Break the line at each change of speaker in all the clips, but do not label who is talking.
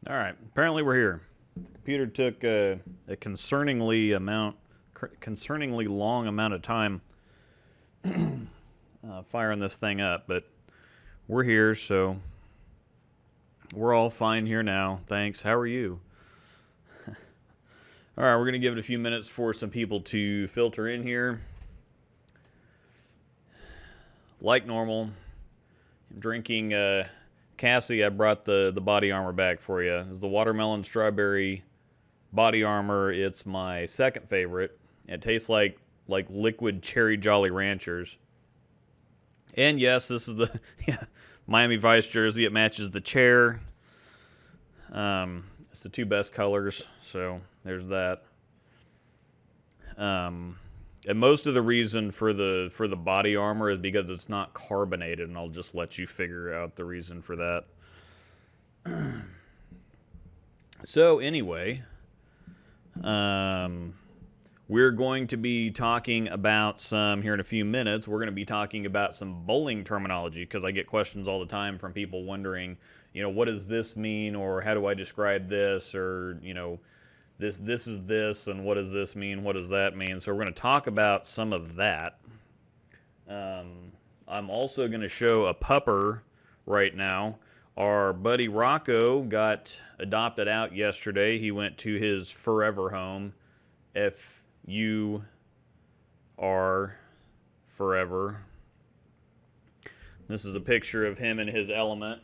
All right, apparently we're here. Computer took a concerningly long amount of time firing this thing up, but we're here, so we're all fine here now. Thanks. How are you? All right, we're going to give it a few minutes for some people to filter in here. Like normal, I'm drinking Cassie. I brought the body armor back for you. This is the watermelon strawberry body armor. It's my second favorite. It tastes like liquid cherry Jolly Ranchers. And yes, this is the Miami Vice jersey. It matches the chair. It's the two best colors, so there's that. And most of the reason for the body armor is because it's not carbonated, and I'll just let you figure out the reason for that. So anyway, we're going to be talking about some, here in a few minutes, we're going to be talking about some bowling terminology, because I get questions all the time from people wondering, what does this mean, or how do I describe this, or, this is this, and what does this mean, what does that mean? So we're going to talk about some of that. I'm also going to show a pupper right now. Our buddy Rocco got adopted out yesterday. He went to his forever home. F-U-R forever. This is a picture of him in his element.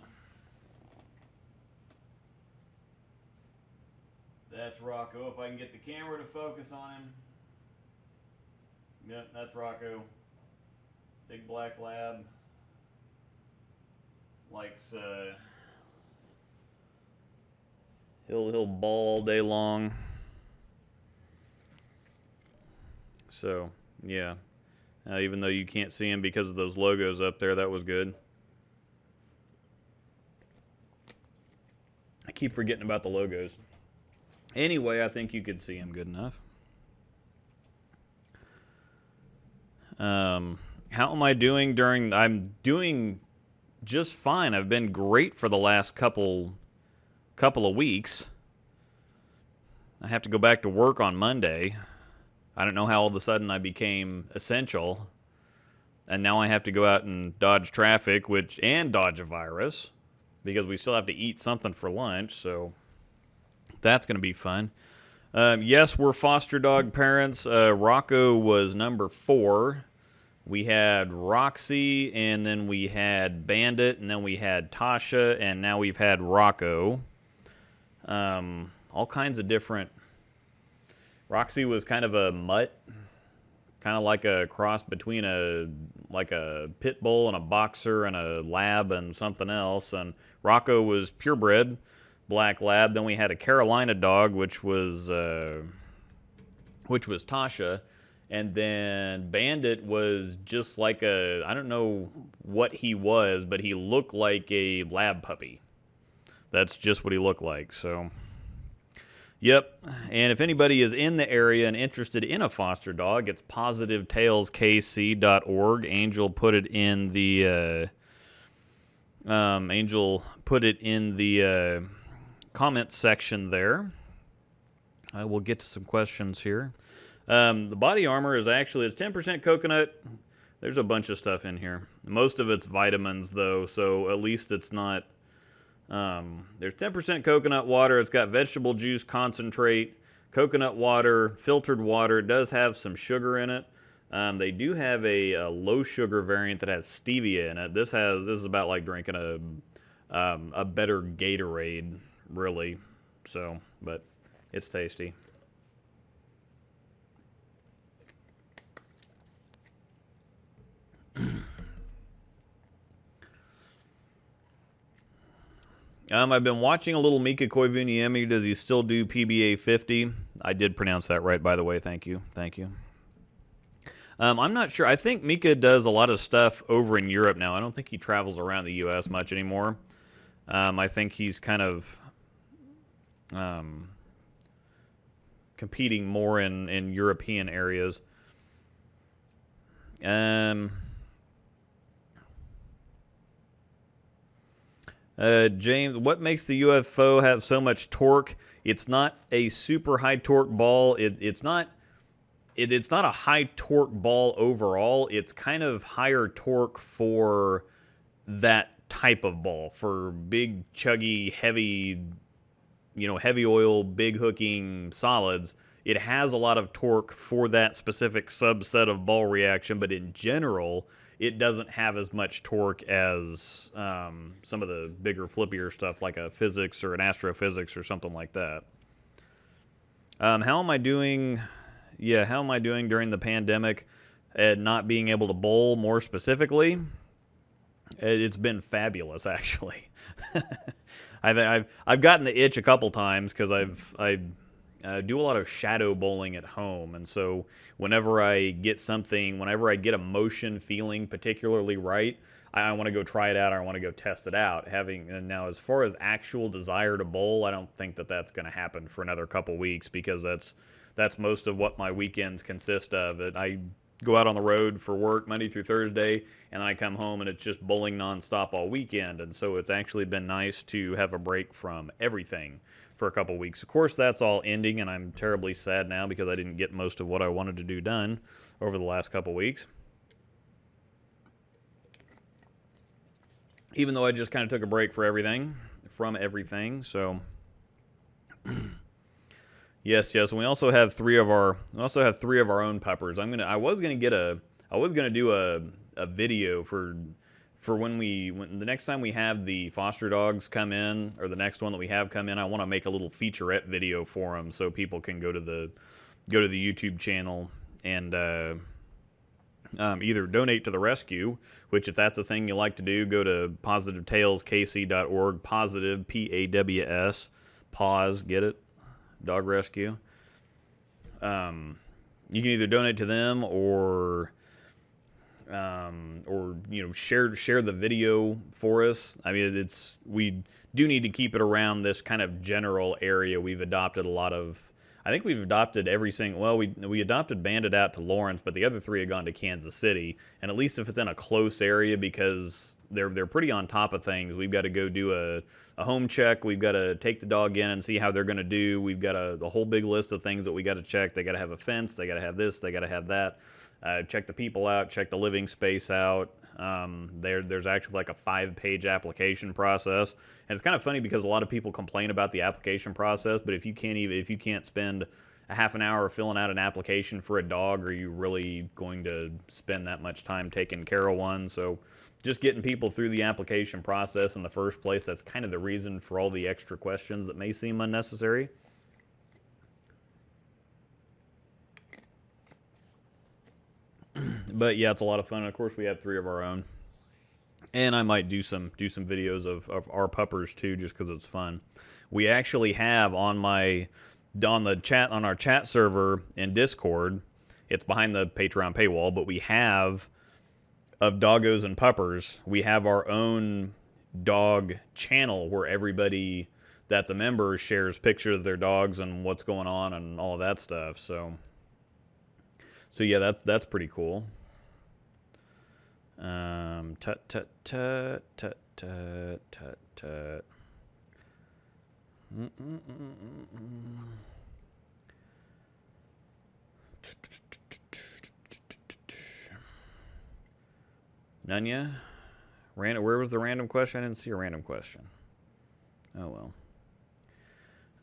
That's Rocco. If I can get the camera to focus on him. Yep, that's Rocco. Big black lab. Likes he'll bawl all day long. So yeah, even though you can't see him because of those logos up there, that was good. I keep forgetting about the logos. Anyway, I think you could see him good enough. How am I doing I'm doing just fine. I've been great for the last couple of weeks. I have to go back to work on Monday. I don't know how all of a sudden I became essential. And now I have to go out and dodge traffic, and dodge a virus, because we still have to eat something for lunch, so that's going to be fun. Yes, we're foster dog parents. Rocco was number 4. We had Roxy, and then we had Bandit, and then we had Tasha, and now we've had Rocco. All kinds of different. Roxy was kind of a mutt, kind of like a cross between a pit bull and a boxer and a lab and something else. And Rocco was purebred black lab. Then we had a Carolina dog, which was Tasha. And then Bandit was just like I don't know what he was, but he looked like a lab puppy. That's just what he looked like. So, yep. And if anybody is in the area and interested in a foster dog, it's positivetailskc.org. Angel put it in the comments section there. I will get to some questions here. The body armor is actually, it's 10% coconut. There's a bunch of stuff in here. Most of it's vitamins, though, so at least it's not. There's 10% coconut water. It's got vegetable juice concentrate, coconut water, filtered water. It does have some sugar in it. They do have a low sugar variant that has stevia in it. This is about like drinking a better Gatorade, really. So, but it's tasty. I've been watching a little Mika Koivuniemi. Does he still do PBA 50? I did pronounce that right, by the way. Thank you. Thank you. I'm not sure. I think Mika does a lot of stuff over in Europe now. I don't think he travels around the U.S. much anymore. I think he's kind of um, competing more in European areas. James, what makes the UFO have so much torque? It's not a super high torque ball. It's not a high torque ball overall. It's kind of higher torque for that type of ball, for big, chuggy, heavy, heavy oil, big hooking solids. It has a lot of torque for that specific subset of ball reaction, but in general, it doesn't have as much torque as some of the bigger, flippier stuff like a physics or an astrophysics or something like that. How am I doing? Yeah, how am I doing during the pandemic at not being able to bowl more specifically? It's been fabulous, actually. I've gotten the itch a couple times because I do a lot of shadow bowling at home, and so whenever I get a motion feeling particularly right, I want to go try it out, or I want to go test it out. And now, as far as actual desire to bowl, I don't think that that's going to happen for another couple weeks, because that's most of what my weekends consist of. I go out on the road for work Monday through Thursday, and then I come home and it's just bowling nonstop all weekend. And so it's actually been nice to have a break from everything for a couple weeks. Of course, that's all ending, and I'm terribly sad now because I didn't get most of what I wanted to do done over the last couple weeks. Even though I just kind of took a break from everything. So yes. And we also have three of our own puppers. I was gonna do a video for when the next time we have the foster dogs come in, or the next one that we have come in. I want to make a little featurette video for them so people can go to the YouTube channel and either donate to the rescue, which, if that's a thing you like to do, go to positivetaleskc.org, positive, PAWS, pause, get it? Dog rescue. You can either donate to them or share the video for us. I mean, we do need to keep it around this kind of general area. We've adopted I think we've adopted we adopted Bandit out to Lawrence, but the other three have gone to Kansas City. And at least if it's in a close area, because they're pretty on top of things, we've got to go do a home check. We've got to take the dog in and see how they're going to do. We've got a whole big list of things that we got to check. They got to have a fence. They got to have this. They got to have that. Check the people out. Check the living space out. There's actually like a 5-page application process, and it's kind of funny because a lot of people complain about the application process, but if you can't spend a half an hour filling out an application for a dog, are you really going to spend that much time taking care of one? So just getting people through the application process in the first place, that's kind of the reason for all the extra questions that may seem unnecessary. But yeah, it's a lot of fun. And of course, we have 3 of our own, and I might do some videos of our puppers too, just because it's fun. We actually have on our chat server in Discord. It's behind the Patreon paywall, but we have, of doggos and puppers, we have our own dog channel where everybody that's a member shares pictures of their dogs and what's going on and all of that stuff. So yeah, that's pretty cool. Tut tut tut tut tut tut tut. Nunya? Where was the random question? I didn't see a random question. Oh well.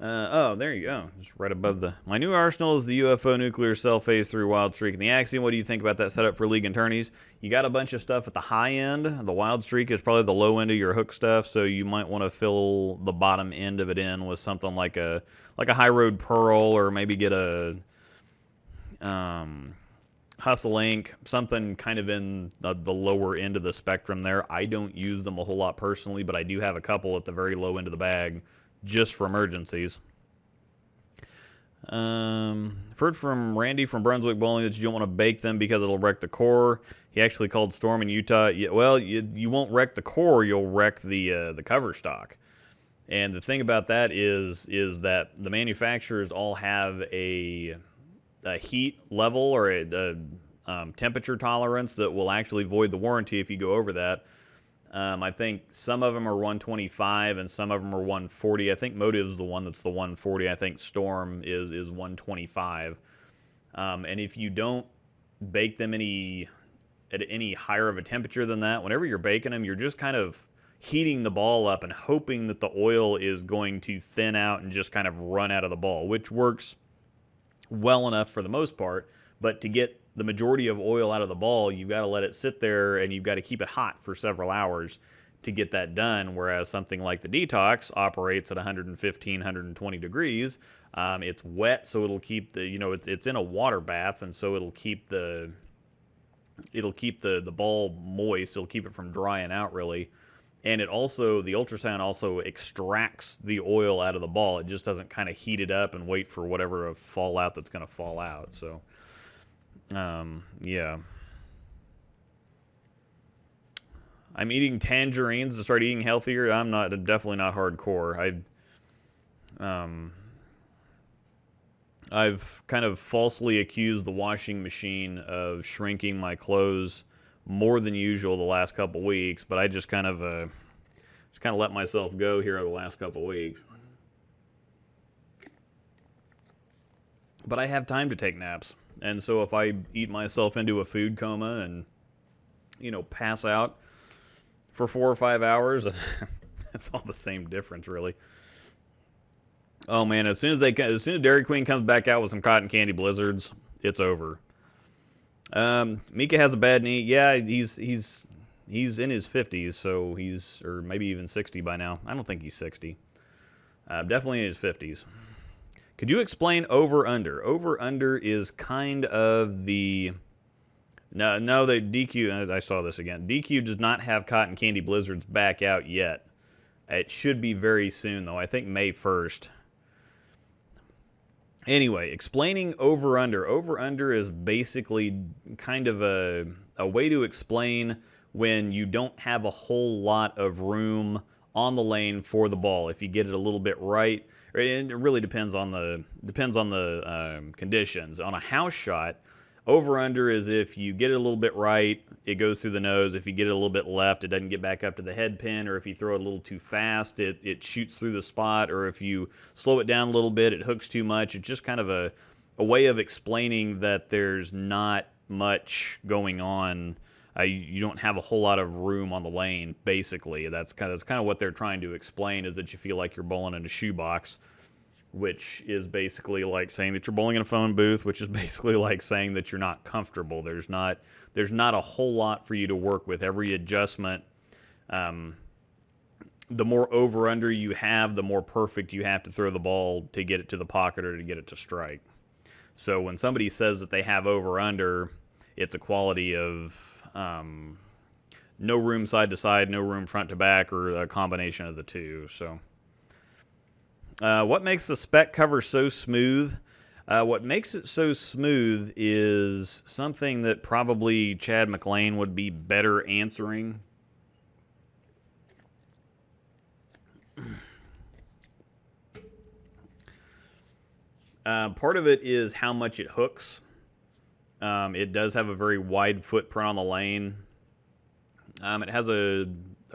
Oh, there you go. Just right above my new arsenal is the UFO nuclear cell phase 3 wild streak and the Axiom. What do you think about that setup for league and tourneys? You got a bunch of stuff at the high end. The wild streak is probably the low end of your hook stuff, so you might want to fill the bottom end of it in with something like a high road pearl, or maybe get a Hustle Inc., something kind of in the lower end of the spectrum there. I don't use them a whole lot personally, but I do have a couple at the very low end of the bag, just for emergencies. I've heard from Randy from Brunswick Bowling that you don't want to bake them because it'll wreck the core. He actually called storm in Utah. Yeah, well, you won't wreck the core, you'll wreck the cover stock. And the thing about that is that the manufacturers all have a heat level or a temperature tolerance that will actually void the warranty if you go over that. I think some of them are 125 and some of them are 140. I think Motive's the one that's the 140. I think Storm is 125. And if you don't bake them at any higher of a temperature than that, whenever you're baking them, you're just kind of heating the ball up and hoping that the oil is going to thin out and just kind of run out of the ball, which works well enough for the most part. But to get the majority of oil out of the ball, you've got to let it sit there and you've got to keep it hot for several hours to get that done. Whereas something like the Detox operates at 115, 120 degrees. It's wet, so it'll keep the, it's in a water bath, and so it'll keep the ball moist. It'll keep it from drying out really. And the ultrasound also extracts the oil out of the ball. It just doesn't kind of heat it up and wait for whatever to fall out that's going to fall out. So, yeah. I'm eating tangerines to start eating healthier. I'm definitely not hardcore. I've kind of falsely accused the washing machine of shrinking my clothes more than usual the last couple weeks, but I just kind of let myself go here the last couple weeks. But I have time to take naps, and so if I eat myself into a food coma and pass out for 4 or 5 hours, it's all the same difference really. Oh man, as soon as Dairy Queen comes back out with some cotton candy blizzards, it's over. Mika has a bad knee. Yeah, he's in his 50s, so or maybe even 60 by now. I don't think he's 60. Definitely in his 50s. Could you explain over-under? Over-under is kind of the... No, the DQ... I saw this again. DQ does not have cotton candy blizzards back out yet. It should be very soon, though. I think May 1st. Anyway, explaining over-under. Over-under is basically kind of a way to explain when you don't have a whole lot of room on the lane for the ball. If you get it a little bit right, it really depends on the conditions. On a house shot, over-under is if you get it a little bit right, it goes through the nose. If you get it a little bit left, it doesn't get back up to the head pin. Or if you throw it a little too fast, it shoots through the spot. Or if you slow it down a little bit, it hooks too much. It's just kind of a way of explaining that there's not much going on. You don't have a whole lot of room on the lane, basically. That's kind of what they're trying to explain, is that you feel like you're bowling in a shoebox, which is basically like saying that you're bowling in a phone booth, which is basically like saying that you're not comfortable. There's not a whole lot for you to work with. Every adjustment, the more over-under you have, the more perfect you have to throw the ball to get it to the pocket or to get it to strike. So when somebody says that they have over-under, it's a quality of no room side to side, no room front to back, or a combination of the two. So, what makes the spec cover so smooth? What makes it so smooth is something that probably Chad McLean would be better answering. Part of it is how much it hooks. It does have a very wide footprint on the lane. It has a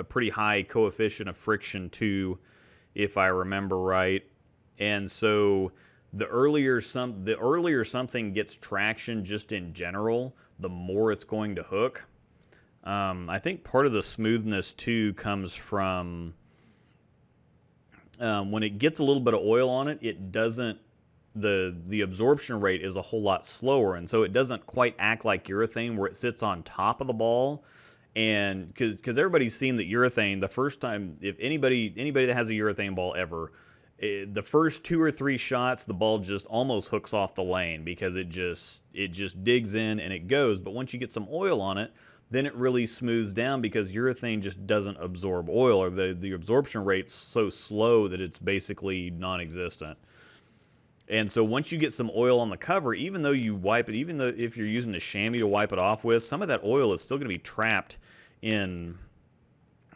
pretty high coefficient of friction too, if I remember right. And so the earlier something gets traction just in general, the more it's going to hook. I think part of the smoothness too comes from when it gets a little bit of oil on it, it doesn't. The absorption rate is a whole lot slower, and so it doesn't quite act like urethane where it sits on top of the ball. And because everybody's seen that urethane, the first time, if anybody that has a urethane ball ever, the first 2 or 3 shots, the ball just almost hooks off the lane because it just digs in and it goes. But once you get some oil on it, then it really smooths down because urethane just doesn't absorb oil, or the absorption rate's so slow that it's basically non-existent. And so once you get some oil on the cover, even though you wipe it, even though if you're using a chamois to wipe it off with, some of that oil is still going to be trapped in,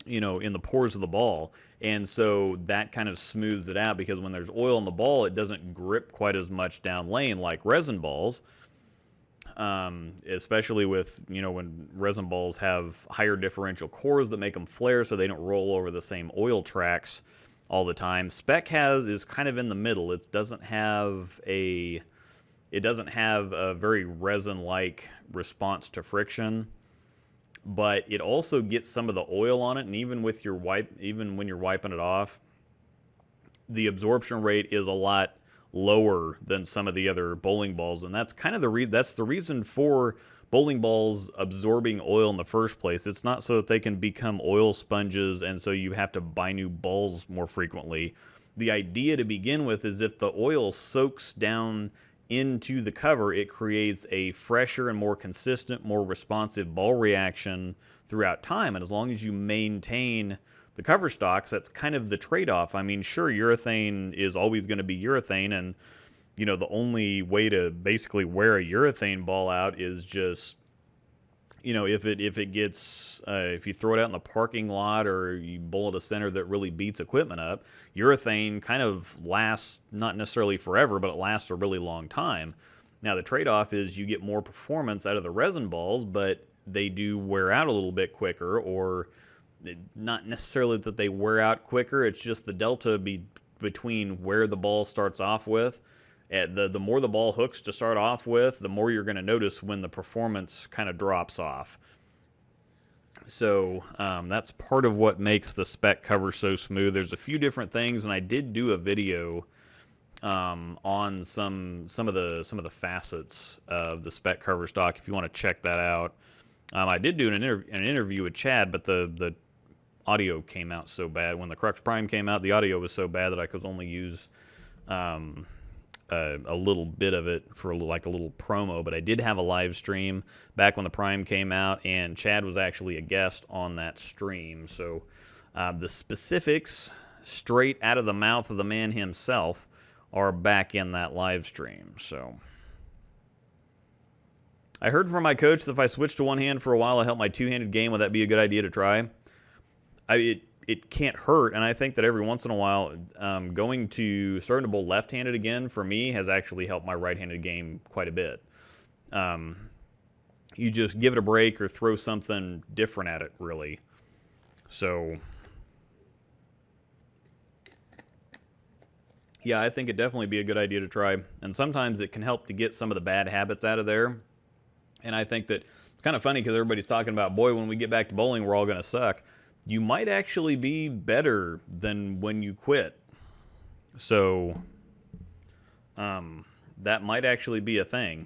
in the pores of the ball. And so that kind of smooths it out, because when there's oil in the ball, it doesn't grip quite as much down lane like resin balls. Especially with, when resin balls have higher differential cores that make them flare so they don't roll over the same oil tracks all the time. Spec is kind of in the middle. It doesn't have a very resin-like response to friction, but it also gets some of the oil on it, and even when you're wiping it off, the absorption rate is a lot lower than some of the other bowling balls, and that's kind of the reason for bowling balls absorbing oil in the first place. It's not so that they can become oil sponges and so you have to buy new balls more frequently. The idea to begin with is if the oil soaks down into the cover, it creates a fresher and more consistent, more responsive ball reaction throughout time. And as long as you maintain the cover stocks, that's kind of the trade-off. I mean, sure, urethane is always going to be urethane, and the only way to basically wear a urethane ball out is just, if you throw it out in the parking lot or you bowl at a center that really beats equipment up, urethane kind of lasts, not necessarily forever, but it lasts a really long time. Now, the trade-off is you get more performance out of the resin balls, but they do wear out a little bit quicker, or not necessarily that they wear out quicker, it's just the delta between where the ball starts off with. The more the ball hooks to start off with, the more you're going to notice when the performance kind of drops off. So that's part of what makes the spec cover so smooth. There's a few different things, and I did do a video on some of the facets of the spec cover stock. If you want to check that out, I did do an interview with Chad, but the audio came out so bad. When the Crux Prime came out, the audio was so bad that I could only use a little bit of it for like a little promo. But I did have a live stream back when the Prime came out, and Chad was actually a guest on that stream. So the specifics, straight out of the mouth of the man himself, are back in that live stream. So I heard from my coach that if I switch to one hand for a while, I help my two-handed game. Would that be a good idea to try? It can't hurt, and I think that every once in a while, starting to bowl left-handed again for me has actually helped my right-handed game quite a bit. You just give it a break or throw something different at it, really. So yeah, I think it'd definitely be a good idea to try, and sometimes it can help to get some of the bad habits out of there. And I think that it's kind of funny because everybody's talking about, boy, when we get back to bowling, we're all going to suck. You might actually be better than when you quit. So that might actually be a thing.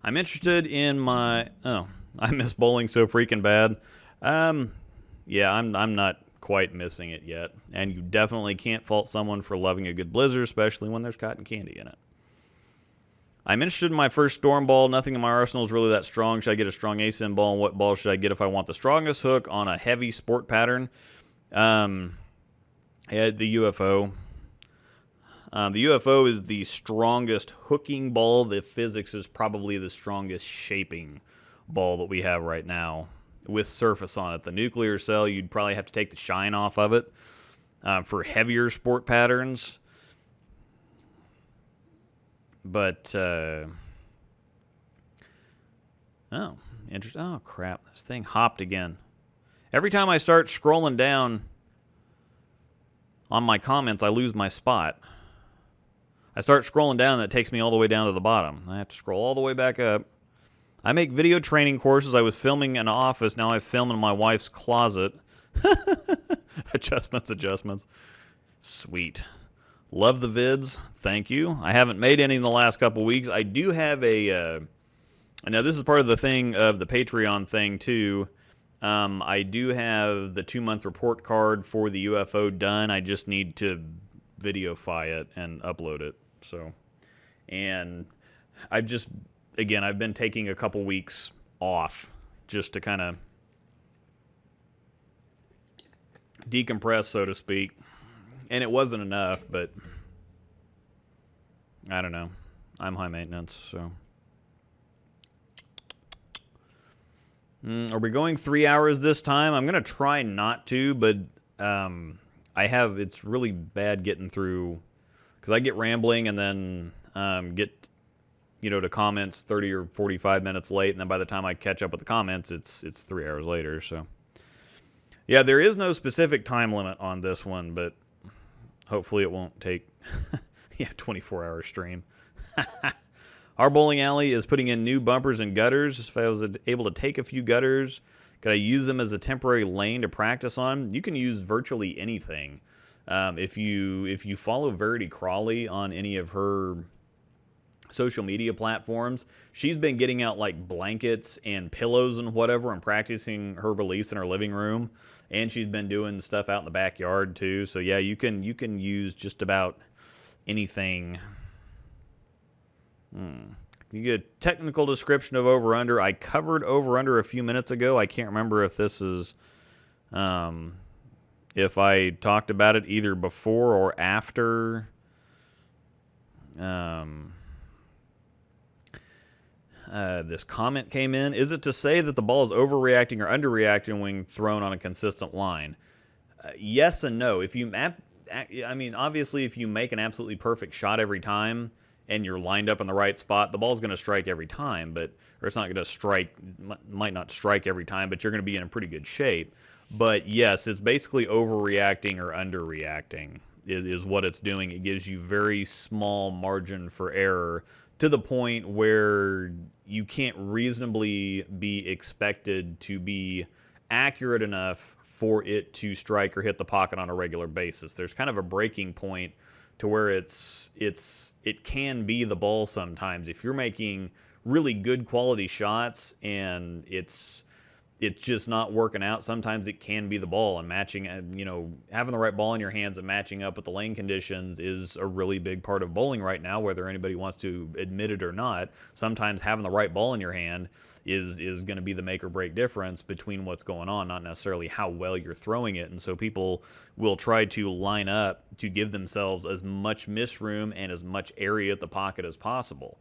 I'm interested in I miss bowling so freaking bad. Yeah, I'm not quite missing it yet. And you definitely can't fault someone for loving a good blizzard, especially when there's cotton candy in it. I'm interested in my first storm ball. Nothing in my arsenal is really that strong. Should I get a strong ASIN ball? And what ball should I get if I want the strongest hook on a heavy sport pattern? The UFO. The UFO is the strongest hooking ball. The physics is probably the strongest shaping ball that we have right now with surface on it. The nuclear cell, you'd probably have to take the shine off of it for heavier sport patterns. But, interesting. Oh, crap. This thing hopped again. Every time I start scrolling down on my comments, I lose my spot. I start scrolling down, that takes me all the way down to the bottom. I have to scroll all the way back up. I make video training courses. I was filming in an office. Now I film in my wife's closet. Adjustments. Sweet. Love the vids. Thank you. I haven't made any in the last couple weeks. I do have now this is part of the thing of the Patreon thing too. I do have the 2-month report card for the UFO done. I just need to videofy it and upload it. So, and I've been taking a couple weeks off just to kind of decompress, so to speak. And it wasn't enough, but I don't know. I'm high maintenance, so. Are we going 3 hours this time? I'm going to try not to, but it's really bad getting through, because I get rambling and then get, to comments 30 or 45 minutes late, and then by the time I catch up with the comments, it's 3 hours later, so. Yeah, there is no specific time limit on this one, but hopefully it won't take, 24-hour stream. Our bowling alley is putting in new bumpers and gutters. If I was able to take a few gutters, could I use them as a temporary lane to practice on? You can use virtually anything. If you follow Verity Crawley on any of her social media platforms, she's been getting out like blankets and pillows and whatever and practicing her release in her living room. And she's been doing stuff out in the backyard too. So yeah, you can use just about anything. You get a technical description of over-under. I covered over-under a few minutes ago. I can't remember if this is, if I talked about it either before or after. This comment came in. Is it to say that the ball is overreacting or underreacting when thrown on a consistent line? Yes and no. If you obviously, if you make an absolutely perfect shot every time and you're lined up in the right spot, the ball's going to strike every time, or it's not going to strike, might not strike every time, but you're going to be in a pretty good shape. But yes, it's basically overreacting or underreacting is what it's doing. It gives you very small margin for error to the point where you can't reasonably be expected to be accurate enough for it to strike or hit the pocket on a regular basis. There's kind of a breaking point to where it can be the ball sometimes. If you're making really good quality shots and it's just not working out, sometimes it can be the ball, and matching, having the right ball in your hands and matching up with the lane conditions is a really big part of bowling right now, whether anybody wants to admit it or not. Sometimes having the right ball in your hand is going to be the make or break difference between what's going on, not necessarily how well you're throwing it. And so people will try to line up to give themselves as much miss room and as much area at the pocket as possible.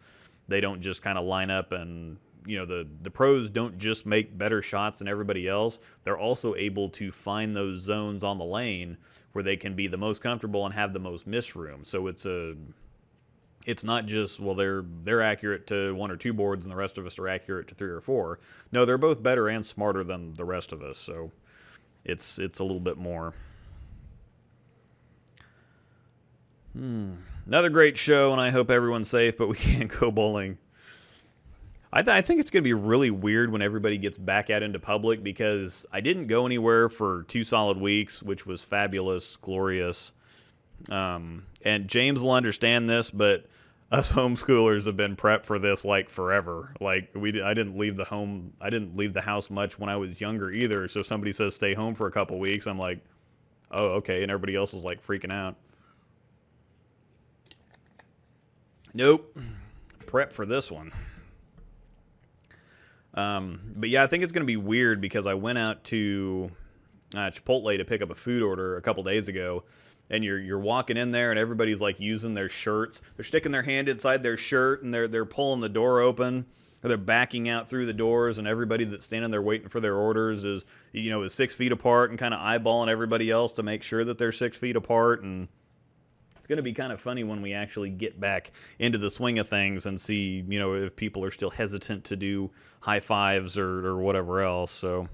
They don't just kind of line up and, the pros don't just make better shots than everybody else. They're also able to find those zones on the lane where they can be the most comfortable and have the most miss room. So it's not just, well, they're accurate to 1 or 2 boards and the rest of us are accurate to 3 or 4. No, they're both better and smarter than the rest of us. So it's a little bit more. Another great show, and I hope everyone's safe, but we can't go bowling. I think it's going to be really weird when everybody gets back out into public, because I didn't go anywhere for 2 solid weeks, which was fabulous, glorious. And James will understand this, but us homeschoolers have been prepped for this like forever. Like I didn't leave the house much when I was younger either. So if somebody says stay home for a couple weeks, I'm like, oh, okay. And everybody else is like freaking out. Nope. Prep for this one. But yeah, I think it's going to be weird because I went out to Chipotle to pick up a food order a couple days ago, and you're walking in there and everybody's like using their shirts. They're sticking their hand inside their shirt and they're pulling the door open, or they're backing out through the doors, and everybody that's standing there waiting for their orders is 6 feet apart and kind of eyeballing everybody else to make sure that they're 6 feet apart. And it's going to be kind of funny when we actually get back into the swing of things and see, if people are still hesitant to do high fives or whatever else. So,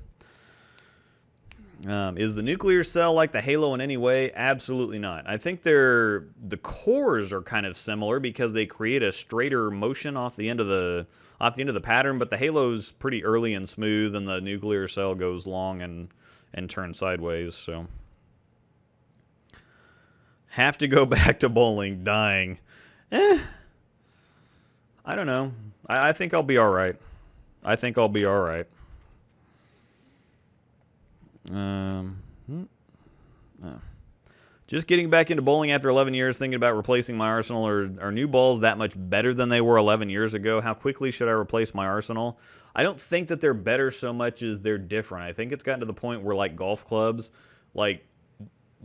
is the nuclear cell like the Halo in any way? Absolutely not. I think the cores are kind of similar because they create a straighter motion off the end of the pattern, but the Halo's pretty early and smooth, and the nuclear cell goes long and turns sideways. So. Have to go back to bowling, dying. I don't know. I think I'll be all right. Just getting back into bowling after 11 years, thinking about replacing my arsenal. Are new balls that much better than they were 11 years ago? How quickly should I replace my arsenal? I don't think that they're better so much as they're different. I think it's gotten to the point where, like golf clubs, like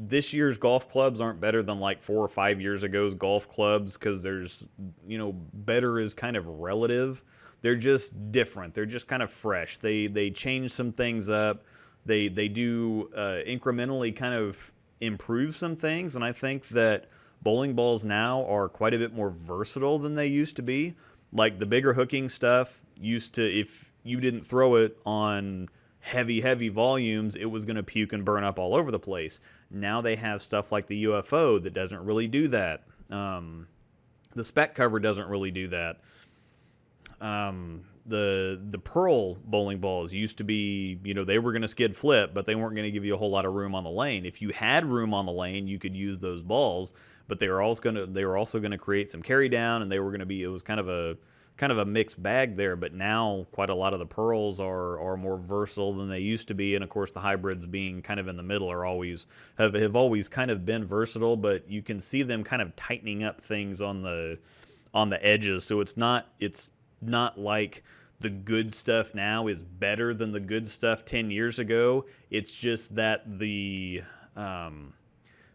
this year's golf clubs aren't better than like 4 or 5 years ago's golf clubs, because better is kind of relative. They're just different. They're just kind of fresh. They change some things up. They do incrementally kind of improve some things, and I think that bowling balls now are quite a bit more versatile than they used to be. Like the bigger hooking stuff used to, if you didn't throw it on heavy volumes, it was going to puke and burn up all over the place. Now they have stuff like the UFO that doesn't really do that. The spec cover doesn't really do that. The Pearl bowling balls used to be, they were going to skid flip, but they weren't going to give you a whole lot of room on the lane. If you had room on the lane, you could use those balls, but they were also going to create some carry down, and it was kind of a mixed bag there. But now quite a lot of the Pearls are more versatile than they used to be, and of course the hybrids, being kind of in the middle, have always kind of been versatile, but you can see them kind of tightening up things on the edges. So it's not like the good stuff now is better than the good stuff 10 years ago. It's just that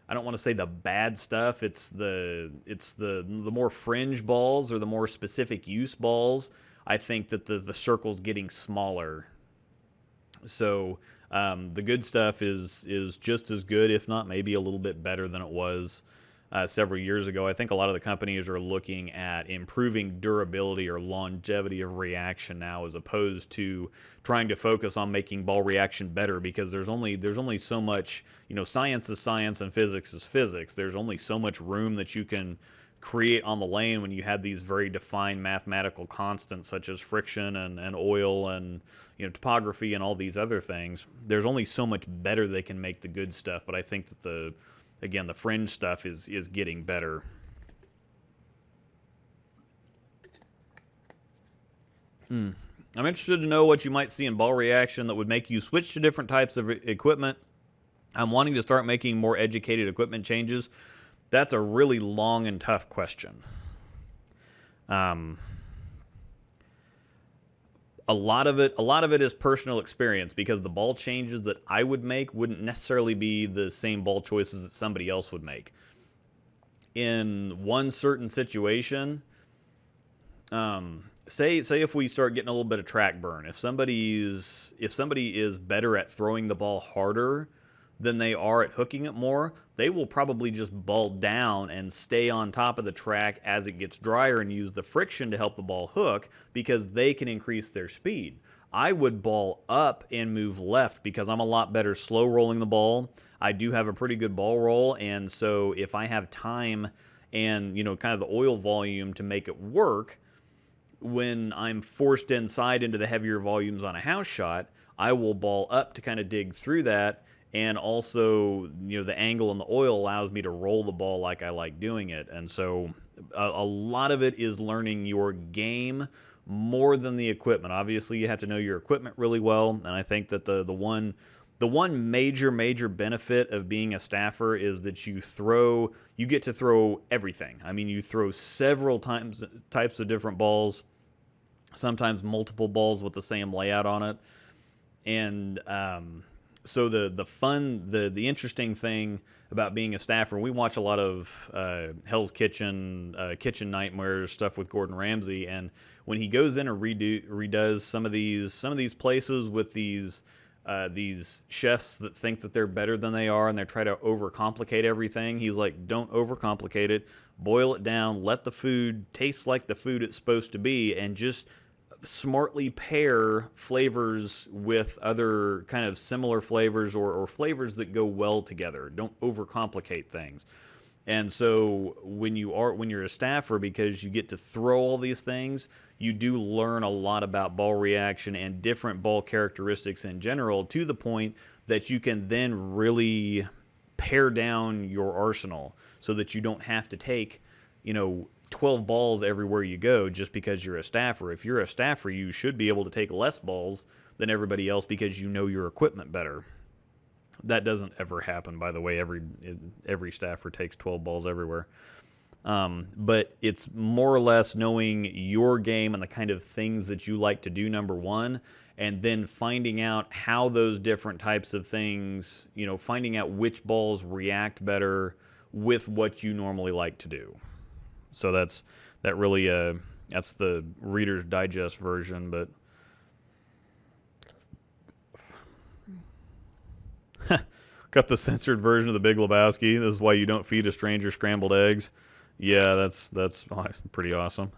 I don't want to say the bad stuff. It's the more fringe balls, or the more specific use balls. I think that the circle's getting smaller. So the good stuff is just as good, if not maybe a little bit better than it was several years ago. I think a lot of the companies are looking at improving durability or longevity of reaction now, as opposed to trying to focus on making ball reaction better, because there's only so much, science is science and physics is physics. There's only so much room that you can create on the lane when you have these very defined mathematical constants such as friction and oil and topography and all these other things. There's only so much better they can make the good stuff, but I think that the fringe stuff is getting better. I'm interested to know what you might see in ball reaction that would make you switch to different types of equipment. I'm wanting to start making more educated equipment changes. That's a really long and tough question. A lot of it is personal experience, because the ball changes that I would make wouldn't necessarily be the same ball choices that somebody else would make. In one certain situation, say if we start getting a little bit of track burn, if somebody is better at throwing the ball harder than they are at hooking it more, they will probably just ball down and stay on top of the track as it gets drier and use the friction to help the ball hook, because they can increase their speed. I would ball up and move left, because I'm a lot better slow rolling the ball. I do have a pretty good ball roll, and so if I have time and kind of the oil volume to make it work, when I'm forced inside into the heavier volumes on a house shot, I will ball up to kind of dig through that. And also, the angle and the oil allows me to roll the ball like I like doing it. And so a lot of it is learning your game more than the equipment. Obviously, you have to know your equipment really well. And I think that the one major benefit of being a staffer is that you get to throw everything. I mean, you throw several types of different balls, sometimes multiple balls with the same layout on it. And so the interesting thing about being a staffer, we watch a lot of Hell's Kitchen, Kitchen Nightmares stuff with Gordon Ramsay, and when he goes in and redoes some of these places with these chefs that think that they're better than they are, and they try to overcomplicate everything, he's like, don't overcomplicate it, boil it down, let the food taste like the food it's supposed to be, and just smartly pair flavors with other kind of similar flavors or flavors that go well together. Don't overcomplicate things. And so when you're a staffer, because you get to throw all these things, you do learn a lot about ball reaction and different ball characteristics in general, to the point that you can then really pare down your arsenal, so that you don't have to take 12 balls everywhere you go just because you're a staffer. If you're a staffer, you should be able to take less balls than everybody else, because you know your equipment better. That doesn't ever happen, by the way. Every staffer takes 12 balls everywhere. But it's more or less knowing your game and the kind of things that you like to do, number one, and then finding out how those different types of things, finding out which balls react better with what you normally like to do. So that's the Reader's Digest version, but got the censored version of The Big Lebowski. This is why you don't feed a stranger scrambled eggs. Yeah, that's pretty awesome.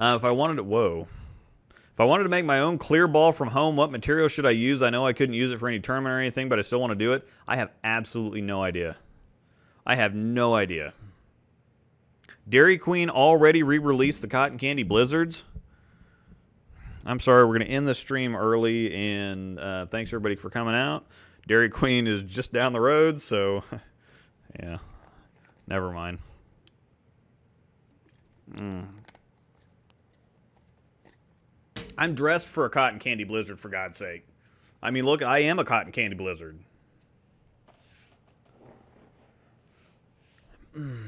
If I wanted to make my own clear ball from home, what material should I use? I know I couldn't use it for any tournament or anything, but I still want to do it. I have absolutely no idea. I have no idea. Dairy Queen already re-released the Cotton Candy Blizzards. I'm sorry, we're going to end the stream early, and thanks everybody for coming out. Dairy Queen is just down the road, so yeah, never mind. I'm dressed for a Cotton Candy Blizzard, for God's sake. I mean, look, I am a Cotton Candy Blizzard. Ooh,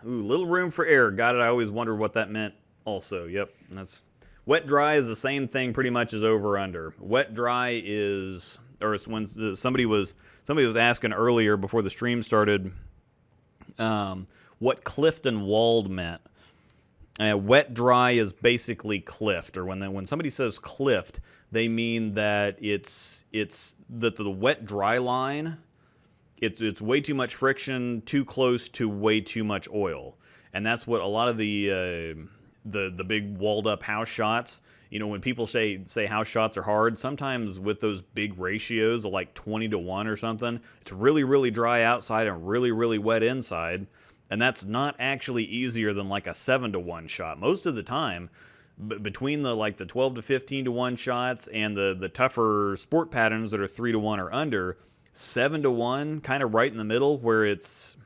little room for error. Got it. I always wondered what that meant also. Yep, that's... Wet dry is the same thing pretty much as over under. Wet dry is, or when somebody was asking earlier before the stream started, what cliffed and walled meant. Wet dry is basically cliffed, or when somebody says cliffed, they mean that it's the wet dry line. It's way too much friction, too close to way too much oil, and that's what a lot of the big walled up house shots, when people say house shots are hard, sometimes with those big ratios of like 20-1 or something, it's really, really dry outside and really, really wet inside. And that's not actually easier than like a 7-1 shot. Most of the time, between the 12 to 15-1 shots and the tougher sport patterns that are 3-1 or under, 7-1, kind of right in the middle, where it's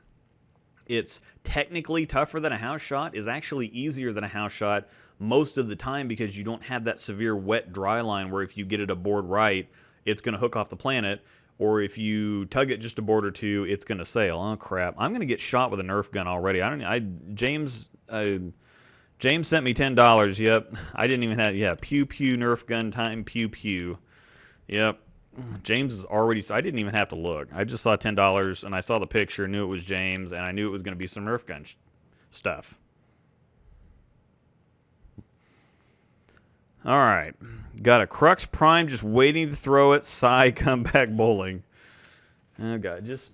technically tougher than a house shot, is actually easier than a house shot most of the time, because you don't have that severe wet dry line where if you get it aboard right, it's going to hook off the planet, or if you tug it just a board or two, it's going to sail. Oh crap, I'm going to get shot with a Nerf gun already. James sent me $10. Yep, I didn't even have, yeah, pew pew Nerf gun time, pew pew. Yep. James is already... I didn't even have to look. I just saw $10, and I saw the picture, knew it was James, and I knew it was going to be some Nerf gun stuff. All right. Got a Crux Prime just waiting to throw it. Sigh, come back bowling. Oh, God, just...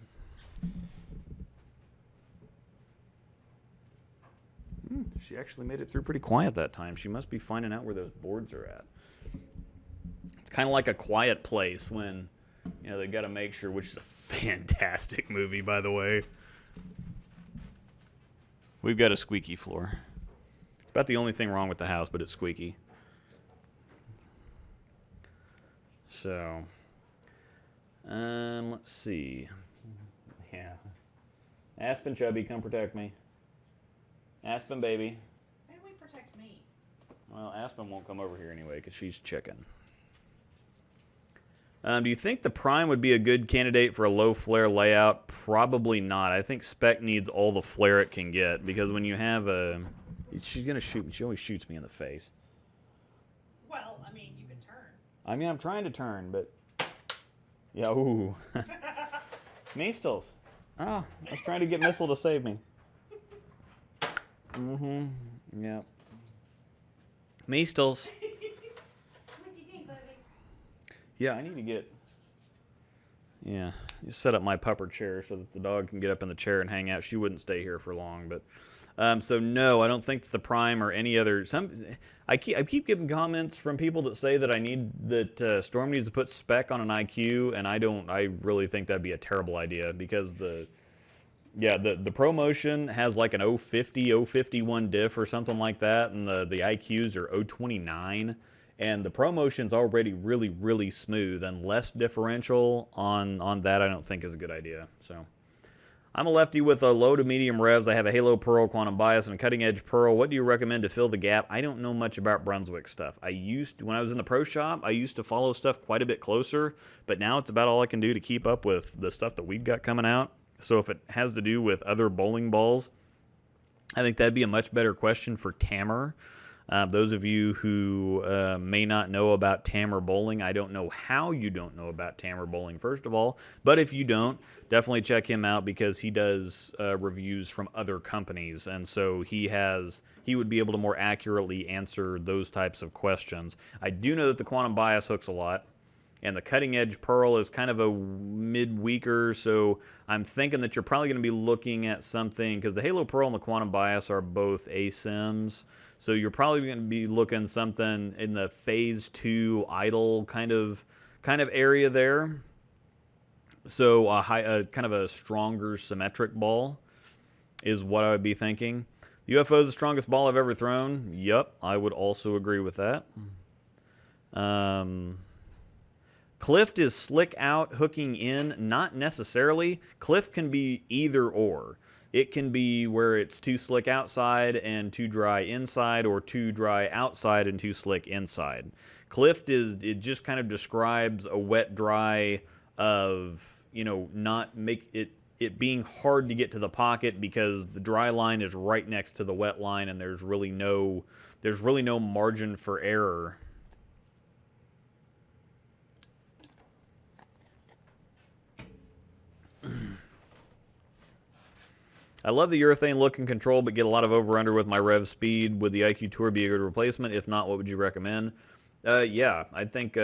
She actually made it through pretty quiet that time. She must be finding out where those boards are at. Kind of like A Quiet Place, when they got to make sure, which is a fantastic movie, by the way. We've got a squeaky floor. It's about the only thing wrong with the house, but it's squeaky. So, let's see. Yeah. Aspen Chubby, come protect me. Aspen baby.
Why do we protect me?
Well, Aspen won't come over here anyway because she's chicken. Do you think the Prime would be a good candidate for a low flare layout? Probably not. I think Spec needs all the flare it can get, because when you have a... She's going to shoot me. She always shoots me in the face.
Well, I mean, you can turn.
I mean, I'm trying to turn, but... Yeah, ooh. Meastles. Oh, I was trying to get Missile to save me. Mm-hmm. Yep. Meastles.
What do you think, baby?
Yeah, I need to get... Yeah, you set up my pupper chair so that the dog can get up in the chair and hang out. She wouldn't stay here for long, but... so no, I don't think that the Prime or any other... I keep getting comments from people that say that Storm needs to put Spec on an IQ, and I really think that'd be a terrible idea, because the ProMotion has like an 050, 051 diff or something like that, and the IQs are 029, and the ProMotion's already really, really smooth, and less differential on that I don't think is a good idea. So I'm a lefty with a low to medium revs. I have a Halo Pearl, Quantum Bias, and a Cutting Edge Pearl. What do you recommend to fill the gap? I don't know much about Brunswick stuff. When I was in the pro shop, I used to follow stuff quite a bit closer, but now it's about all I can do to keep up with the stuff that we've got coming out. So if it has to do with other bowling balls, I think that'd be a much better question for Tamer. Those of you who may not know about Tamer bowling, I don't know how you don't know about Tamer bowling, first of all. But if you don't, definitely check him out because he does reviews from other companies. And so he would be able to more accurately answer those types of questions. I do know that the quantum bias hooks a lot. And the cutting edge pearl is kind of a mid-weaker, so I'm thinking that you're probably going to be looking at something, because the Halo Pearl and the Quantum Bias are both ASIMs, so you're probably going to be looking something in the phase 2 idle kind of area there. So a kind of a stronger symmetric ball is what I would be thinking. The UFO is the strongest ball I've ever thrown. Yep, I would also agree with that. Clift is slick out, hooking in. Not necessarily. Clift can be either or. It can be where it's too slick outside and too dry inside, or too dry outside and too slick inside. Clift it just kind of describes a wet dry of, not make it being hard to get to the pocket because the dry line is right next to the wet line and there's really no margin for error. I love the urethane look and control, but get a lot of over-under with my rev speed. Would the IQ Tour be a good replacement? If not, what would you recommend? Yeah, I think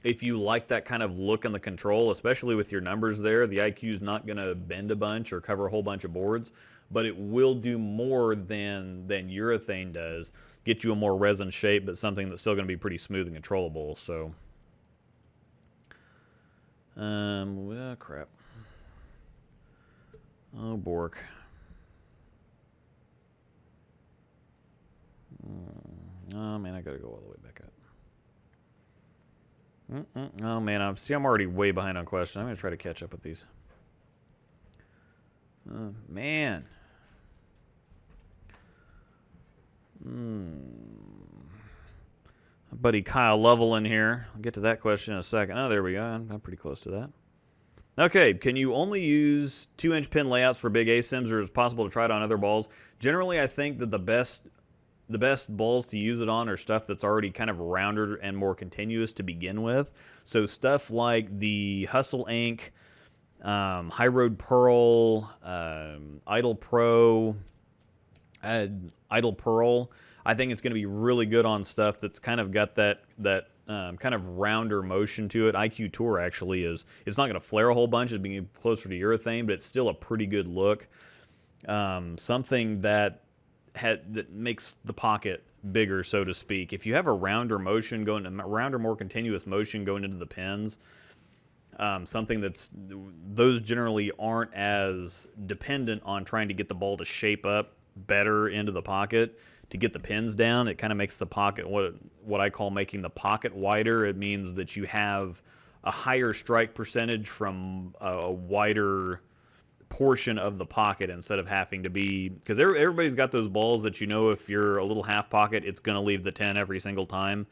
if you like that kind of look in the control, especially with your numbers there, the IQ is not going to bend a bunch or cover a whole bunch of boards, but it will do more than urethane does. Get you a more resin shape, but something that's still going to be pretty smooth and controllable. So, well, crap. Oh, Bork. Oh, man, I gotta go all the way back up. Oh, man, I'm already way behind on questions. I'm gonna try to catch up with these. Man. Buddy Kyle Lovell in here. I'll get to that question in a second. Oh, there we go. I'm pretty close to that. Okay, can you only use 2-inch pin layouts for big ASIMs, or is it possible to try it on other balls? Generally, I think that the best balls to use it on are stuff that's already kind of rounder and more continuous to begin with. So stuff like the Hustle Ink, High Road Pearl, Idle Pro, Idle Pearl. I think it's going to be really good on stuff that's kind of got that kind of rounder motion to it. IQ Tour actually it's not going to flare a whole bunch, it's being closer to urethane, but it's still a pretty good look. Something that makes the pocket bigger, so to speak. If you have a rounder motion more continuous motion going into the pins, something those generally aren't as dependent on trying to get the ball to shape up better into the pocket. To get the pins down, it kind of makes the pocket what I call making the pocket wider. It means that you have a higher strike percentage from a wider portion of the pocket instead of having to be, because everybody's got those balls that if you're a little half pocket, it's going to leave the 10 every single time.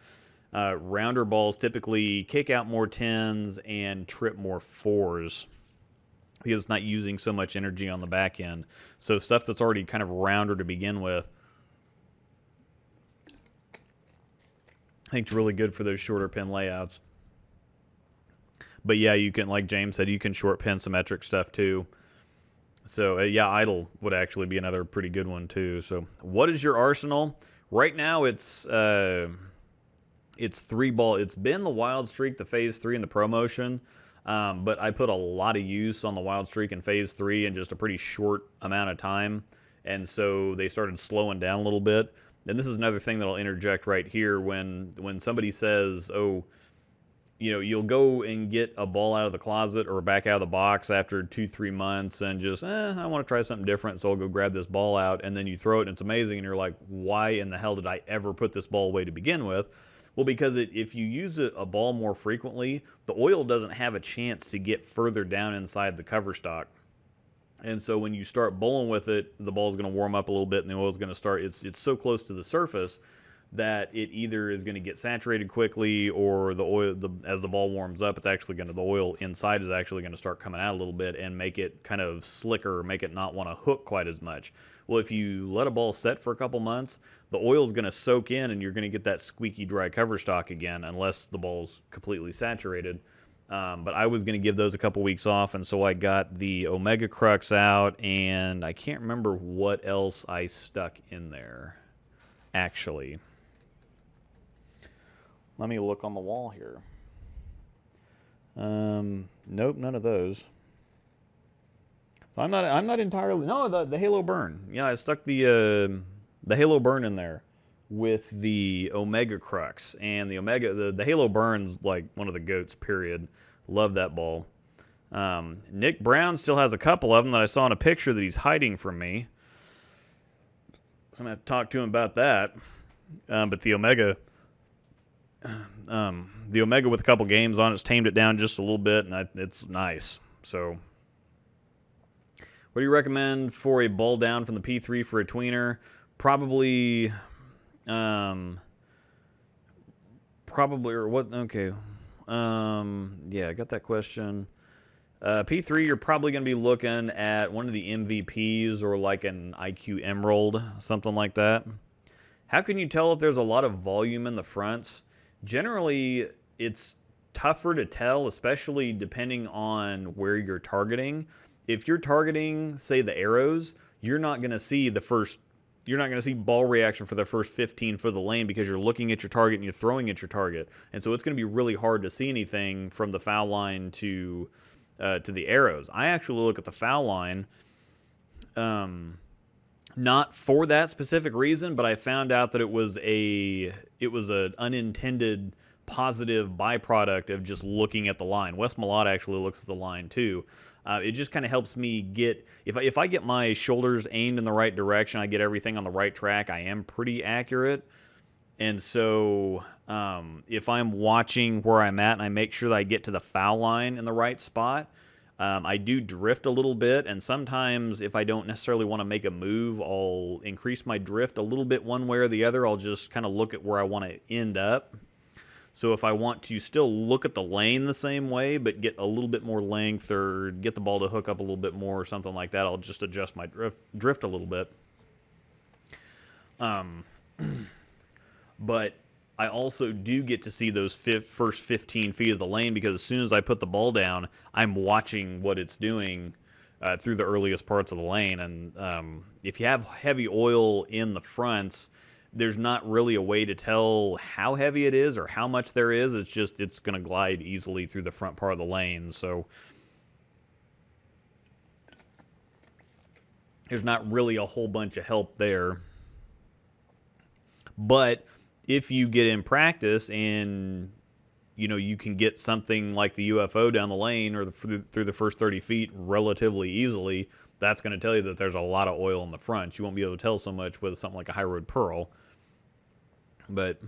Rounder balls typically kick out more 10s and trip more 4s because it's not using so much energy on the back end. So stuff that's already kind of rounder to begin with, I think it's really good for those shorter pin layouts. But yeah, you can, like James said, you can short pin symmetric stuff too. So yeah, idle would actually be another pretty good one too. So what is your arsenal? Right now it's 3 ball. It's been the Wild Streak, the Phase 3, and the ProMotion. But I put a lot of use on the Wild Streak in Phase 3 in just a pretty short amount of time. And so they started slowing down a little bit. And this is another thing that I'll interject right here when somebody says, oh, you'll go and get a ball out of the closet or back out of the box after 2-3 months and just, I want to try something different, so I'll go grab this ball out, and then you throw it and it's amazing, and you're like, why in the hell did I ever put this ball away to begin with? Well, because if you use a ball more frequently, the oil doesn't have a chance to get further down inside the cover stock. And so when you start bowling with it, the ball's going to warm up a little bit and the oil's going to start, it's so close to the surface that it either is going to get saturated quickly, or the oil, as the ball warms up, it's actually going to, the oil inside is actually going to start coming out a little bit and make it kind of slicker, make it not want to hook quite as much. Well, if you let a ball set for a couple months, the oil is going to soak in and you're going to get that squeaky dry cover stock again, unless the ball's completely saturated. But I was going to give those a couple weeks off, and so I got the Omega Crux out, and I can't remember what else I stuck in there, actually. Let me look on the wall here. Nope, none of those. So I'm not entirely, no, the Halo Burn. Yeah, I stuck the Halo Burn in there with the Omega Crux, and the Halo Burn's like one of the goats, period. Love that ball. Nick Brown still has a couple of them that I saw in a picture that he's hiding from me, so I'm gonna have to talk to him about that. But the Omega with a couple games on it's tamed it down just a little bit, and it's nice. So what do you recommend for a ball down from the P3 for a tweener? Probably or what? Okay. Yeah, I got that question. P3, you're probably going to be looking at one of the MVPs or like an IQ Emerald, something like that. How can you tell if there's a lot of volume in the fronts? Generally, it's tougher to tell, especially depending on where you're targeting. If you're targeting, say, the arrows, you're not going to see ball reaction for the first 15 foot of the lane because you're looking at your target and you're throwing at your target. And so it's going to be really hard to see anything from the foul line to the arrows. I actually look at the foul line, not for that specific reason, but I found out that it was an unintended positive byproduct of just looking at the line. Wes Malott actually looks at the line too. It just kind of helps me get, if I get my shoulders aimed in the right direction, I get everything on the right track, I am pretty accurate. And so if I'm watching where I'm at and I make sure that I get to the foul line in the right spot, I do drift a little bit, and sometimes if I don't necessarily want to make a move, I'll increase my drift a little bit one way or the other. I'll just kind of look at where I want to end up. So if I want to still look at the lane the same way, but get a little bit more length or get the ball to hook up a little bit more or something like that, I'll just adjust my drift a little bit. But I also do get to see those first 15 feet of the lane, because as soon as I put the ball down, I'm watching what it's doing through the earliest parts of the lane. And if you have heavy oil in the fronts, there's not really a way to tell how heavy it is or how much there is. It's going to glide easily through the front part of the lane. So there's not really a whole bunch of help there. But if you get in practice and you can get something like the UFO down the lane or through the first 30 feet relatively easily, that's going to tell you that there's a lot of oil in the front. You won't be able to tell so much with something like a high road pearl. But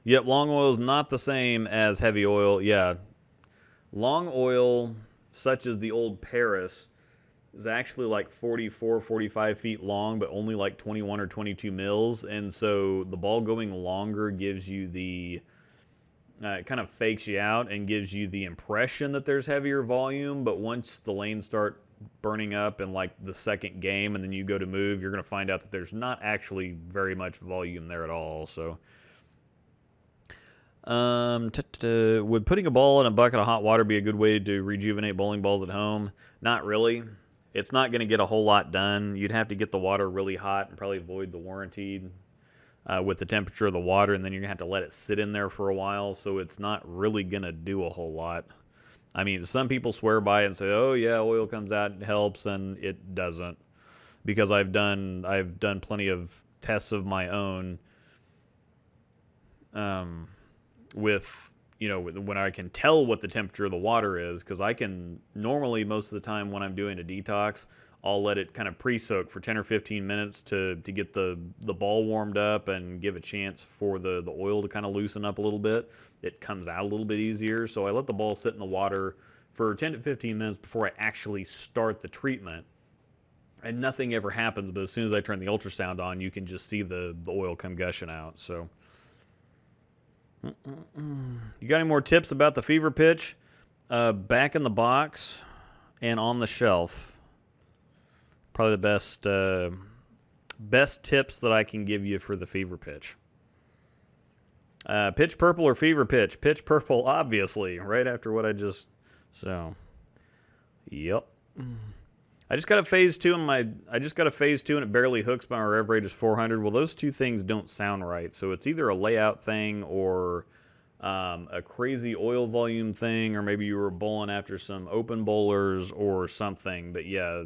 yep, long oil is not the same as heavy oil. Yeah, long oil, such as the old Paris, is actually like 44, 45 feet long, but only like 21 or 22 mils. And so the ball going longer gives you the, it kind of fakes you out and gives you the impression that there's heavier volume. But once the lanes start burning up in like the second game and then you go to move, you're going to find out that there's not actually very much volume there at all. So would putting a ball in a bucket of hot water be a good way to rejuvenate bowling balls at home? Not really. It's not going to get a whole lot done. You'd have to get the water really hot and probably void the warranty with the temperature of the water, and then you're going to have to let it sit in there for a while, so it's not really going to do a whole lot. I mean, some people swear by it and say, oh yeah, oil comes out and helps, and it doesn't. Because I've done plenty of tests of my own with, when I can tell what the temperature of the water is, because I can normally, most of the time when I'm doing a detox, I'll let it kind of pre-soak for 10 or 15 minutes to get the ball warmed up and give a chance for the oil to kind of loosen up a little bit. It comes out a little bit easier. So I let the ball sit in the water for 10 to 15 minutes before I actually start the treatment. and nothing ever happens. But as soon as I turn the ultrasound on, you can just see the oil come gushing out. So, you got any more tips about the fever pitch? Back in the box and on the shelf. Probably the best tips that I can give you for the fever pitch. Pitch purple or fever pitch? Pitch purple, obviously, right after what I just... So, yep. I just got a phase 2 in my... I just got a phase 2 and it barely hooks. My rev rate is 400. Well, those two things don't sound right. So it's either a layout thing or a crazy oil volume thing, or maybe you were bowling after some open bowlers or something. But yeah,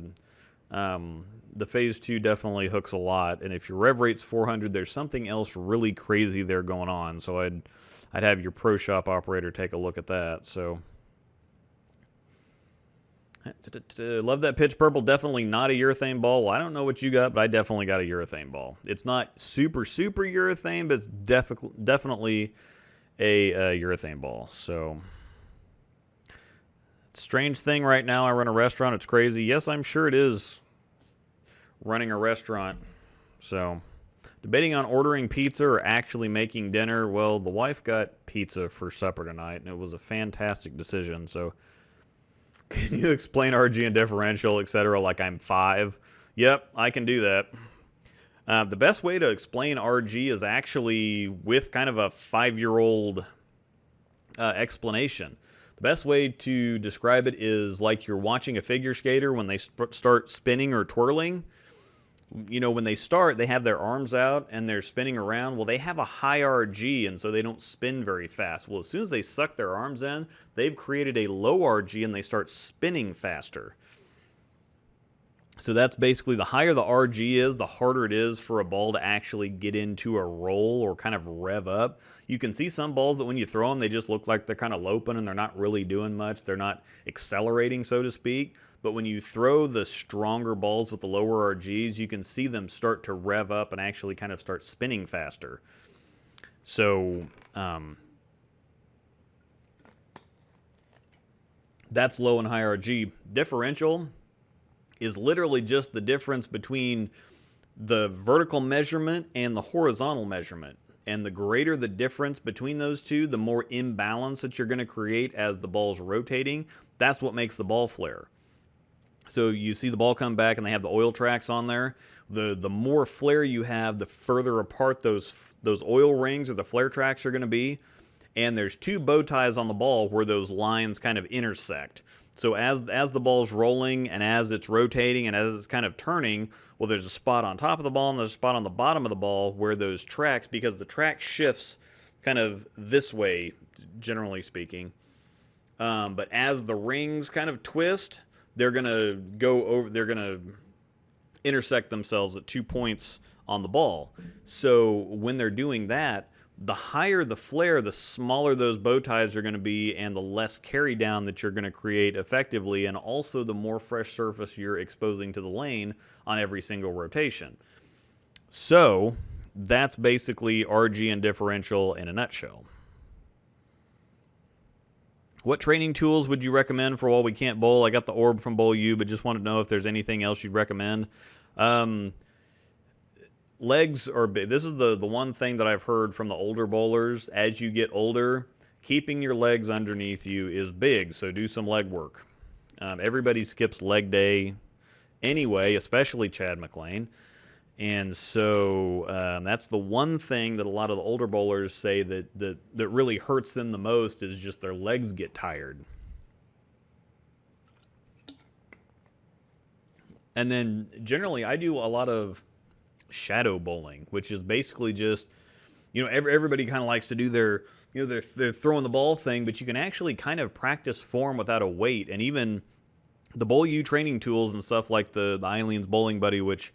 the phase 2 definitely hooks a lot. And if your rev rate's 400, there's something else really crazy there going on. So I'd have your pro shop operator take a look at that. So... Love that pitch purple. Definitely not a urethane ball. Well, I don't know what you got, but I definitely got a urethane ball. It's not super urethane, but it's definitely a urethane ball. So, strange thing right now. I run a restaurant. It's crazy. Yes, I'm sure it is running a restaurant. So, debating on ordering pizza or actually making dinner. Well, the wife got pizza for supper tonight, and it was a fantastic decision. So, can you explain RG and differential, etc., like I'm 5? Yep, I can do that. The best way to explain RG is actually with kind of a 5-year-old explanation. The best way to describe it is like you're watching a figure skater when they start spinning or twirling. You know, when they start, they have their arms out and they're spinning around. Well, they have a high RG, and so they don't spin very fast. Well, as soon as they suck their arms in, they've created a low RG and they start spinning faster. So that's basically, the higher the RG is, the harder it is for a ball to actually get into a roll or kind of rev up. You can see some balls that when you throw them, they just look like they're kind of loping and they're not really doing much. They're not accelerating, so to speak. But when you throw the stronger balls with the lower RGs, you can see them start to rev up and actually kind of start spinning faster. So that's low and high RG. Differential is literally just the difference between the vertical measurement and the horizontal measurement. And the greater the difference between those two, the more imbalance that you're going to create as the ball's rotating. That's what makes the ball flare. So you see the ball come back and they have the oil tracks on there. The more flare you have, the further apart those oil rings or the flare tracks are going to be. And there's 2 bow ties on the ball where those lines kind of intersect. So as the ball's rolling and as it's rotating and as it's kind of turning, well, there's a spot on top of the ball and there's a spot on the bottom of the ball where those tracks, because the track shifts kind of this way, generally speaking. But as the rings kind of twist, they're going to intersect themselves at 2 points on the ball. So when they're doing that, the higher the flare, the smaller those bow ties are going to be and the less carry down that you're going to create effectively, and also the more fresh surface you're exposing to the lane on every single rotation. So that's basically RG and differential in a nutshell. What training tools would you recommend for while we can't bowl? I got the orb from Bowl U, but just want to know if there's anything else you'd recommend. Legs are big. This is the one thing that I've heard from the older bowlers. As you get older, keeping your legs underneath you is big, so do some leg work. Everybody skips leg day anyway, especially Chad McLean. And so that's the one thing that a lot of the older bowlers say that really hurts them the most, is just their legs get tired. And then generally I do a lot of shadow bowling, which is basically just, everybody kind of likes to do their, they're throwing the ball thing, but you can actually kind of practice form without a weight. And even the Bowl U training tools and stuff like the Eileen's Bowling Buddy, which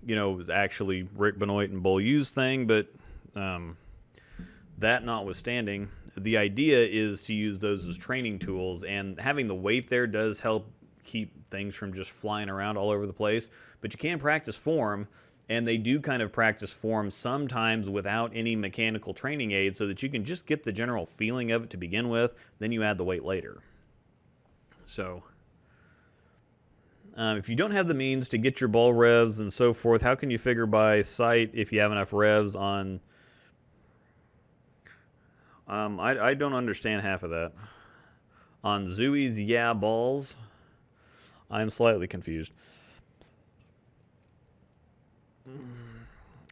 was actually Rick Benoit and Bowl U's thing, but that notwithstanding, the idea is to use those as training tools, and having the weight there does help keep things from just flying around all over the place. But you can practice form, and they do kind of practice form sometimes without any mechanical training aid, so that you can just get the general feeling of it to begin with, then you add the weight later. So If you don't have the means to get your ball revs and so forth, how can you figure by sight if you have enough revs on... I don't understand half of that. On Zooey's Yeah balls, I'm slightly confused.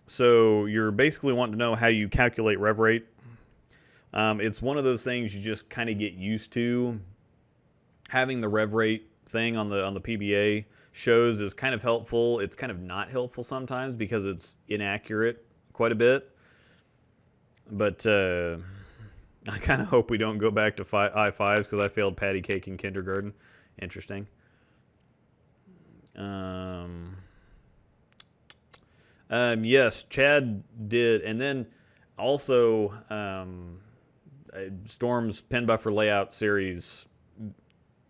So you're basically wanting to know how you calculate rev rate. It's one of those things you just kind of get used to. Having the rev rate thing on the PBA shows is kind of helpful. It's kind of not helpful sometimes because it's inaccurate quite a bit. But I kind of hope we don't go back to I5s because I failed patty cake in kindergarten. Interesting. Yes, Chad did. And then also Storm's Pin Buffer Layout series,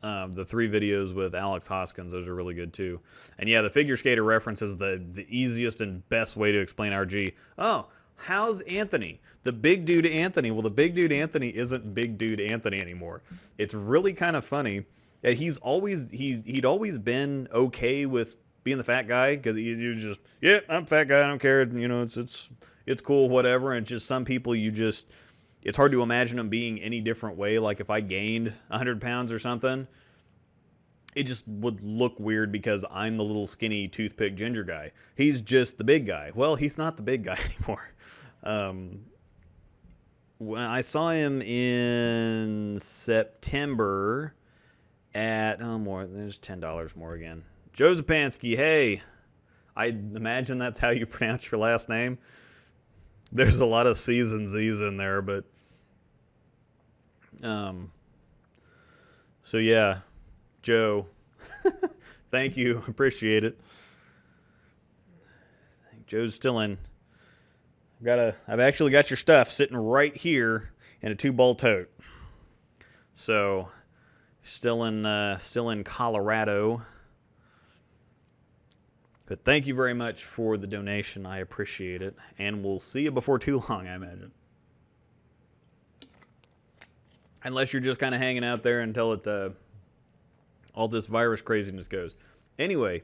the 3 videos with Alex Hoskins, those are really good too. And yeah, the figure skater reference is the easiest and best way to explain RG. Oh, how's Anthony? The big dude Anthony. Well, the big dude Anthony isn't big dude Anthony anymore. It's really kind of funny that he'd always been okay with being the fat guy because he just, yeah, I'm a fat guy, I don't care, you know, it's cool, whatever. And just some people it's hard to imagine them being any different way. Like if I gained 100 pounds or something, it just would look weird because I'm the little skinny toothpick ginger guy. He's just the big guy. Well, he's not the big guy anymore. When I saw him in September at, there's $10 more again. Joe Zapansky, hey, I imagine that's how you pronounce your last name. There's a lot of C's and Z's in there, but so yeah, Joe, thank you, appreciate it. Joe's still in. I've actually got your stuff sitting right here in a 2-ball tote. So, still in Colorado. But thank you very much for the donation. I appreciate it. And we'll see you before too long, I imagine. Unless you're just kind of hanging out there until all this virus craziness goes. Anyway,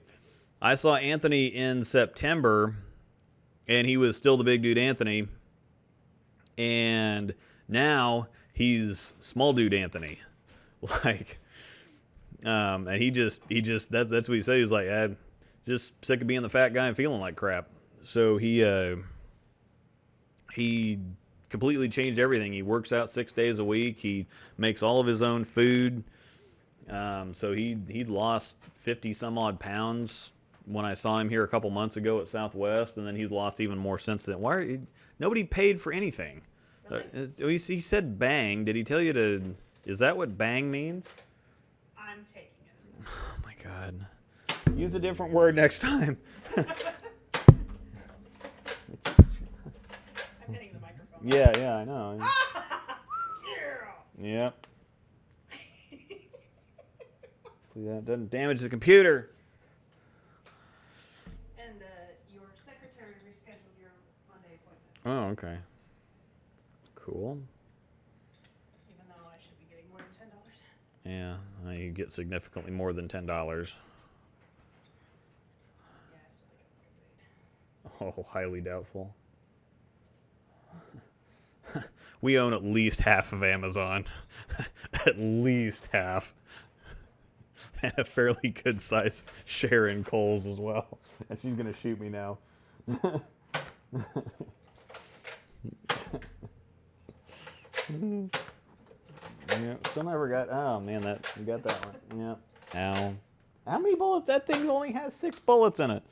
I saw Anthony in September, and he was still the big dude Anthony. And now he's small dude Anthony. Like, and he just that's what he said. He's like, I'm just sick of being the fat guy and feeling like crap. So he completely changed everything. He works out 6 days a week. He makes all of his own food. So he'd lost 50 some odd pounds when I saw him here a couple months ago at Southwest, and then he's lost even more since then. Nobody paid for anything? Really? He said bang. Did he tell you to? Is that what bang means?
I'm taking it.
Oh my God. Use a different word next time.
I'm hitting the microphone.
Yeah, I know.
Yeah.
Yep. See, that doesn't damage the computer.
And your secretary rescheduled your Monday appointment.
Oh, okay. Cool.
Even though I should be getting more than $10.
Yeah, you get significantly more than $10.
Yeah, I still think I'm getting paid.
Oh, highly doubtful. We own at least half of Amazon. At least half. And a fairly good sized share in Kohl's as well. And she's going to shoot me now. Yeah, still never got. Oh man, you got that one. Yeah. Ow. How many bullets? That thing only has 6 bullets in it.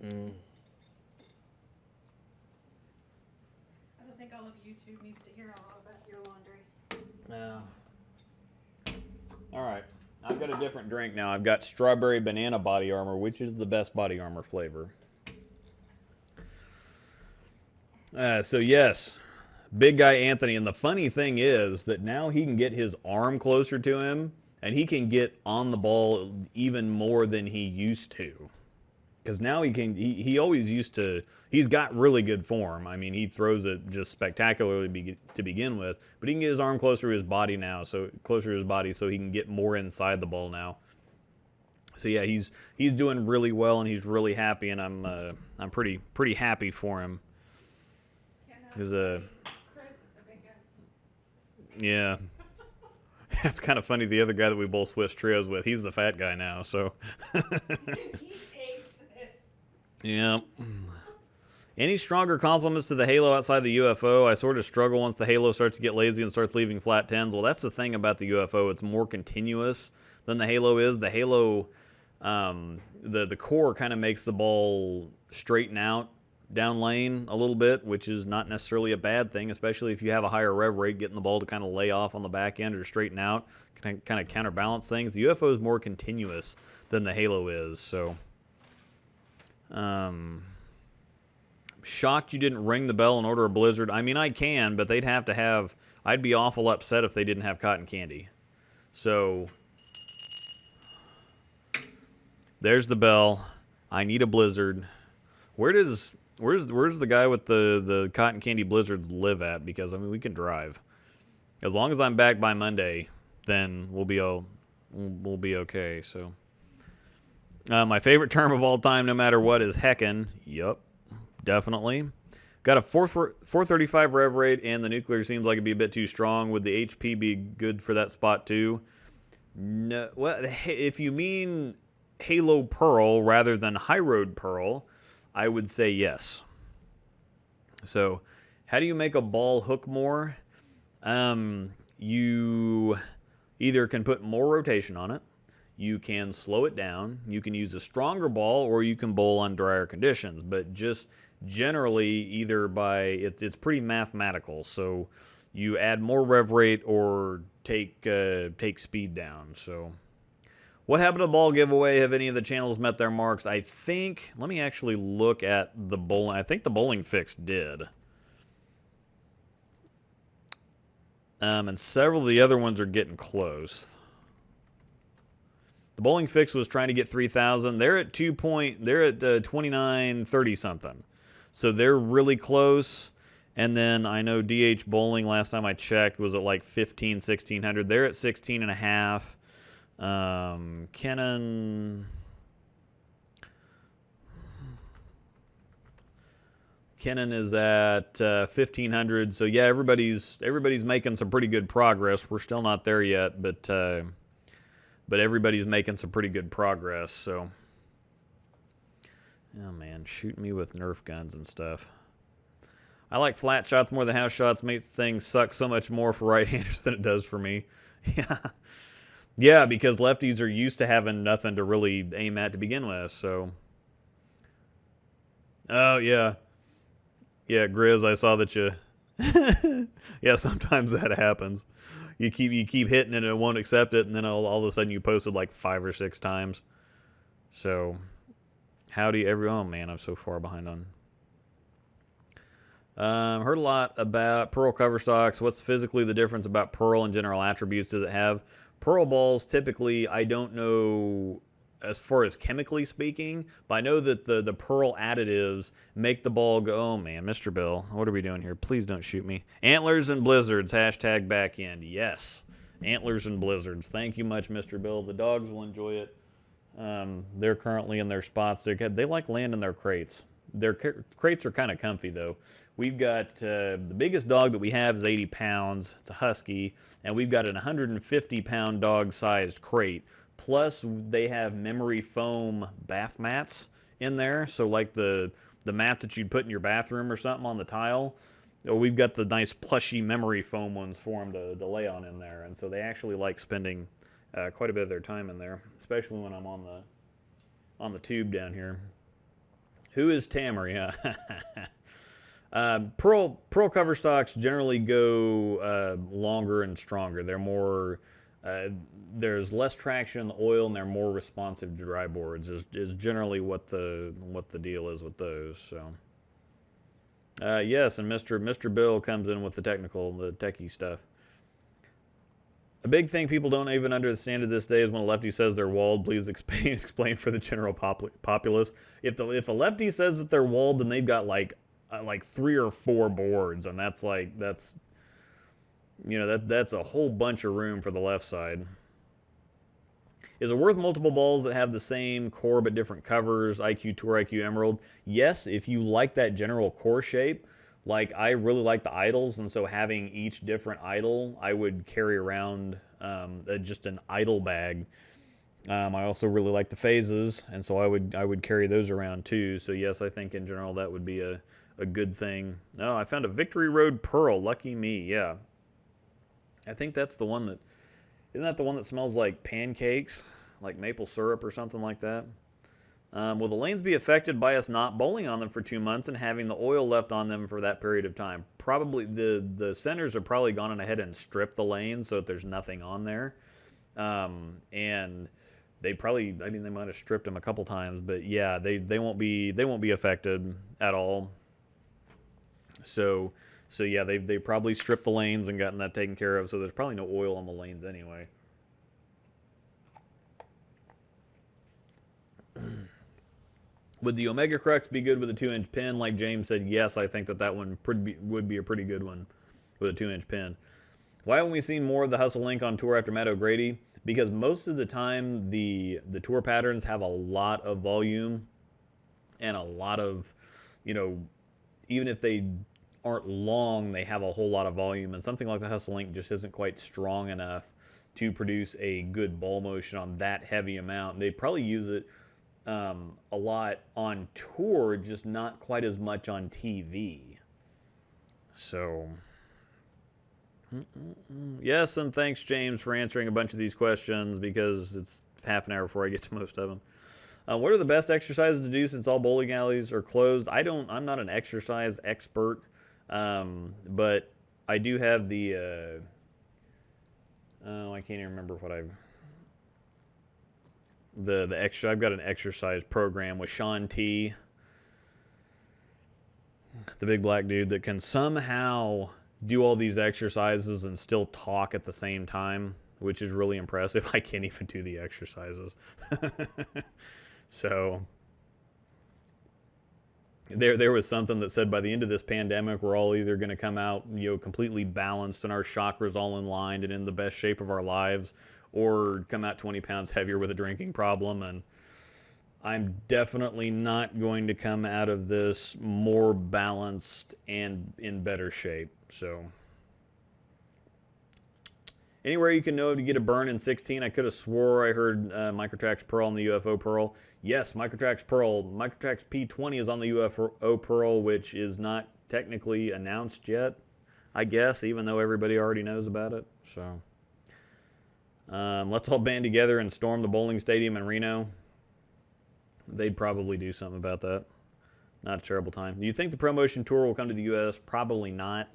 I don't think all of YouTube needs to hear all about your laundry.
No. All right. I've got a different drink now. I've got strawberry banana body armor, which is the best body armor flavor. So yes, big guy Anthony. And the funny thing is that now he can get his arm closer to him, and he can get on the ball even more than he used to. Because now he always used to, he's got really good form. I mean, he throws it just spectacularly to begin with, but he can get his arm closer to his body now, so he can get more inside the ball now. So yeah, he's doing really well, and he's really happy, and I'm pretty happy for him. Because
Chris is the big guy.
yeah. That's kind of funny. The other guy that we both switched trios with, he's the fat guy now, so.
He hates it.
Yeah. Any stronger compliments to the Halo outside the UFO? I sort of struggle once the Halo starts to get lazy and starts leaving flat 10s. Well, that's the thing about the UFO. It's more continuous than the Halo is. The Halo, the core kind of makes the ball straighten out down lane a little bit, which is not necessarily a bad thing, especially if you have a higher rev rate, getting the ball to kind of lay off on the back end or straighten out, kind of counterbalance things. The UFO is more continuous than the Halo is, so. Shocked you didn't ring the bell and order a Blizzard. I mean, I can, but they'd have to have, I'd be awful upset if they didn't have cotton candy. So, there's the bell. I need a Blizzard. Where's the guy with the cotton candy Blizzards live at? Because I mean, we can drive. As long as I'm back by Monday, then we'll be okay. So, my favorite term of all time, no matter what, is heckin'. Yup, definitely. Got a 435 rev rate, and the nuclear seems like it'd be a bit too strong. Would the HP be good for that spot too? No. Well, if you mean Halo Pearl rather than High Road Pearl, I would say yes. So, how do you make a ball hook more? You either can put more rotation on it, you can slow it down, you can use a stronger ball, or you can bowl on drier conditions. But just generally, either by, it's pretty mathematical. So, you add more rev rate or take speed down. So, what happened to the ball giveaway? Have any of the channels met their marks? I think, let me actually look at the bowling. I think the Bowling Fix did. And several of the other ones are getting close. The Bowling Fix was trying to get 3,000. They're at 2930 something. So they're really close. And then I know DH Bowling, last time I checked, was at like 1600. They're at 16 and a half. Kenan is at 1500. So yeah, everybody's making some pretty good progress. We're still not there yet, but everybody's making some pretty good progress. So, oh man, shooting me with Nerf guns and stuff. I like flat shots more than house shots. Make things suck so much more for right-handers than it does for me. Yeah. Yeah, because lefties are used to having nothing to really aim at to begin with, so. Oh, yeah. Yeah, Grizz, I saw that you... Yeah, sometimes that happens. You keep hitting it and it won't accept it, and then all of a sudden you posted like 5 or 6 times. So, howdy everyone. Oh, man, I'm so far behind on... heard a lot about Pearl cover stocks. What's physically the difference about Pearl and general attributes does it have? Pearl balls, typically, I don't know as far as chemically speaking, but I know that the Pearl additives make the ball go, oh man, Mr. Bill, what are we doing here? Please don't shoot me. Antlers and blizzards, hashtag back end. Yes, antlers and blizzards. Thank you much, Mr. Bill. The dogs will enjoy it. They're currently in their spots. They like land in their crates. Their crates are kind of comfy, though. We've got the biggest dog that we have is 80 pounds. It's a husky. And we've got an 150-pound dog-sized crate. Plus, they have memory foam bath mats in there. So, like the mats that you'd put in your bathroom or something on the tile. We've got the nice plushy memory foam ones for them to lay on in there. And so they actually like spending quite a bit of their time in there. Especially when I'm on the tube down here. Who is Tamer? Yeah. Pearl cover stocks generally go longer and stronger. They're more, there's less traction in the oil, and they're more responsive to dry boards. Is generally what the deal is with those. So, yes, and Mr. Bill comes in with the techie stuff. A big thing people don't even understand to this day is when a lefty says they're walled, please explain for the general populace. If a lefty says that they're walled, then they've got like 3 or 4 boards, and that's a whole bunch of room for the left side. Is it worth multiple balls that have the same core but different covers, IQ Tour, IQ Emerald? Yes, if you like that general core shape. Like, I really like the idles, and so having each different idle, I would carry around just an idle bag. I also really like the phases, and so I would carry those around too. So yes, I think in general that would be a good thing. Oh, I found a Victory Road Pearl. Lucky me. Yeah. I think that's the one that... Isn't that the one that smells like pancakes? Like maple syrup or something like that? Will the lanes be affected by us not bowling on them for 2 months and having the oil left on them for that period of time? Probably. The centers have probably gone ahead and stripped the lanes so that there's nothing on there. And they probably... I mean, they might have stripped them a couple times. But yeah, they won't be affected at all. So yeah, they probably stripped the lanes and gotten that taken care of, so there's probably no oil on the lanes anyway. Would the Omega Crux be good with a 2-inch pin? Like James said, yes, I think that one would be a pretty good one with a 2-inch pin. Why haven't we seen more of the Hustle Link on tour after Matt O'Grady? Because most of the time, the tour patterns have a lot of volume and a lot of, even if they aren't long, they have a whole lot of volume, and something like the Hustle Link just isn't quite strong enough to produce a good ball motion on that heavy amount. They probably use it a lot on tour, just not quite as much on TV. So, yes, and thanks, James, for answering a bunch of these questions, because it's half an hour before I get to most of them. What are the best exercises to do since all bowling alleys are closed? I'm not an exercise expert, but I do have the, I can't even remember what I've got an exercise program with Sean T, the big black dude that can somehow do all these exercises and still talk at the same time, which is really impressive. I can't even do the exercises. So there was something that said by the end of this pandemic, we're all either going to come out, completely balanced and our chakras all in line and in the best shape of our lives, or come out 20 pounds heavier with a drinking problem. And I'm definitely not going to come out of this more balanced and in better shape. So anywhere you can know to get a burn in 16. I could have swore I heard Microtrax Pearl on the UFO Pearl. Yes, Microtrax Pearl. Microtrax P20 is on the UFO Pearl, which is not technically announced yet, I guess, even though everybody already knows about it. So let's all band together and storm the bowling stadium in Reno. They'd probably do something about that. Not a terrible time. Do you think the ProMotion Tour will come to the U.S.? Probably not.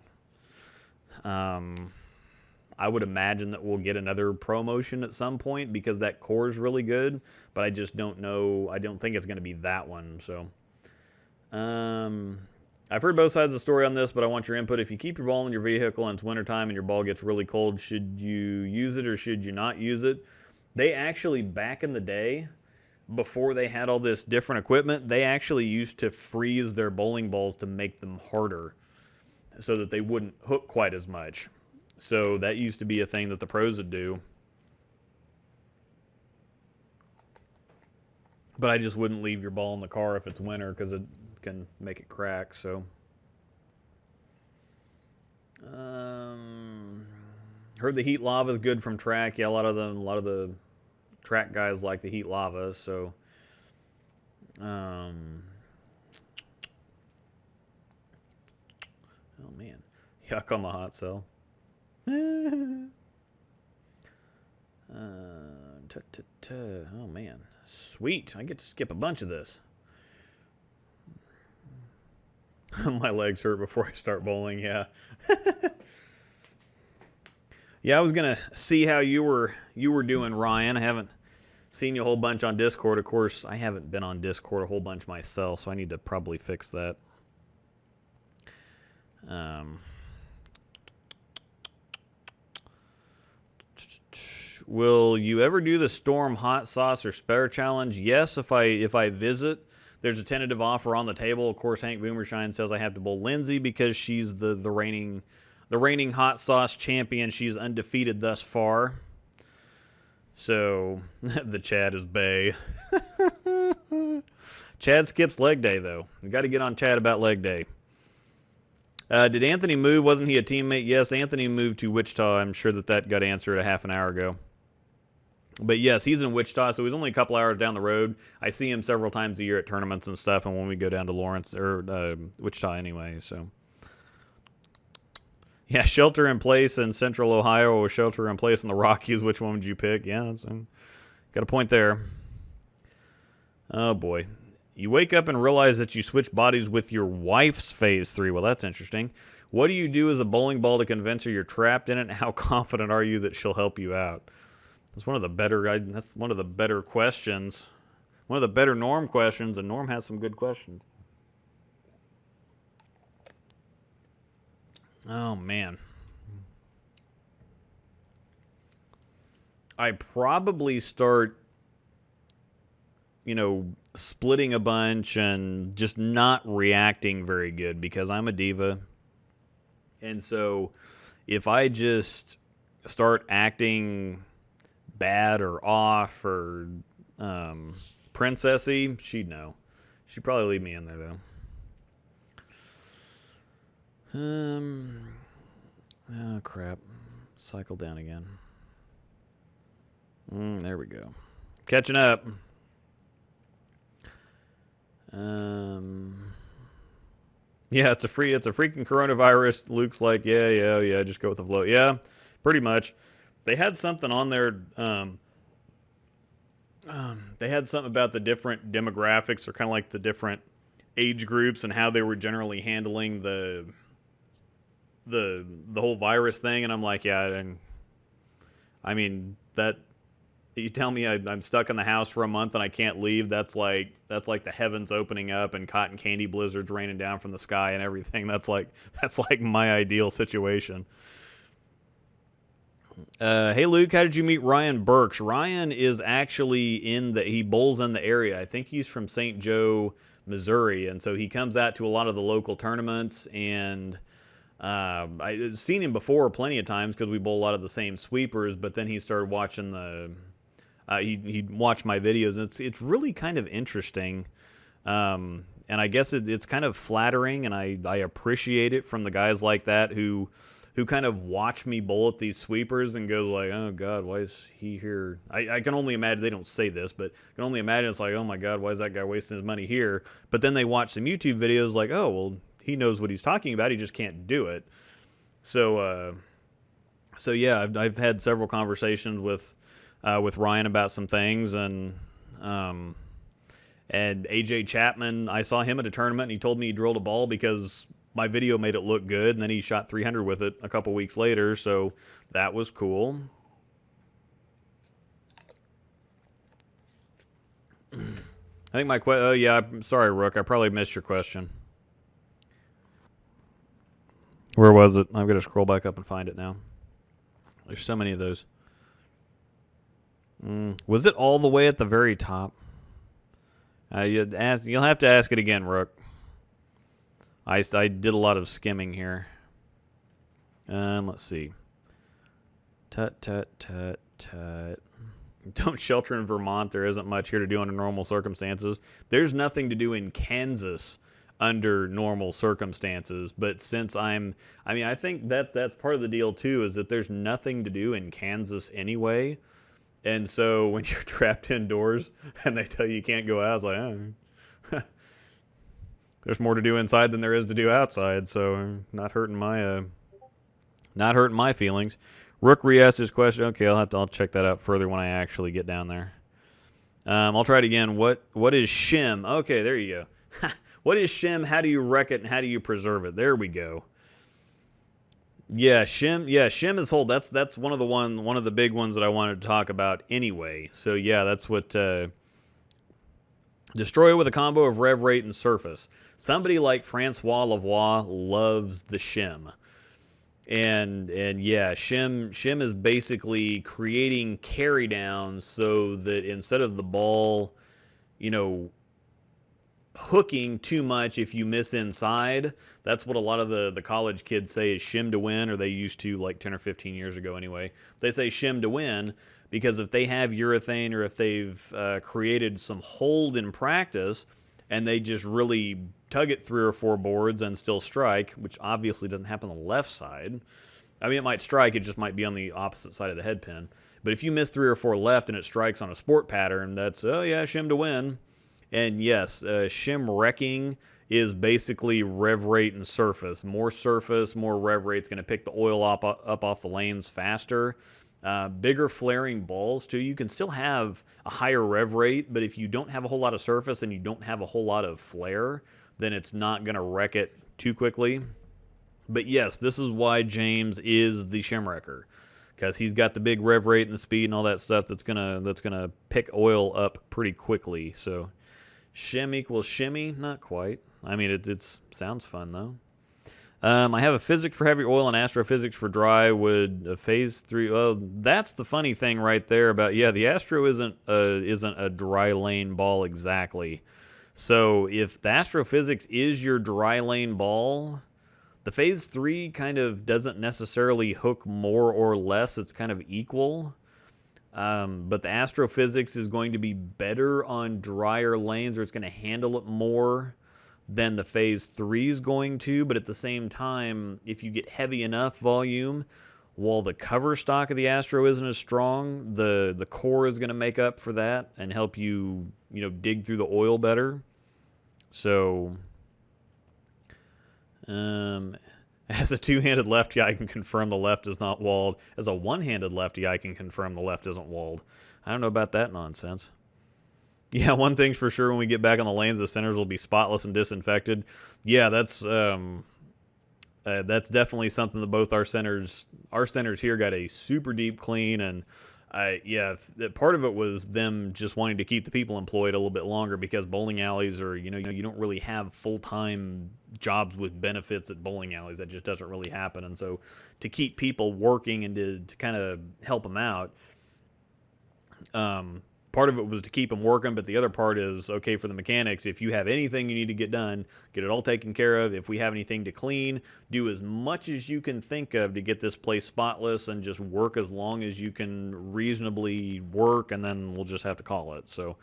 I would imagine that we'll get another ProMotion at some point because that core is really good, but I just don't know. I don't think it's going to be that one. So, I've heard both sides of the story on this, but I want your input. If you keep your ball in your vehicle and it's wintertime and your ball gets really cold, should you use it or should you not use it? They actually, back in the day, before they had all this different equipment, they actually used to freeze their bowling balls to make them harder so that they wouldn't hook quite as much. So that used to be a thing that the pros would do. But I just wouldn't leave your ball in the car if it's winter because it can make it crack. So, heard the heat lava is good from track. Yeah, a lot of the track guys like the heat lava. So, oh man, yuck on the hot cell. Oh man, sweet. I get to skip a bunch of this. My legs hurt before I start bowling. Yeah. Yeah, I was gonna see how you were doing, Ryan. I haven't seen you a whole bunch on Discord. Of course, I haven't been on Discord a whole bunch myself, so I need to probably fix that. will you ever do the Storm Hot Sauce or Spare Challenge? Yes, if I visit. There's a tentative offer on the table. Of course, Hank Boomershine says I have to bowl Lindsay because she's the reigning hot sauce champion. She's undefeated thus far. So the Chad is bae. Chad skips leg day though. You got to get on Chad about leg day. Did Anthony move? Wasn't he a teammate? Yes, Anthony moved to Wichita. I'm sure that got answered a half an hour ago. But yes, he's in Wichita, so he's only a couple hours down the road. I see him several times a year at tournaments and stuff, and when we go down to Lawrence or Wichita anyway. So yeah, shelter in place in Central Ohio or shelter in place in the Rockies. Which one would you pick? Yeah, got a point there. Oh boy, you wake up and realize that you switch bodies with your wife's phase 3. Well, that's interesting. What do you do as a bowling ball to convince her you're trapped in it? And how confident are you that she'll help you out? That's one of the better questions. One of the better Norm questions, and Norm has some good questions. Oh, man. I probably start, splitting a bunch and just not reacting very good because I'm a diva. And so if I just start acting bad or off or princessy, she'd know. She'd probably leave me in there though. Oh crap. Cycle down again. There we go. Catching up. Yeah, it's a freaking coronavirus. Luke's like, yeah, just go with the flow. Yeah, pretty much. They had something on there. They had something about the different demographics or kind of like the different age groups and how they were generally handling the whole virus thing. And I'm like, yeah, and I mean that you tell me I'm stuck in the house for a month and I can't leave. That's like the heavens opening up and cotton candy blizzards raining down from the sky and everything. That's like my ideal situation. Hey Luke, how did you meet Ryan Burks? Ryan is actually he bowls in the area. I think he's from St. Joe, Missouri, and so he comes out to a lot of the local tournaments. And I've seen him before plenty of times because we bowl a lot of the same sweepers. But then he started watching he watched my videos, and it's really kind of interesting. And I guess it's kind of flattering, and I appreciate it from the guys like that who kind of watch me bowl at these sweepers and goes like, oh God, why is he here? I can only imagine, they don't say this, but I can only imagine it's like, oh my God, why is that guy wasting his money here? But then they watch some YouTube videos like, oh, well, he knows what he's talking about. He just can't do it. So yeah, I've had several conversations with Ryan about some things, and AJ Chapman, I saw him at a tournament and he told me he drilled a ball because my video made it look good, and then he shot 300 with it a couple weeks later, so that was cool. I think oh yeah, I'm sorry, Rook, I probably missed your question. Where was it? I'm going to scroll back up and find it now. There's so many of those. Was it all the way at the very top? You'll have to ask it again, Rook. I did a lot of skimming here. Let's see. Tut. Don't shelter in Vermont. There isn't much here to do under normal circumstances. There's nothing to do in Kansas under normal circumstances. But since I think that's part of the deal too, is that there's nothing to do in Kansas anyway. And so when you're trapped indoors and they tell you can't go out, it's like, oh. There's more to do inside than there is to do outside, so not hurting my feelings. Rook re-asked his question. Okay, I'll check that out further when I actually get down there. I'll try it again. What is Shim? Okay, there you go. What is Shim? How do you wreck it and how do you preserve it? There we go. Yeah, Shim. Yeah, Shim is hold. That's one of the big ones that I wanted to talk about anyway. So yeah, that's what. Destroy with a combo of rev rate and surface. Somebody like Francois Lavoie loves the Shim. And yeah, Shim is basically creating carry downs so that instead of the ball, you know, hooking too much if you miss inside. That's what a lot of the college kids say is shim to win, or they used to like 10 or 15 years ago anyway. They say shim to win because if they have urethane or if they've created some hold in practice and they just really tug it 3 or 4 boards and still strike, which obviously doesn't happen on the left side. I mean, it might strike, it just might be on the opposite side of the head pin. But if you miss 3 or 4 left and it strikes on a sport pattern, that's, oh yeah, shim to win. And yes, shim wrecking is basically rev rate and surface. More surface, more rev rate is going to pick the oil up off the lanes faster. Bigger flaring balls, too. You can still have a higher rev rate, but if you don't have a whole lot of surface and you don't have a whole lot of flare, then it's not going to wreck it too quickly. But yes, this is why James is the shim wrecker, because he's got the big rev rate and the speed and all that stuff that's gonna pick oil up pretty quickly. So shim equals shimmy? Not quite. I mean, it sounds fun, though. I have a physics for heavy oil and astrophysics for dry. Would phase 3... Well, that's the funny thing right there about... Yeah, the Astro isn't a dry lane ball exactly. So if the astrophysics is your dry lane ball, the phase 3 kind of doesn't necessarily hook more or less. It's kind of equal. But the astrophysics is going to be better on drier lanes, or it's going to handle it more than the phase 3 is going to. But at the same time, if you get heavy enough volume, while the cover stock of the Astro isn't as strong, the core is going to make up for that and help you, dig through the oil better. So, as a two-handed lefty, I can confirm the left is not walled. As a one-handed lefty, I can confirm the left isn't walled. I don't know about that nonsense. Yeah, one thing's for sure, when we get back on the lanes, the centers will be spotless and disinfected. Yeah, that's definitely something that both our centers here got a super deep clean, and part of it was them just wanting to keep the people employed a little bit longer, because bowling alleys are, you don't really have full-time jobs with benefits at bowling alleys. That just doesn't really happen. And so to keep people working and to kind of help them out, part of it was to keep them working, but the other part is, okay, for the mechanics, if you have anything you need to get done, get it all taken care of. If we have anything to clean, do as much as you can think of to get this place spotless, and just work as long as you can reasonably work, and then we'll just have to call it. So,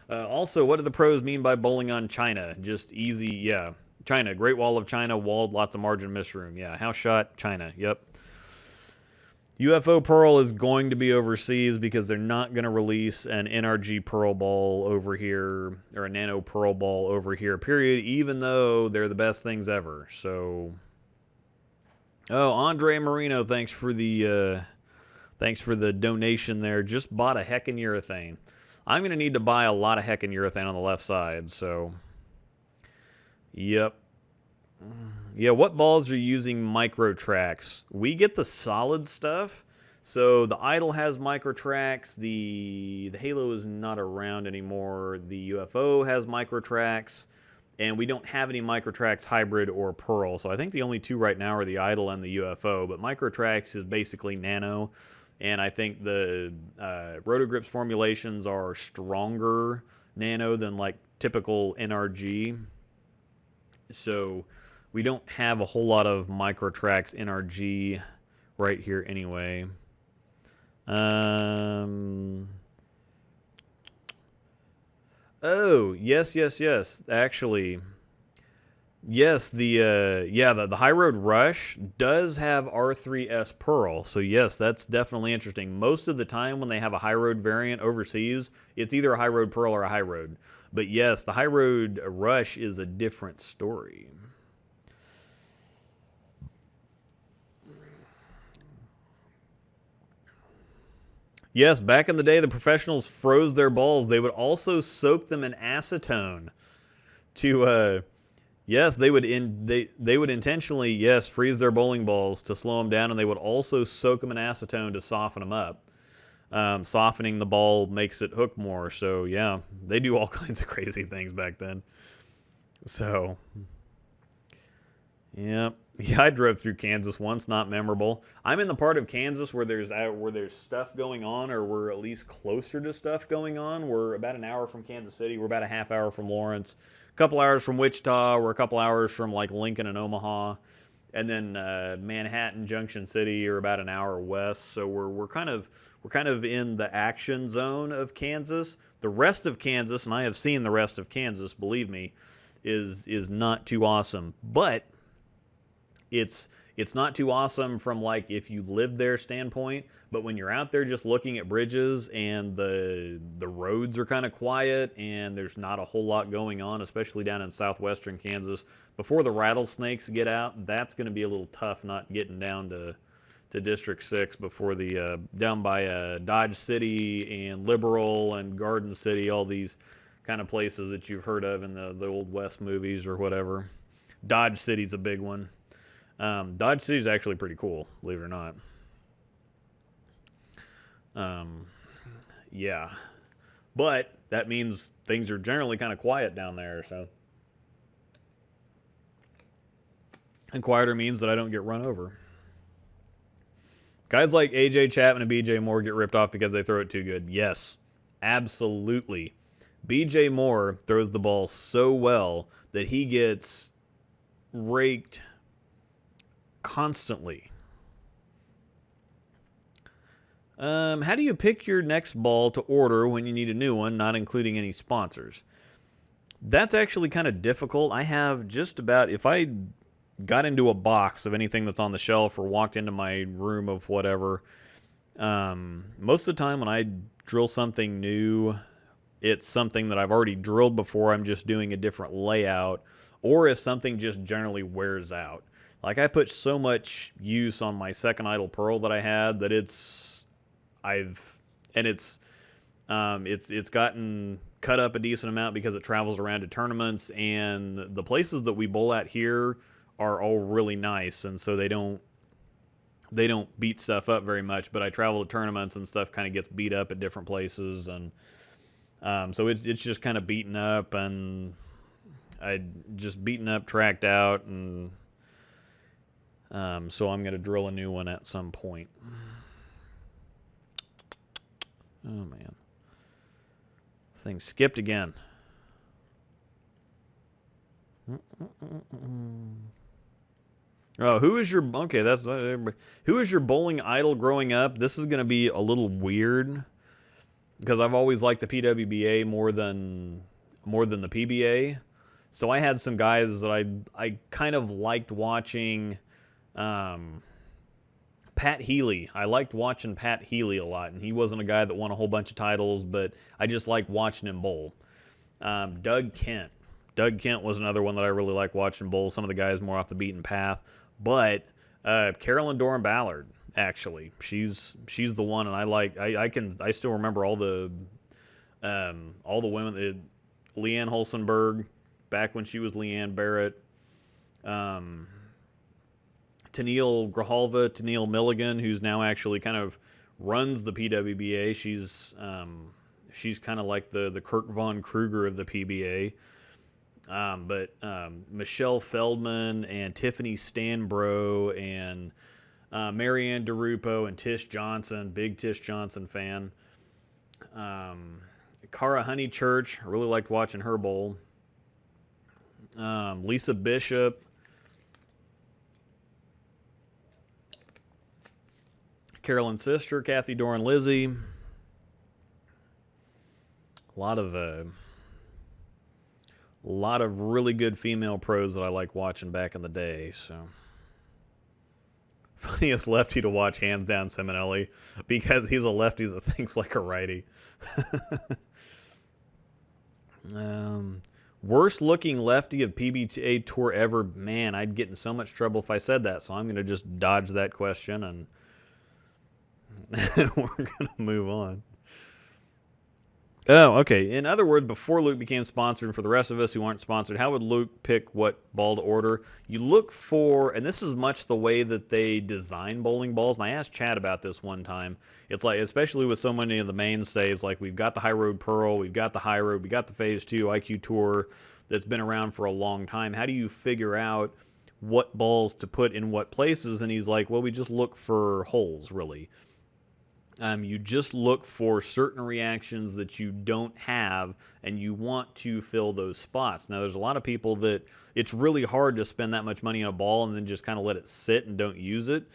also, what do the pros mean by bowling on China? Just easy, yeah. China, Great Wall of China, walled, lots of margin miss room. Yeah, house shot, China, yep. UFO Pearl is going to be overseas because they're not going to release an NRG Pearl ball over here, or a Nano Pearl ball over here, period, even though they're the best things ever. So, oh, Andre Marino, thanks for the donation there. Just bought a heckin' urethane. I'm going to need to buy a lot of heckin' urethane on the left side, so, yep. Yeah, what balls are using micro tracks? We get the solid stuff. So the Idol has micro tracks. The Halo is not around anymore. The UFO has micro tracks. And we don't have any micro tracks hybrid or Pearl. So I think the only two right now are the Idol and the UFO. But micro tracks is basically nano. And I think the Rotogrips formulations are stronger nano than like typical NRG. So we don't have a whole lot of microtracks NRG right here anyway. Oh, yes. Actually, yes, the High Road Rush does have R3S Pearl. So yes, that's definitely interesting. Most of the time when they have a High Road variant overseas, it's either a High Road Pearl or a High Road. But yes, the High Road Rush is a different story. Yes, back in the day, the professionals froze their balls. They would also soak them in acetone to, yes, they would intentionally, yes, freeze their bowling balls to slow them down, and they would also soak them in acetone to soften them up. Softening the ball makes it hook more. So, yeah, they do all kinds of crazy things back then. So, Yep. Yeah, I drove through Kansas once. Not memorable. I'm in the part of Kansas where there's stuff going on, or we're at least closer to stuff going on. We're about an hour from Kansas City. We're about a half hour from Lawrence. A couple hours from Wichita. We're a couple hours from like Lincoln and Omaha, and then Manhattan, Junction City are about an hour west. So we're kind of in the action zone of Kansas. The rest of Kansas, and I have seen the rest of Kansas, believe me, is not too awesome, but it's not too awesome from like if you live there standpoint, but when you're out there just looking at bridges and the roads are kind of quiet and there's not a whole lot going on, especially down in southwestern Kansas, before the rattlesnakes get out, that's going to be a little tough not getting down to District 6 before the down by Dodge City and Liberal and Garden City, all these kind of places that you've heard of in the Old West movies or whatever. Dodge City's a big one. Dodge City is actually pretty cool, believe it or not. Yeah. But that means things are generally kind of quiet down there, so. And quieter means that I don't get run over. Guys like AJ Chapman and BJ Moore get ripped off because they throw it too good. Yes, absolutely. BJ Moore throws the ball so well that he gets raked constantly. How do you pick your next ball to order when you need a new one, not including any sponsors? That's actually kind of difficult. I have just about, if I got into a box of anything that's on the shelf or walked into my room of whatever, most of the time when I drill something new, it's something that I've already drilled before. I'm just doing a different layout, or if something just generally wears out. Like I put so much use on my second idle pearl that I had that it's gotten cut up a decent amount because it travels around to tournaments, and the places that we bowl at here are all really nice, and so they don't beat stuff up very much. But I travel to tournaments and stuff kind of gets beat up at different places, and so it's just kind of beaten up, and I just beaten up, tracked out, and so I'm going to drill a new one at some point. Oh, man. This thing skipped again. Oh, who is your... Okay, that's... Who is your bowling idol growing up? This is going to be a little weird, because I've always liked the PWBA more than the PBA. So I had some guys that I kind of liked watching... Pat Healy. I liked watching Pat Healy a lot, and he wasn't a guy that won a whole bunch of titles, but I just liked watching him bowl. Doug Kent. Doug Kent was another one that I really like watching bowl. Some of the guys more off the beaten path, but Carolyn Doran Ballard, actually, she's the one, and I still remember all the women. Leanne Holsenberg, back when she was Leanne Barrett. Tennille Grijalva, Tennille Milligan, who's now actually kind of runs the PWBA. She's kind of like the Kirk Von Kruger of the PBA. But Michelle Feldman and Tiffany Stanbro and Marianne DeRupo and Tish Johnson, big Tish Johnson fan. Cara Honeychurch, I really liked watching her bowl. Lisa Bishop. Carolyn's sister, Kathy Doran Lizzie. A lot of really good female pros that I like watching back in the day. So, funniest lefty to watch, hands down, Simonelli, because he's a lefty that thinks like a righty. Worst looking lefty of PBA Tour ever. Man, I'd get in so much trouble if I said that. So I'm going to just dodge that question and we're going to move on. Oh, okay. In other words, before Luke became sponsored, and for the rest of us who aren't sponsored, how would Luke pick what ball to order? You look for, and this is much the way that they design bowling balls, and I asked Chad about this one time. It's like, especially with so many of the mainstays, like we've got the High Road Pearl, we've got the High Road, we got the Phase 2 IQ Tour that's been around for a long time. How do you figure out what balls to put in what places, and he's like, well, we just look for holes, really. You just look for certain reactions that you don't have, and you want to fill those spots. Now, there's a lot of people that it's really hard to spend that much money on a ball and then just kind of let it sit and don't use it.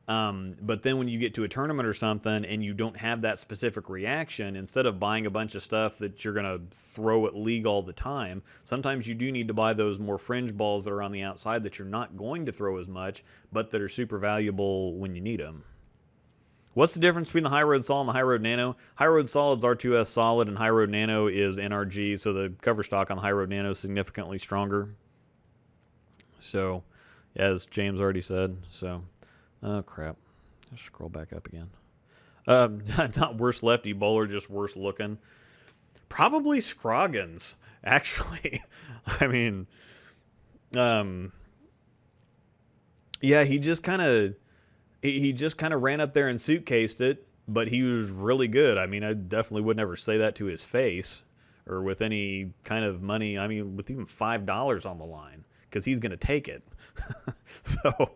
But then when you get to a tournament or something and you don't have that specific reaction, instead of buying a bunch of stuff that you're going to throw at league all the time, sometimes you do need to buy those more fringe balls that are on the outside that you're not going to throw as much, but that are super valuable when you need them. What's the difference between the High Road Solid and the High Road Nano? High Road Solid is R2S Solid, and High Road Nano is NRG, so the cover stock on the High Road Nano is significantly stronger. So, as James already said, so, oh crap. Let's scroll back up again. Not worst lefty bowler, just worse looking. Probably Scroggins, actually. I mean, yeah, he just kind of ran up there and suitcased it, but he was really good. I mean, I definitely would never say that to his face or with any kind of money. I mean, with even $5 on the line, because he's going to take it. So,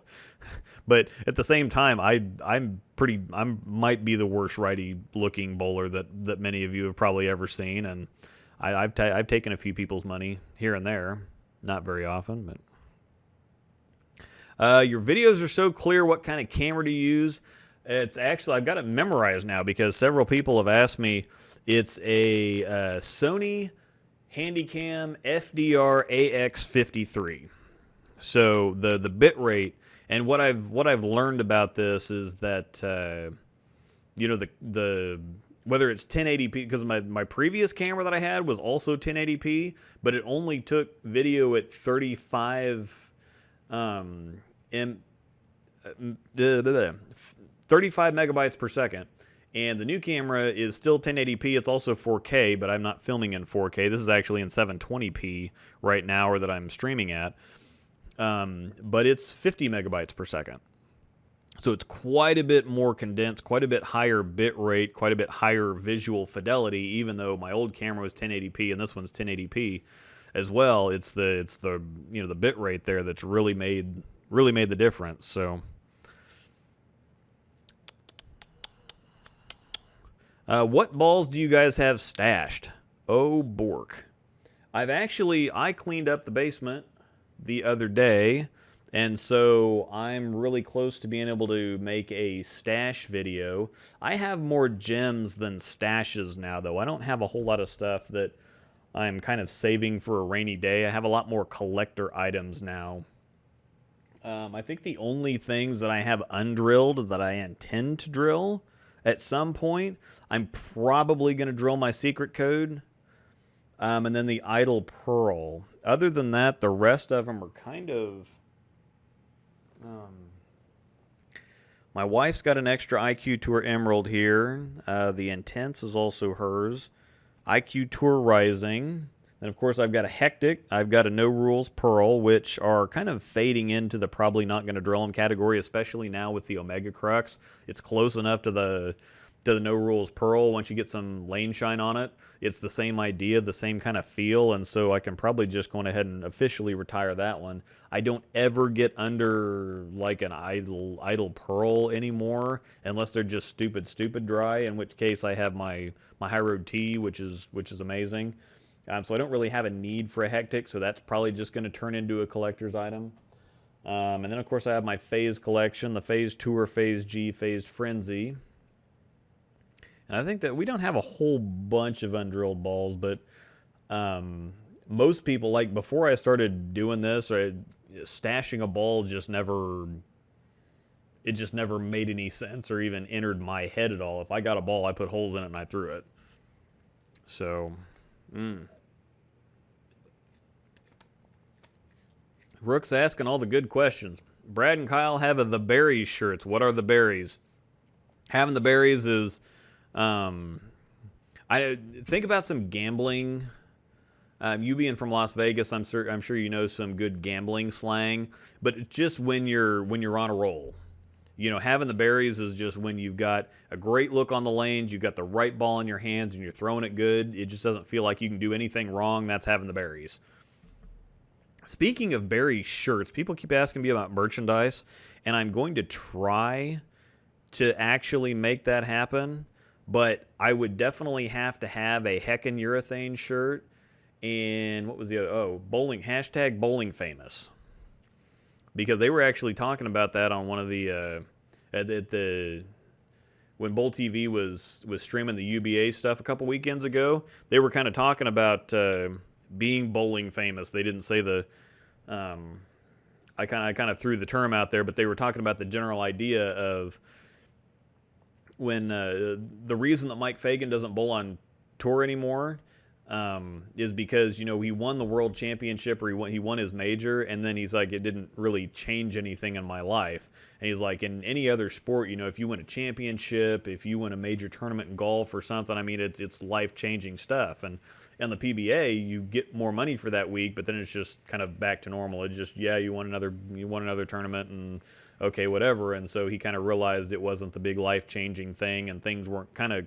but at the same time, I might be the worst righty looking bowler that many of you have probably ever seen, and I've taken a few people's money here and there, not very often, but. Your videos are so clear. What kind of camera do you use? It's actually, I've got it memorized now because several people have asked me. It's a Sony Handycam FDR AX53. So the bit rate, and what I've learned about this is that you know, the whether it's 1080p, because my previous camera that I had was also 1080p, but it only took video at 35 35 megabytes per second, and the new camera is still 1080p. It's also 4K, but I'm not filming in 4K. This is actually in 720p right now, or that I'm streaming at, but it's 50 megabytes per second. So it's quite a bit more condensed, quite a bit higher bit rate, quite a bit higher visual fidelity, even though my old camera was 1080p and this one's 1080p as well. It's the you know, the bit rate there that's really made the difference. So what balls do you guys have stashed? Oh, Bork. I cleaned up the basement the other day, and so I'm really close to being able to make a stash video. I have more gems than stashes now, though. I don't have a whole lot of stuff that I'm kind of saving for a rainy day. I have a lot more collector items now. I think the only things that I have undrilled that I intend to drill at some point, I'm probably going to drill my secret code, and then the idle pearl. Other than that, the rest of them are kind of... my wife's got an extra IQ Tour Emerald here. The Intense is also hers. IQ Tour Rising. And of course, I've got a Hectic. I've got a No Rules Pearl, which are kind of fading into the probably not going to drill them category, especially now with the Omega Crux. It's close enough to the No Rules Pearl. Once you get some lane shine on it, it's the same idea, the same kind of feel, and so I can probably just go ahead and officially retire that one. I don't ever get under like an idle pearl anymore, unless they're just stupid dry, in which case I have my High Road T, which is amazing. So I don't really have a need for a Hectic, so that's probably just going to turn into a collector's item. And then, of course, I have my Phase collection, the Phase Tour, Phase G, Phase Frenzy. And I think that we don't have a whole bunch of undrilled balls, but most people, like before I started doing this, or stashing a ball just never made any sense or even entered my head at all. If I got a ball, I put holes in it and I threw it. So... Rook's asking all the good questions. Brad and Kyle have the berries shirts. What are the berries? Having the berries is, I think about some gambling. You being from Las Vegas, I'm sure you know some good gambling slang. But it's just when you're on a roll. You know, having the berries is just when you've got a great look on the lanes, you've got the right ball in your hands, and you're throwing it good. It just doesn't feel like you can do anything wrong. That's having the berries. Speaking of Barry shirts, people keep asking me about merchandise, and I'm going to try to actually make that happen. But I would definitely have to have a heckin' urethane shirt. And what was the other? Oh, bowling, hashtag bowling famous. Because they were actually talking about that on one of the, at the when Bowl TV was streaming the UBA stuff a couple weekends ago. They were kind of talking about being bowling famous. They didn't say the, I kind of threw the term out there, but they were talking about the general idea of when the reason that Mike Fagan doesn't bowl on tour anymore is because, you know, he won the world championship, or he won his major, and then he's like, it didn't really change anything in my life. And he's like, in any other sport, you know, if you win a championship, if you win a major tournament in golf or something, I mean, it's life-changing stuff. And the PBA, you get more money for that week, but then it's just kind of back to normal. It's just, yeah, you won another tournament, and okay, whatever. And so he kind of realized it wasn't the big life-changing thing, and things weren't kind of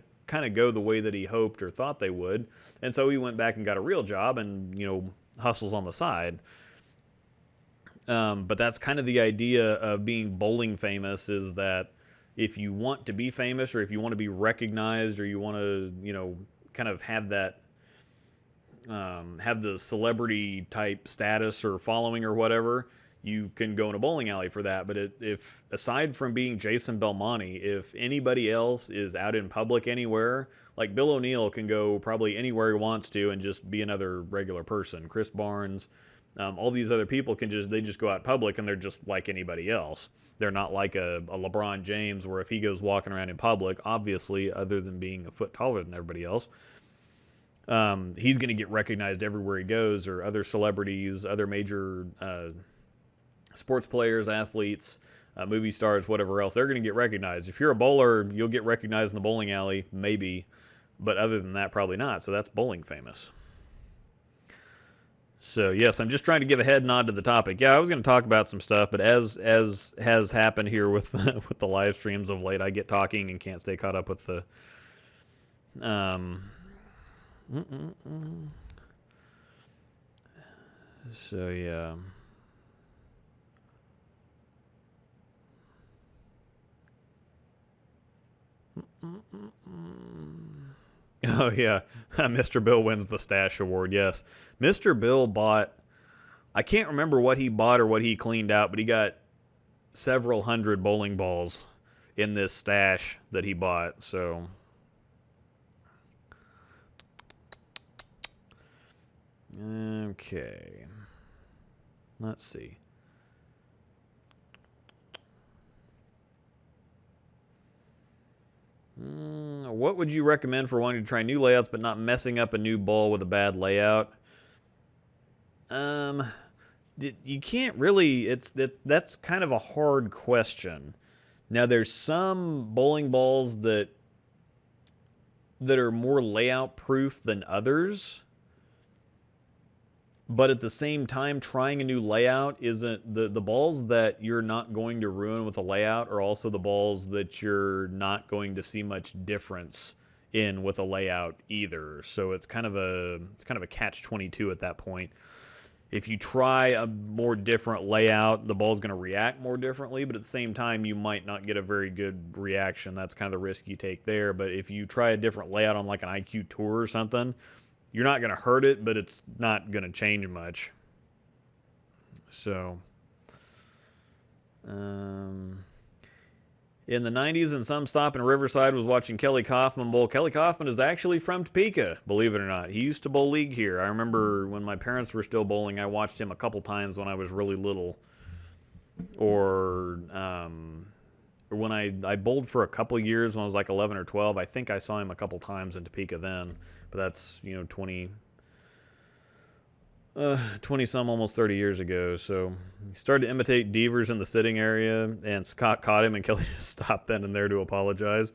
go the way that he hoped or thought they would. And so he went back and got a real job and, you know, hustles on the side. But that's kind of the idea of being bowling famous, is that if you want to be famous, or if you want to be recognized, or you want to, you know, kind of have that, have the celebrity type status or following or whatever, you can go in a bowling alley for that. But if aside from being Jason Belmonte, if anybody else is out in public anywhere, like Bill O'Neill can go probably anywhere he wants to and just be another regular person. Chris Barnes, all these other people can just go out public and they're just like anybody else. They're not like a LeBron James, where if he goes walking around in public, obviously, other than being a foot taller than everybody else, he's going to get recognized everywhere he goes. Or other celebrities, other major sports players, athletes, movie stars, whatever else, they're going to get recognized. If you're a bowler, you'll get recognized in the bowling alley, maybe, but other than that, probably not. So that's bowling famous. So yes, I'm just trying to give a head nod to the topic. Yeah, I was going to talk about some stuff, but as has happened here with with the live streams of late, I get talking and can't stay caught up with the. So yeah. Oh yeah, Mr. Bill wins the stash award. Yes, Mr. Bill bought. I can't remember what he bought or what he cleaned out, but he got several hundred bowling balls in this stash that he bought. So okay, let's see. What would you recommend for wanting to try new layouts but not messing up a new ball with a bad layout? You can't really. That's kind of a hard question. Now, there's some bowling balls that are more layout proof than others. But at the same time, trying a new layout isn't the balls that you're not going to ruin with a layout are also the balls that you're not going to see much difference in with a layout either. So it's kind of a catch-22 at that point. If you try a more different layout, the ball's going to react more differently, but at the same time, you might not get a very good reaction. That's kind of the risk you take there. But if you try a different layout on like an IQ Tour or something, you're not going to hurt it, but it's not going to change much. So, in the 90s, and some stop in Riverside was watching Kelly Kaufman bowl. Kelly Kaufman is actually from Topeka, believe it or not. He used to bowl league here. I remember when my parents were still bowling, I watched him a couple times when I was really little. Or when I bowled for a couple years when I was like 11 or 12. I think I saw him a couple times in Topeka then. But that's, 20 some, almost 30 years ago. So he started to imitate Devers in the sitting area, and Scott caught him, and Kelly just stopped then and there to apologize.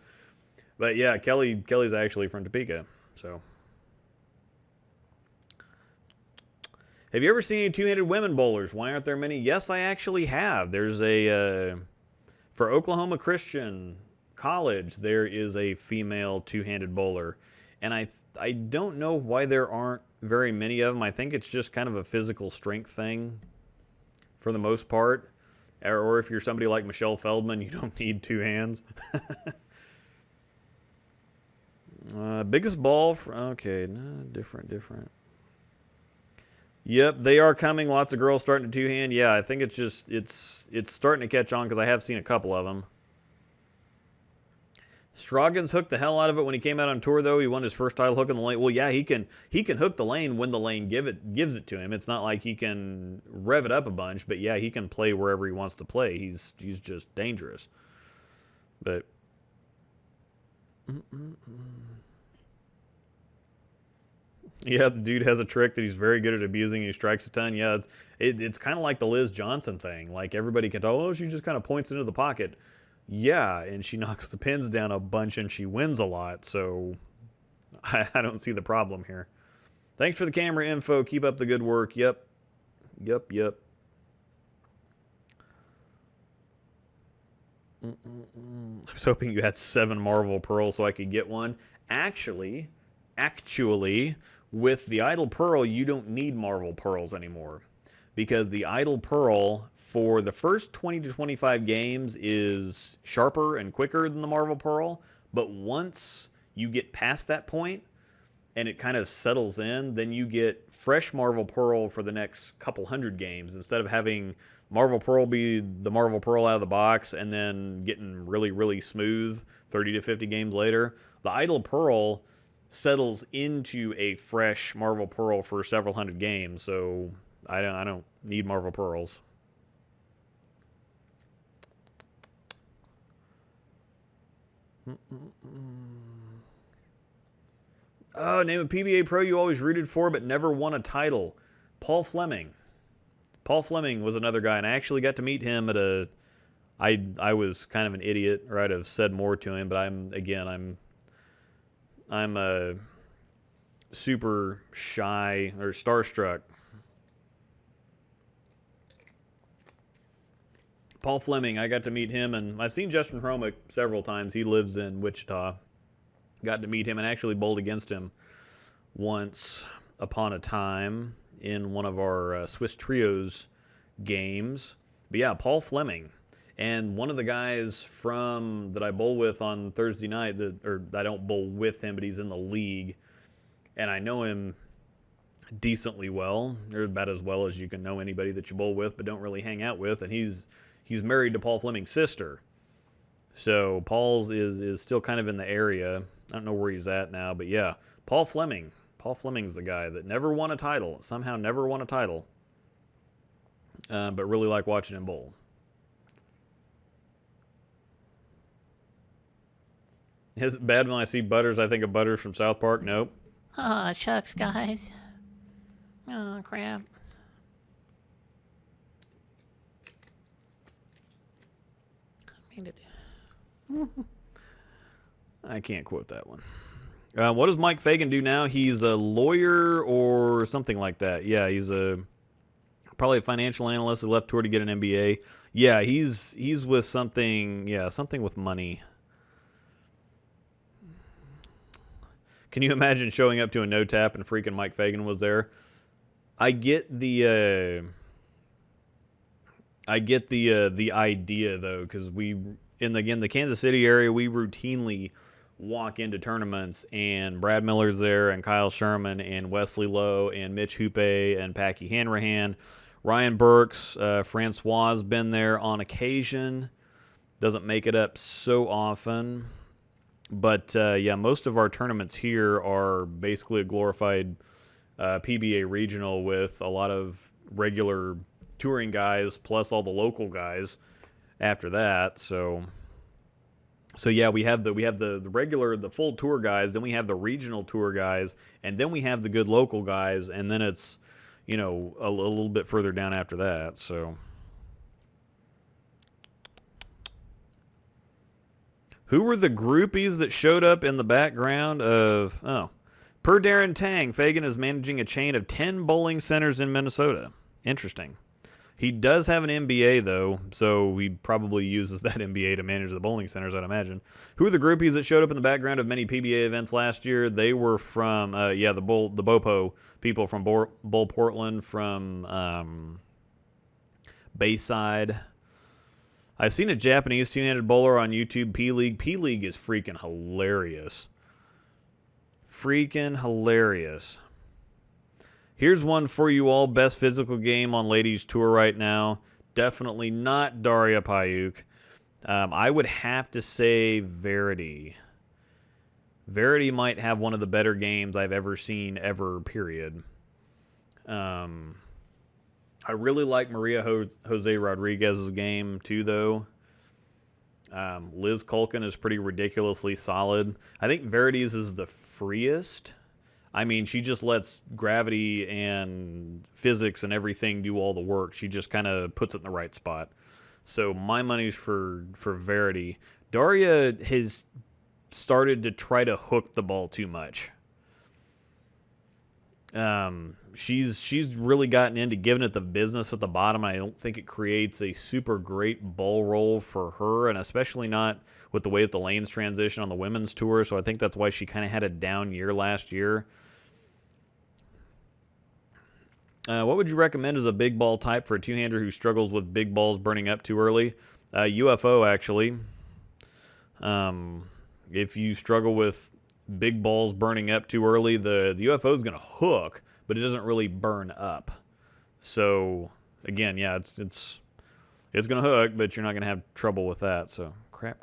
But yeah, Kelly's actually from Topeka. So, have you ever seen any two-handed women bowlers? Why aren't there many? Yes, I actually have. There's for Oklahoma Christian College, there is a female two-handed bowler, and I don't know why there aren't very many of them. I think it's just kind of a physical strength thing for the most part. Or if you're somebody like Michelle Feldman, you don't need two hands. Biggest ball. Okay, no, different. Yep, they are coming. Lots of girls starting to two-hand. Yeah, I think it's just, it's starting to catch on because I have seen a couple of them. Strogan's hooked the hell out of it when he came out on tour, though. He won his first title hook in the lane. Well, yeah, he can hook the lane when the lane gives it to him. It's not like he can rev it up a bunch, but yeah, he can play wherever he wants to play. He's just dangerous. But yeah, the dude has a trick that he's very good at abusing. He strikes a ton. Yeah, it's kind of like the Liz Johnson thing. Like everybody can tell, oh, she just kind of points into the pocket. Yeah, and she knocks the pins down a bunch and she wins a lot, so I don't see the problem here. Thanks for the camera info. Keep up the good work. Yep. I was hoping you had 7 Marvel Pearls so I could get one. Actually, with the Idle Pearl, you don't need Marvel Pearls anymore. Because the Idle Pearl for the first 20 to 25 games is sharper and quicker than the Marvel Pearl. But once you get past that point and it kind of settles in, then you get fresh Marvel Pearl for the next couple hundred games. Instead of having Marvel Pearl be the Marvel Pearl out of the box and then getting really, really smooth 30 to 50 games later, the Idle Pearl settles into a fresh Marvel Pearl for several hundred games. So I don't need Marvel Pearls. Oh, name a PBA pro you always rooted for but never won a title. Paul Fleming. Paul Fleming was another guy, and I actually got to meet him at a... I was kind of an idiot, or I'd have said more to him, but I'm a super shy, or starstruck. Paul Fleming, I got to meet him, and I've seen Justin Hromick several times. He lives in Wichita. Got to meet him and actually bowled against him once upon a time in one of our Swiss Trios games. But yeah, Paul Fleming. And one of the guys that I bowl with on Thursday night, or I don't bowl with him, but he's in the league, and I know him decently well, or about as well as you can know anybody that you bowl with but don't really hang out with, and he's married to Paul Fleming's sister. So Paul's is still kind of in the area. I don't know where he's at now, but yeah, Paul Fleming. Paul Fleming's the guy that never won a title, somehow never won a title, but really like watching him bowl. Is it bad when I see Butters? I think of Butters from South Park. Nope.
Oh, shucks, guys. Oh, crap.
I can't quote that one. What does Mike Fagan do now? He's a lawyer or something like that. Yeah, he's probably a financial analyst who left tour to get an MBA. Yeah, he's with something. Yeah, something with money. Can you imagine showing up to a no tap and freaking Mike Fagan was there? I get the idea though, because in the Kansas City area, we routinely walk into tournaments and Brad Miller's there and Kyle Sherman and Wesley Lowe and Mitch Hoope and Packy Hanrahan. Ryan Burks, Francois's been there on occasion. Doesn't make it up so often. But, yeah, most of our tournaments here are basically a glorified PBA regional with a lot of regular touring guys plus all the local guys after that. So yeah, we have the regular, the full tour guys, then we have the regional tour guys, and then we have the good local guys, and then it's, a little bit further down after that, so... Who were the groupies that showed up in the background of... Oh. Per Darren Tang, Fagan is managing a chain of 10 bowling centers in Minnesota. Interesting. He does have an MBA, though, so he probably uses that MBA to manage the bowling centers, I'd imagine. Who are the groupies that showed up in the background of many PBA events last year? They were from, the Bopo people from Bowl Portland, from Bayside. I've seen a Japanese two-handed bowler on YouTube, P-League. P-League is freaking hilarious. Freaking hilarious. Here's one for you all. Best physical game on ladies tour right now. Definitely not Daria Payuk. I would have to say Verity. Verity might have one of the better games I've ever seen ever, period. I really like Maria Jose Rodriguez's game too, though. Liz Culkin is pretty ridiculously solid. I think Verity's is the freest. I mean, she just lets gravity and physics and everything do all the work. She just kind of puts it in the right spot. So my money's for Verity. Daria has started to try to hook the ball too much. She's really gotten into giving it the business at the bottom. I don't think it creates a super great ball roll for her, and especially not with the way that the lanes transition on the women's tour. So I think that's why she kind of had a down year last year. What would you recommend as a big ball type for a two-hander who struggles with big balls burning up too early? UFO, actually. If you struggle with big balls burning up too early, the UFO is going to hook, but it doesn't really burn up. So, again, yeah, it's going to hook, but you're not going to have trouble with that. So, crap.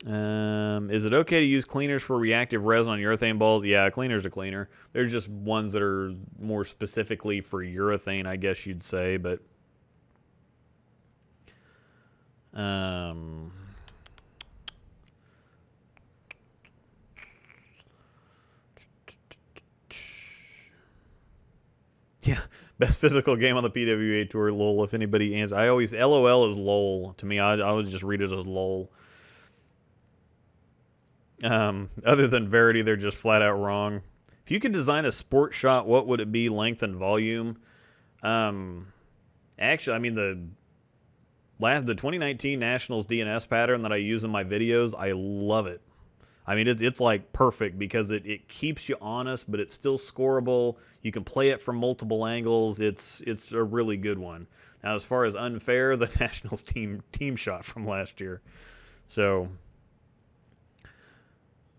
Is it okay to use cleaners for reactive resin on urethane balls? Yeah, a cleaner's a cleaner. There's just ones that are more specifically for urethane, I guess you'd say, but yeah, best physical game on the PWA tour, lol, if anybody answers. I always, LOL is lol to me. I always just read it as lol. Other than Verity, they're just flat out wrong. If you could design a sport shot, what would it be, length and volume? Actually, I mean, the 2019 Nationals DNS pattern that I use in my videos, I love it. I mean, it's like perfect because it keeps you honest, but it's still scoreable. You can play it from multiple angles. It's a really good one. Now, as far as unfair, the Nationals team shot from last year. So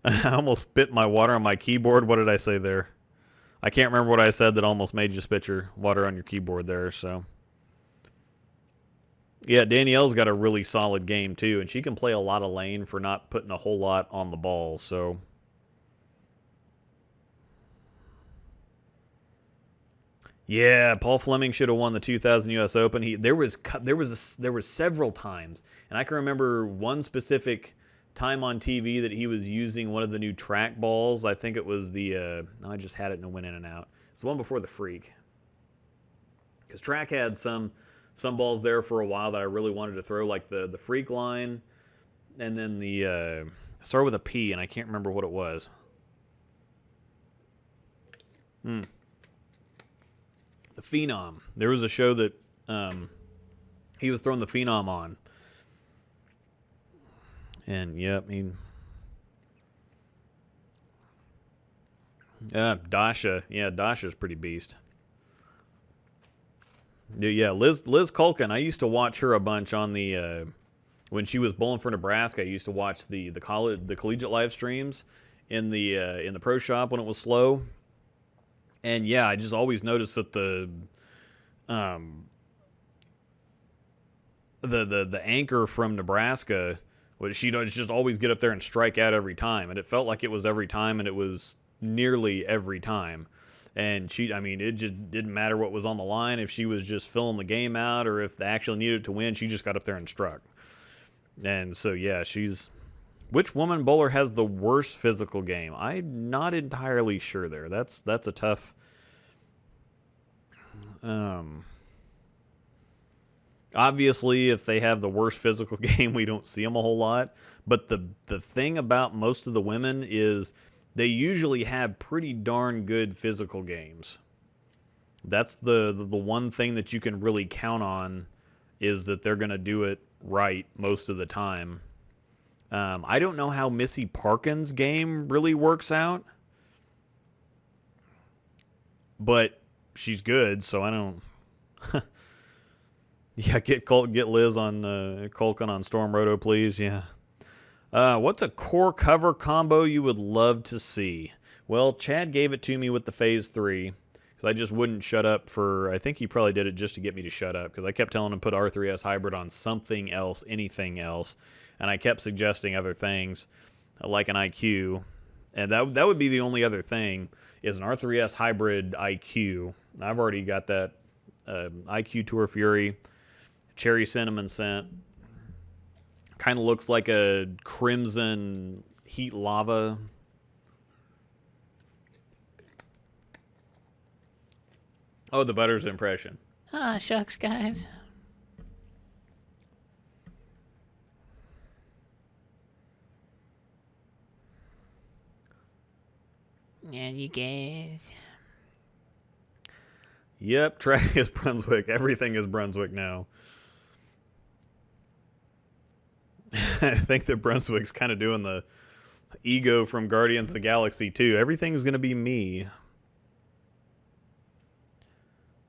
I almost spit my water on my keyboard. What did I say there? I can't remember what I said that almost made you spit your water on your keyboard there. So yeah, Danielle's got a really solid game too, and she can play a lot of lane for not putting a whole lot on the ball. So yeah, Paul Fleming should have won the 2000 U.S. Open. There was several times, and I can remember one specific time on TV that he was using one of the new track balls. I think it was I just had it and it went in and out. It's the one before the Freak, because track had some balls there for a while that I really wanted to throw, like the Freak line, and then the started with a P, and I can't remember what it was. The Phenom. There was a show that he was throwing the Phenom on. And, yep, Dasha. Yeah, Dasha's pretty beast. Yeah, Liz Culkin. I used to watch her a bunch on the when she was bowling for Nebraska. I used to watch the collegiate live streams in the pro shop when it was slow. And yeah, I just always noticed that the anchor from Nebraska, she'd just always get up there and strike out every time, and it felt like it was every time, and it was nearly every time. And it just didn't matter what was on the line. If she was just filling the game out or if they actually needed to win, she just got up there and struck. And so, yeah, which woman bowler has the worst physical game? I'm not entirely sure there. That's a tough. Obviously, if they have the worst physical game, we don't see them a whole lot. But the thing about most of the women is they usually have pretty darn good physical games. That's the one thing that you can really count on, is that they're going to do it right most of the time. I don't know how Missy Parkin's game really works out, but she's good, so I don't. Yeah, get Liz on Culkin on Storm Roto, please. Yeah. What's a core cover combo you would love to see? Well, Chad gave it to me with the Phase 3, because I just wouldn't shut up for... I think he probably did it just to get me to shut up, because I kept telling him to put R3S Hybrid on something else, anything else, and I kept suggesting other things, like an IQ, and that would be the only other thing, is an R3S Hybrid IQ. I've already got that IQ Tour Fury, cherry cinnamon scent. Kind of looks like a crimson heat lava. Oh, the Butters impression.
Ah, shucks, guys. Yeah, you guys.
Yep, track is Brunswick. Everything is Brunswick now. I think that Brunswick's kind of doing the ego from Guardians of the Galaxy too. Everything's going to be me.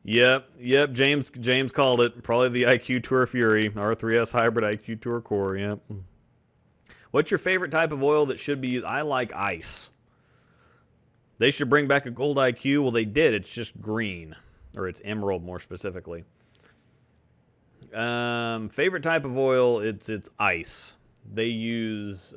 Yep, James called it. Probably the IQ Tour Fury, R3S Hybrid IQ Tour Core, yep. What's your favorite type of oil that should be used? I like ice. They should bring back a gold IQ. Well, they did. It's just green. Or it's emerald, more specifically. Favorite type of oil, it's ice. They use...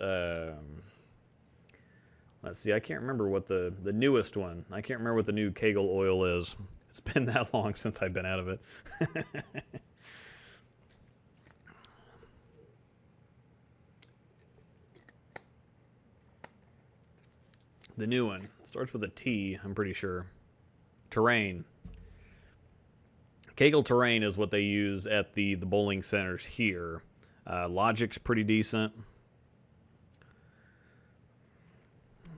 let's see, I can't remember what the newest one. I can't remember what the new Kegel oil is. It's been that long since I've been out of it. The new one. Starts with a T, I'm pretty sure. Terrain. Kegel Terrain is what they use at the bowling centers here. Logic's pretty decent.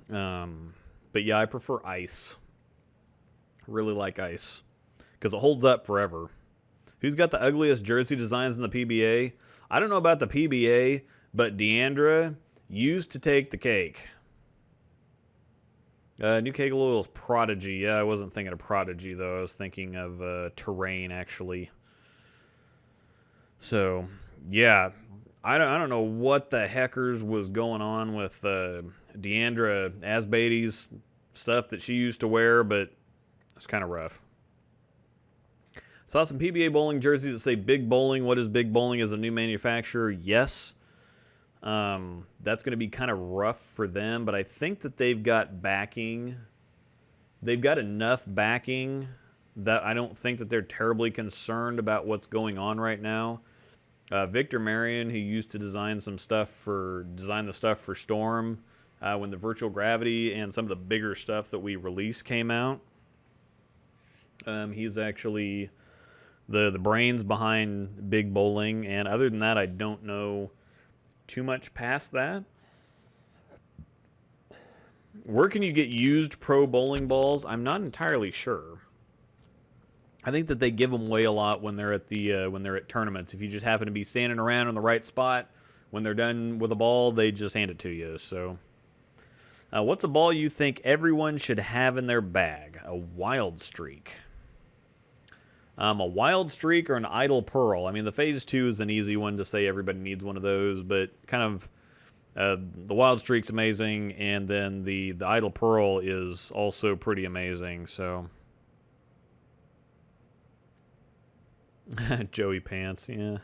But yeah, I prefer ice. Really like ice, because it holds up forever. Who's got the ugliest jersey designs in the PBA? I don't know about the PBA, but Deandra used to take the cake. New Kegel oil is Prodigy. Yeah, I wasn't thinking of Prodigy, though. I was thinking of Terrain, actually. So, yeah. I don't know what the heckers was going on with Deandra Asbady's stuff that she used to wear, but it's kind of rough. Saw some PBA bowling jerseys that say Big Bowling. What is Big Bowling as a new manufacturer? Yes. That's going to be kind of rough for them, but I think that they've got backing. They've got enough backing that I don't think that they're terribly concerned about what's going on right now. Victor Marion, who used to design the stuff for Storm when the Virtual Gravity and some of the bigger stuff that we released came out. He's actually the brains behind Big Bowling, and other than that, I don't know too much past that. Where can you get used pro bowling balls? I'm not entirely sure. I think that they give them away a lot when they're at tournaments. If you just happen to be standing around in the right spot, when they're done with a ball, they just hand it to you. So, what's a ball you think everyone should have in their bag? A Wild Streak. A Wild Streak or an Idle Pearl. I mean, the Phase 2 is an easy one to say everybody needs one of those, but kind of the Wild Streak's amazing, and then the Idle Pearl is also pretty amazing. So, Joey Pants, yeah.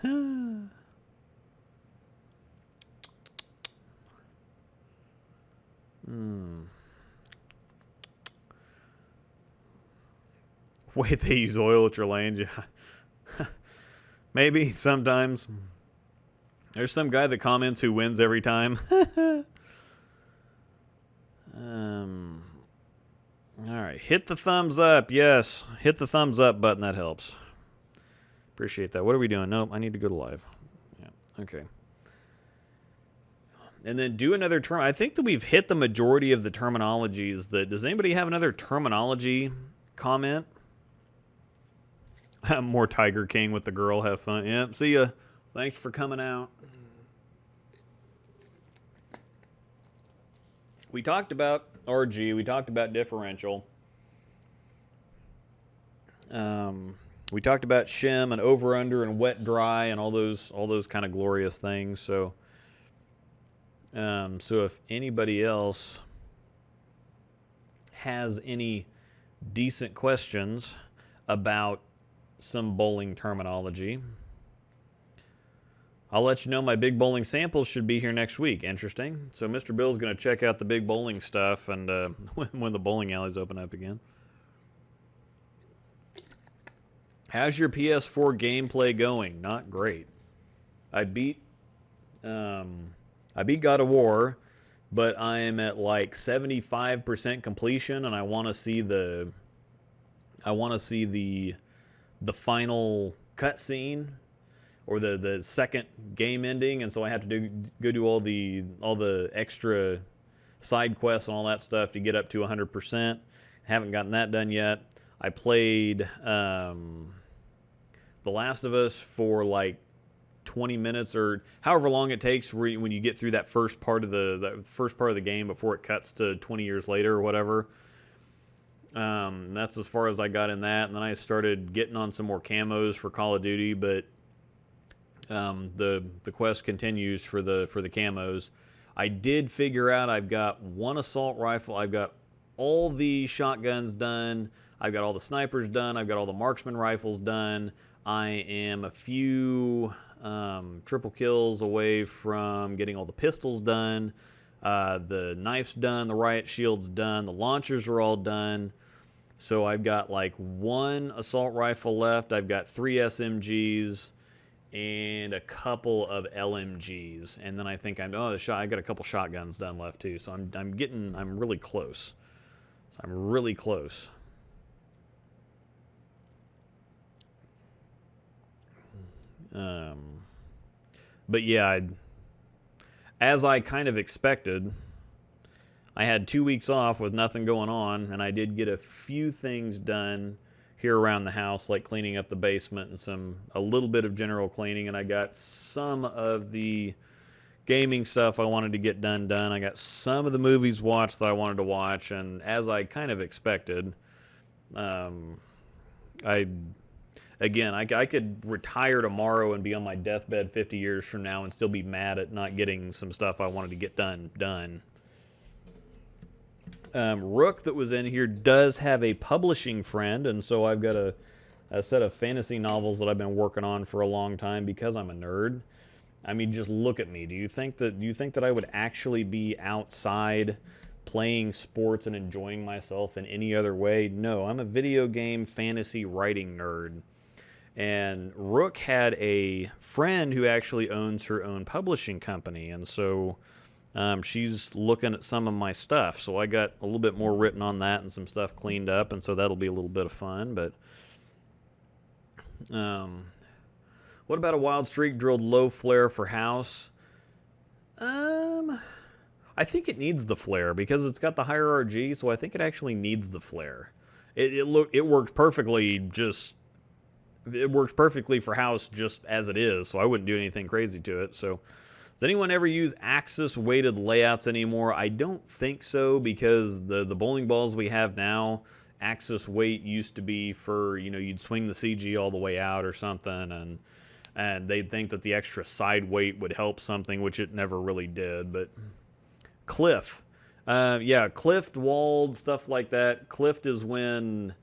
Wait, they use oil at your lanes? Yeah. Maybe, sometimes. There's some guy that comments who wins every time. Alright, hit the thumbs up. Yes, hit the thumbs up button. That helps. Appreciate that. What are we doing? Nope, I need to go to live. Yeah, okay. And then do another term. I think that we've hit the majority of the terminologies. Does anybody have another terminology comment? More Tiger King with the girl. Have fun. Yep. See ya. Thanks for coming out. We talked about RG. We talked about differential. We talked about shim and over under and wet dry and all those kind of glorious things. So, so if anybody else has any decent questions about some bowling terminology, I'll let you know. My big bowling samples should be here next week. Interesting. So Mr. Bill's going to check out the big bowling stuff and when the bowling alleys open up again. How's your PS4 gameplay going? Not great. I beat God of War, but I am at like 75% completion, and I want to see the final cutscene or the second game ending, and so I have to go do all the extra side quests and all that stuff to get up to 100%. Haven't gotten that done yet. I played The Last of Us for like 20 minutes or however long it takes when you get through that first part of the game before it cuts to 20 years later or whatever. That's as far as I got in that, and then I started getting on some more camos for Call of Duty, but the quest continues for the camos. I did figure out I've got one assault rifle. I've got all the shotguns done. I've got all the snipers done. I've got all the marksman rifles done. I am a few triple kills away from getting all the pistols done. The knife's done. The riot shield's done. The launchers are all done. So I've got like one assault rifle left. I've got 3 SMGs and a couple of LMGs. And then I think I got a couple shotguns done left too. So I'm really close. So I'm really close. But yeah, as I kind of expected, I had 2 weeks off with nothing going on, and I did get a few things done here around the house, like cleaning up the basement and a little bit of general cleaning, and I got some of the gaming stuff I wanted to get done. I got some of the movies watched that I wanted to watch, and as I kind of expected, I could retire tomorrow and be on my deathbed 50 years from now and still be mad at not getting some stuff I wanted to get done. Rook that was in here does have a publishing friend, and so I've got a set of fantasy novels that I've been working on for a long time because I'm a nerd. I mean, just look at me. Do you think that I would actually be outside playing sports and enjoying myself in any other way? No, I'm a video game fantasy writing nerd. And Rook had a friend who actually owns her own publishing company, and so she's looking at some of my stuff. So I got a little bit more written on that and some stuff cleaned up, and so that'll be a little bit of fun. But what about a wild streak drilled low flare for house? I think it needs the flare because it's got the higher RG, so I think it actually needs the flare. It works perfectly It works perfectly for house just as it is, so I wouldn't do anything crazy to it. So, does anyone ever use axis weighted layouts anymore? I don't think so, because the bowling balls we have now, axis weight used to be for, you'd swing the CG all the way out or something, and they'd think that the extra side weight would help something, which it never really did. But cliff, cliffed, walled, stuff like that. Cliffed is when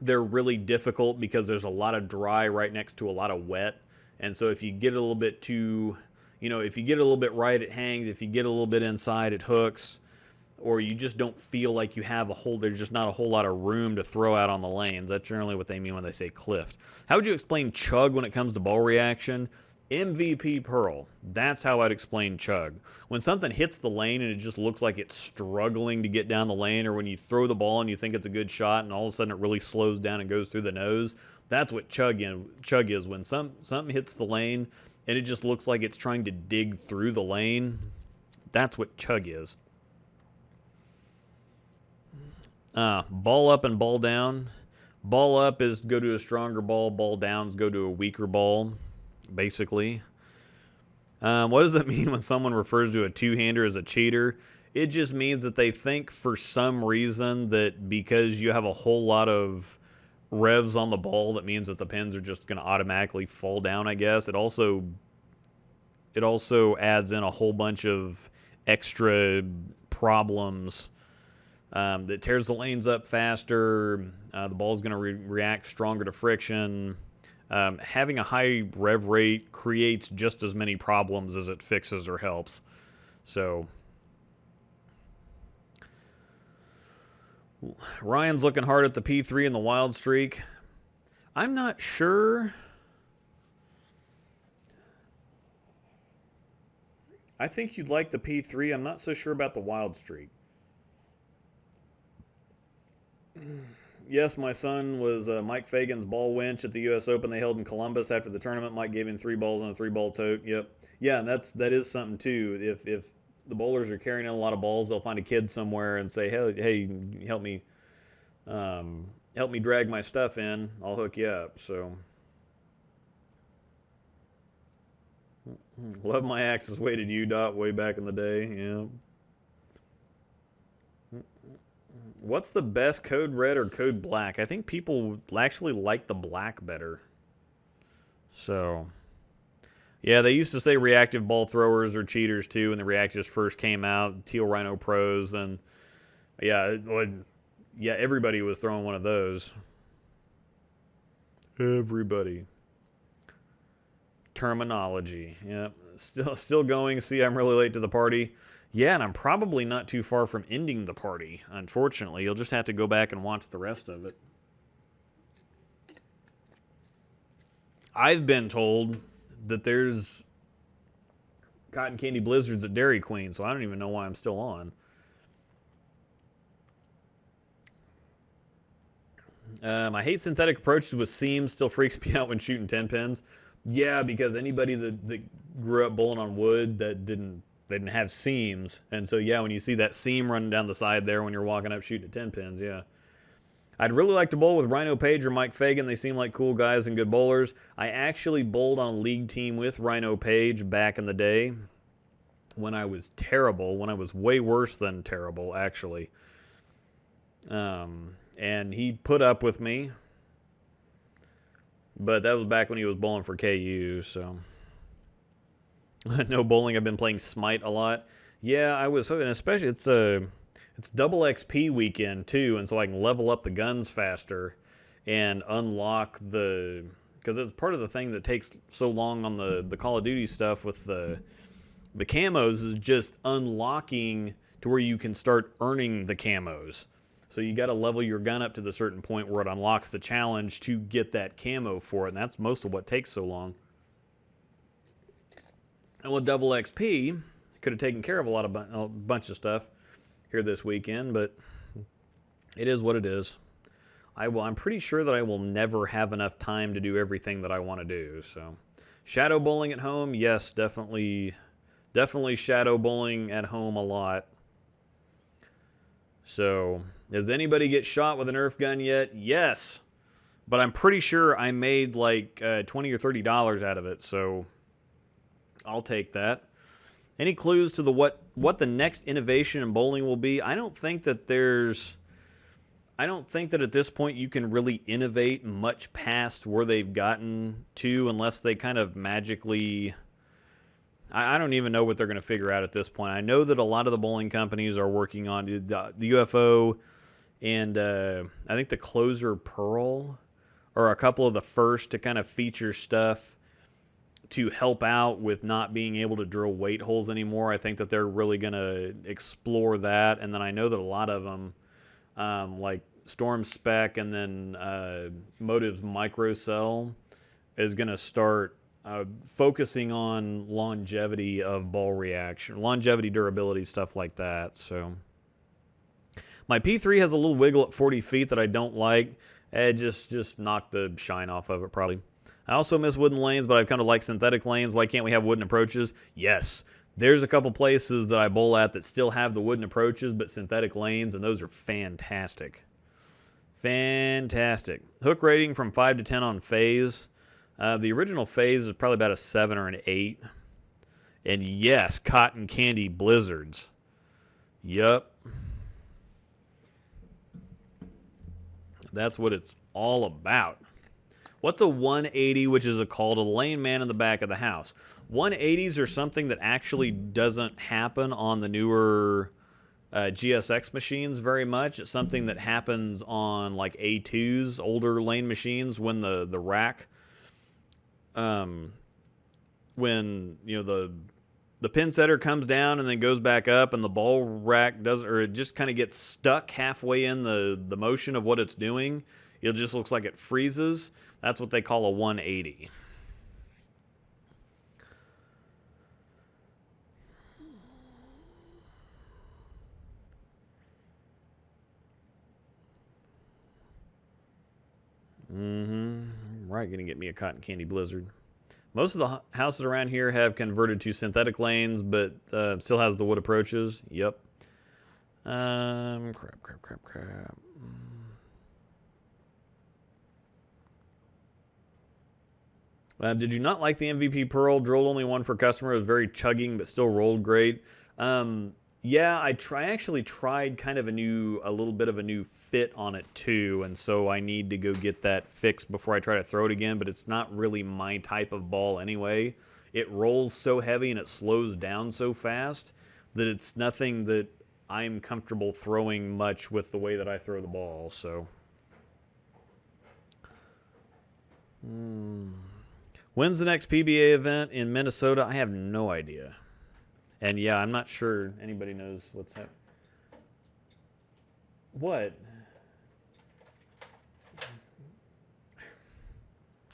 they're really difficult because there's a lot of dry right next to a lot of wet. And so if you get a little bit too, if you get a little bit right, it hangs. If you get a little bit inside, it hooks. Or you just don't feel like you have there's just not a whole lot of room to throw out on the lanes. That's generally what they mean when they say cliffed. How would you explain chug when it comes to ball reaction? MVP Pearl. That's how I'd explain chug. When something hits the lane and it just looks like it's struggling to get down the lane, or when you throw the ball and you think it's a good shot and all of a sudden it really slows down and goes through the nose, that's what chug is. When something hits the lane and it just looks like it's trying to dig through the lane, that's what chug is. Ball up and ball down. Ball up is go to a stronger ball. Ball downs go to a weaker ball, basically. What does it mean when someone refers to a two-hander as a cheater? It just means that they think for some reason that because you have a whole lot of revs on the ball, that means that the pins are just going to automatically fall down, I guess. It also adds in a whole bunch of extra problems that tears the lanes up faster. The ball's going to react stronger to friction. Having a high rev rate creates just as many problems as it fixes or helps. So Ryan's looking hard at the P3 and the Wild Streak. I'm not sure. I think you'd like the P3. I'm not so sure about the Wild Streak. Yes, my son was Mike Fagan's ball winch at the U.S. Open they held in Columbus after the tournament. Mike gave him 3 balls on a 3-ball tote. Yep. Yeah, and that is something too. If the bowlers are carrying in a lot of balls, they'll find a kid somewhere and say, "Hey, help me drag my stuff in. I'll hook you up." So, love my Axis weighted U-dot way back in the day. Yeah. What's the best, code red or code black? I think people actually like the black better. So, yeah, they used to say reactive ball throwers are cheaters too when the reactives first came out. Teal Rhino Pros, and yeah, everybody was throwing one of those. Everybody. Terminology. Yep. Still going. See, I'm really late to the party. Yeah, and I'm probably not too far from ending the party, unfortunately. You'll just have to go back and watch the rest of it. I've been told that there's cotton candy blizzards at Dairy Queen, so I don't even know why I'm still on. I hate synthetic approaches with seams. Still freaks me out when shooting 10 pins. Yeah, because anybody that grew up bowling on wood that didn't have seams, and so yeah, when you see that seam running down the side there when you're walking up shooting at 10 pins, yeah. I'd really like to bowl with Rhino Page or Mike Fagan. They seem like cool guys and good bowlers. I actually bowled on a league team with Rhino Page back in the day when I was terrible, when I was way worse than terrible, actually. And he put up with me, but that was back when he was bowling for KU, so... No bowling. I've been playing Smite a lot. Yeah, I was, and especially it's double XP weekend too, and so I can level up the guns faster and unlock because it's part of the thing that takes so long on the Call of Duty stuff with the camos is just unlocking to where you can start earning the camos. So you got to level your gun up to the certain point where it unlocks the challenge to get that camo for it, and that's most of what takes so long. And with double XP, could have taken care of a bunch of stuff here this weekend, but it is what it is. I'm pretty sure that I will never have enough time to do everything that I want to do. So, shadow bowling at home, yes, definitely shadow bowling at home a lot. So, does anybody get shot with a Nerf gun yet? Yes, but I'm pretty sure I made like $20 or $30 out of it. So. I'll take that. Any clues to what the next innovation in bowling will be? I don't think that at this point you can really innovate much past where they've gotten to unless they kind of magically... I don't even know what they're going to figure out at this point. I know that a lot of the bowling companies are working on the UFO and I think the Closer Pearl are a couple of the first to kind of feature stuff to help out with not being able to drill weight holes anymore. I think that they're really going to explore that. And then I know that a lot of them, like Storm Spec and then Motive's Microcell, is going to start focusing on longevity of ball reaction, longevity, durability, stuff like that. So my P3 has a little wiggle at 40 feet that I don't like. It just knocked the shine off of it probably. I also miss wooden lanes, but I've come to like synthetic lanes. Why can't we have wooden approaches? Yes. There's a couple places that I bowl at that still have the wooden approaches, but synthetic lanes, and those are fantastic. Fantastic. Hook rating from 5 to 10 on phase. The original phase is probably about a 7 or an 8. And yes, cotton candy blizzards. Yup. That's what it's all about. What's a 180, which is called a lane man in the back of the house? 180s are something that actually doesn't happen on the newer GSX machines very much. It's something that happens on like A2s, older lane machines, when the rack, when you know the pin setter comes down and then goes back up, and the ball rack doesn't, or it just kind of gets stuck halfway in the motion of what it's doing. It just looks like it freezes. That's what they call a 180. Right, gonna get me a cotton candy blizzard. Most of the houses around here have converted to synthetic lanes, but still has the wood approaches. Yep. Crap. Did you not like the MVP Pearl? Drilled only one for customer. It was very chugging, but still rolled great. Yeah, I actually tried kind of a little bit of a new fit on it too, and so I need to go get that fixed before I try to throw it again, but it's not really my type of ball anyway. It rolls so heavy and it slows down so fast that it's nothing that I'm comfortable throwing much with the way that I throw the ball, so. When's the next PBA event in Minnesota? I have no idea. And yeah, I'm not sure anybody knows what's happening. What?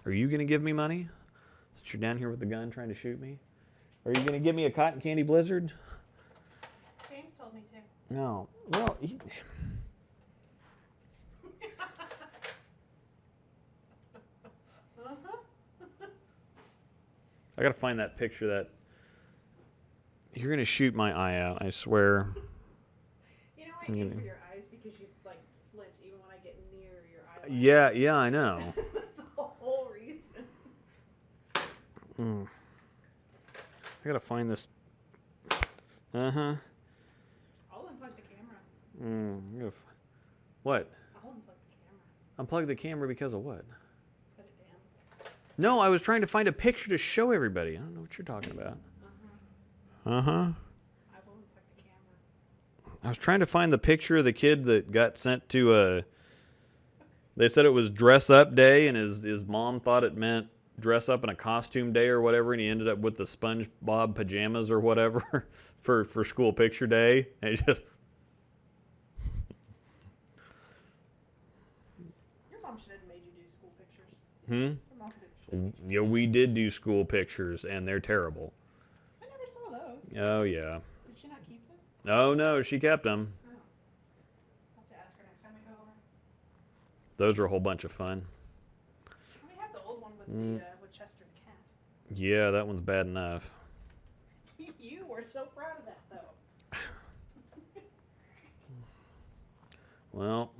Are you going to give me money? Since you're down here with the gun trying to shoot me? Are you going to give me a cotton candy blizzard?
James told me to.
No. Well, I got to find that picture that... You're going to shoot my eye out, I swear.
You know, I aim for your eyes because you, like, flinch even when I get near your eye.
Yeah, I know.
That's the whole reason.
I got to find this.
I'll unplug the camera.
What?
I'll unplug the camera.
Unplug the camera because of what?
Put it down.
No, I was trying to find a picture to show everybody. I don't know what you're talking about.
I will unplug the camera.
I was trying to find the picture of the kid that got sent to a... They said it was dress up day, and his mom thought it meant dress up in a costume day or whatever, and he ended up with the SpongeBob pajamas or whatever for school picture day. And it just...
Your mom should have made you do school pictures.
Hmm?
Your mom should have.
Yeah, we did do school pictures, and they're terrible.
I never saw those.
Oh, yeah.
Did she not keep those?
Oh, no, she kept them.
Oh. I'll have to ask her next time we go over.
Those are a whole bunch of fun.
We have the old one with the with Chester the cat.
Yeah, that one's bad enough.
You were so proud of that, though.
Well,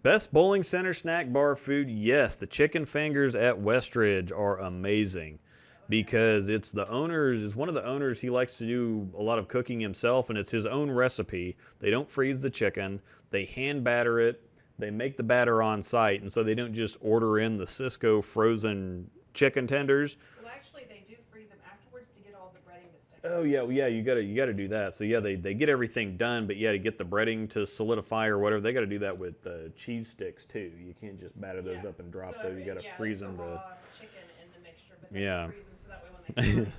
best bowling center snack bar food. Yes, the chicken fingers at Westridge are amazing because it's one of the owners. He likes to do a lot of cooking himself, and it's his own recipe. They don't freeze the chicken. They hand batter it. They make the batter on site, and so they don't just order in the Cisco frozen chicken tenders.
Well, actually, they do freeze them afterwards to get all the breading to stick.
Oh yeah, you gotta do that. So yeah, they get everything done, but yeah, to get the breading to solidify or whatever, they gotta do that with cheese sticks too. You can't just batter those up and drop those. You gotta freeze them to.
Chicken in the mixture, but then
Yeah.
freeze them so that way when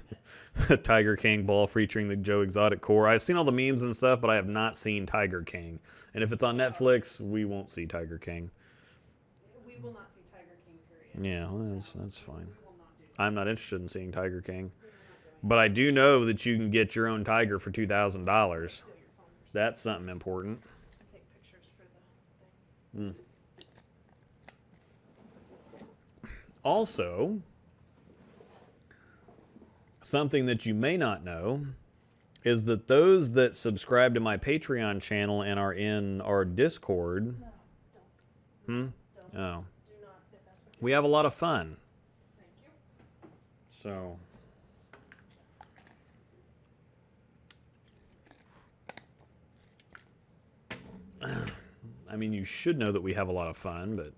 they
Tiger King ball featuring the Joe Exotic core. I've seen all the memes and stuff, but I have not seen Tiger King. And if it's on Netflix, we won't see Tiger King.
we will not see Tiger King, period.
Yeah, well, that's fine.
We will not do
I'm not interested in seeing Tiger King. But I do know that you can get your own tiger for $2,000.
steal your phone.
That's something important.
I take pictures for the thing.
Also, something that you may not know is that those that subscribe to my Patreon channel and are in our Discord, Hmm? Oh.
Do not, if that's what
We have a lot of fun.
Thank you.
So. I mean, you should know that we have a lot of fun, but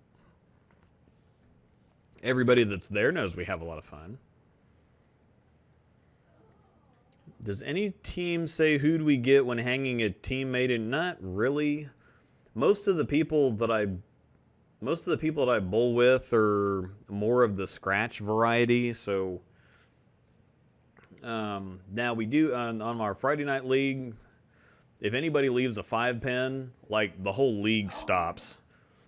everybody that's there knows we have a lot of fun. Does any team say who do we get when hanging a teammate? And not really. Most of the people that I bowl with are more of the scratch variety. So now we do on our Friday night league. If anybody leaves a 5-pin, like the whole league stops.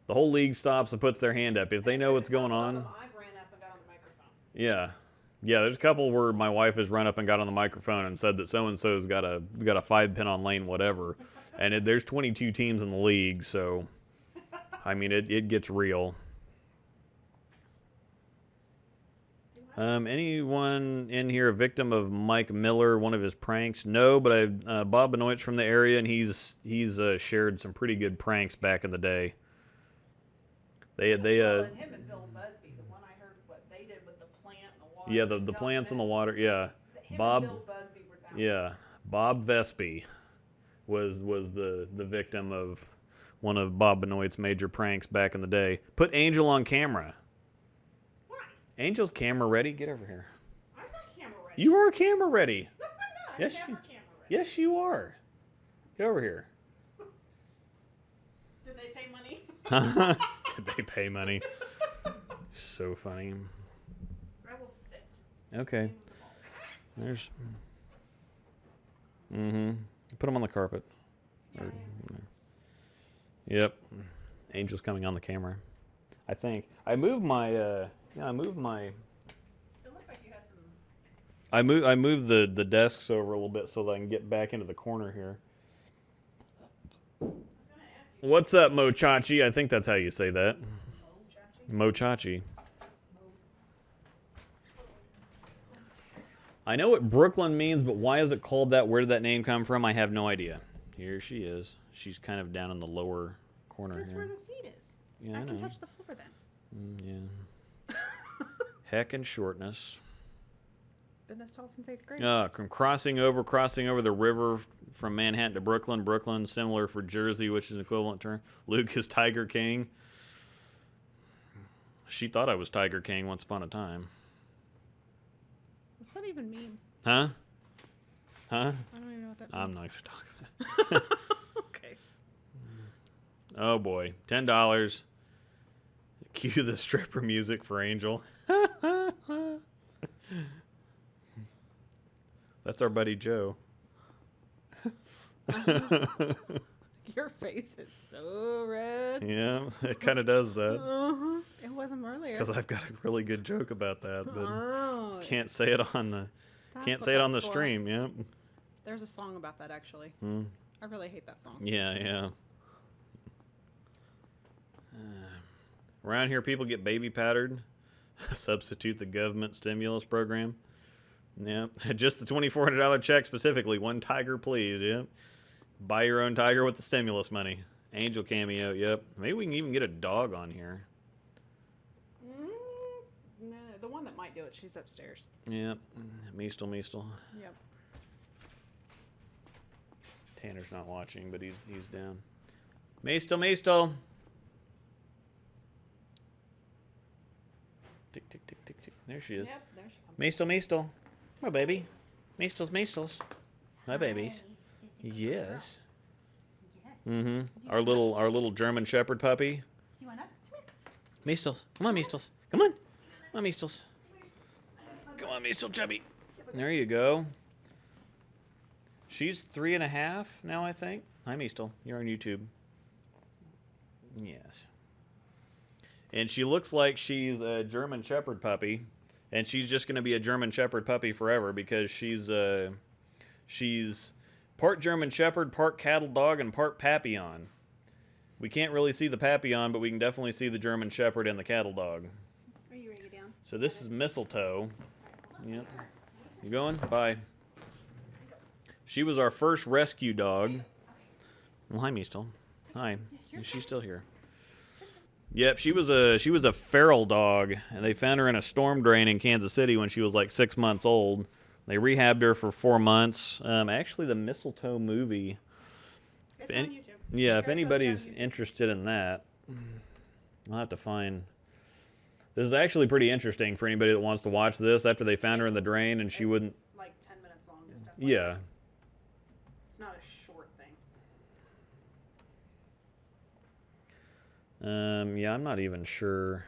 The whole league stops and puts their hand up if they know what's going on.
I ran up and got on the microphone.
Yeah. Yeah, there's a couple where my wife has run up and got on the microphone and said that so-and-so's got a 5-pin on lane whatever. And there's 22 teams in the league, so I mean it gets real. Anyone in here a victim of Mike Miller, one of his pranks? No, but Bob Benoit's from the area, and he's shared some pretty good pranks back in the day.
Well, and him and Bill Busby, the one I heard what they did with the plant and the water.
Yeah, the plants in the water. Yeah,
Him
Bob.
and Bill Busby were down.
Yeah, Bob Vespi was the victim of one of Bob Benoit's major pranks back in the day. Put Angel on camera.
Why?
Angel's camera ready. Get over here.
I'm not camera ready.
You are camera ready.
No, I'm not.
Yes,
I'm
you-
never camera ready.
Yes, you are. Get over here.
Did they pay money?
Did they pay money? So funny.
I will sit.
Okay. There's. Put them on the carpet.
Yeah,
Or- Yep. Angel's coming on the camera. I think I moved my. I moved my.
It looked like you had some.
I moved the desks over a little bit so that I can get back into the corner here.
I was gonna ask you.
What's up, Mochachi? I think that's how you say that.
Chachi?
Mochachi. I know what Brooklyn means, but why is it called that? Where did that name come from? I have no idea. Here she is. She's kind of down in the lower corner
That's
here.
where the seat is.
Yeah,
I
I
can
know.
touch the floor then.
Yeah. Heck and shortness.
Been this tall since 8th grade.
From crossing over the river from Manhattan to Brooklyn. Brooklyn, similar for Jersey, which is an equivalent term. Luke is Tiger King. She thought I was Tiger King once upon a time.
What's that even mean?
Huh? Huh?
I don't even know what that
I'm
means.
not going to talk about it.
Okay.
Oh boy. $10. Cue the stripper music for Angel. That's our buddy Joe.
Your face is so red.
Yeah, it kind of does that.
Uh-huh. It wasn't earlier.
Because I've got a really good joke about that, but
Oh,
can't say it on the
that's
can't
what
say it on the
that's for.
stream. Yep.
There's a song about that actually.
Hmm.
I really hate that song.
Yeah. Around here, people get baby powdered. Substitute the government stimulus program. Yep. Just the $2,400 check specifically. One tiger, please. Yep. Buy your own tiger with the stimulus money. Angel cameo. Yep. Maybe we can even get a dog on here.
No, the one that might do it, she's upstairs.
Yep. Meastel.
Yep.
Tanner's not watching, but he's down. Meastel. Tick, tick, tick, tick, tick. There she is.
Yep, there she comes.
Meastel. My baby. Meastles. My babies. Yes. Mm-hmm. Our little German Shepherd puppy.
Do you want up?
Meastles. Come on, Meastles. Come on, Meastles. Come on, Meastel Chubby. There you go. She's 3.5 now, I think. Hi, Meastel. You're on YouTube. Yes. And she looks like she's a German Shepherd puppy, and she's just going to be a German Shepherd puppy forever because she's part German Shepherd, part cattle dog, and part Papillon. We can't really see the Papillon, but we can definitely see the German Shepherd and the cattle dog.
Are you ready down?
So this is Mistletoe. Yep. You going? Bye. She was our first rescue dog. Well, hi, Meastel. Hi. She's still here. Yep, she was a feral dog, and they found her in a storm drain in Kansas City when she was like 6 months old. They rehabbed her for 4 months. Actually, the Mistletoe movie.
It's on YouTube.
Yeah, if
Very
anybody's
posted on YouTube.
interested in that, I'll have to find. This is actually pretty interesting for anybody that wants to watch this after they found her in the drain and she
It's
wouldn't.
like 10 minutes long and stuff. Like
Yeah.
that. It's not a short thing.
Yeah, I'm not even sure.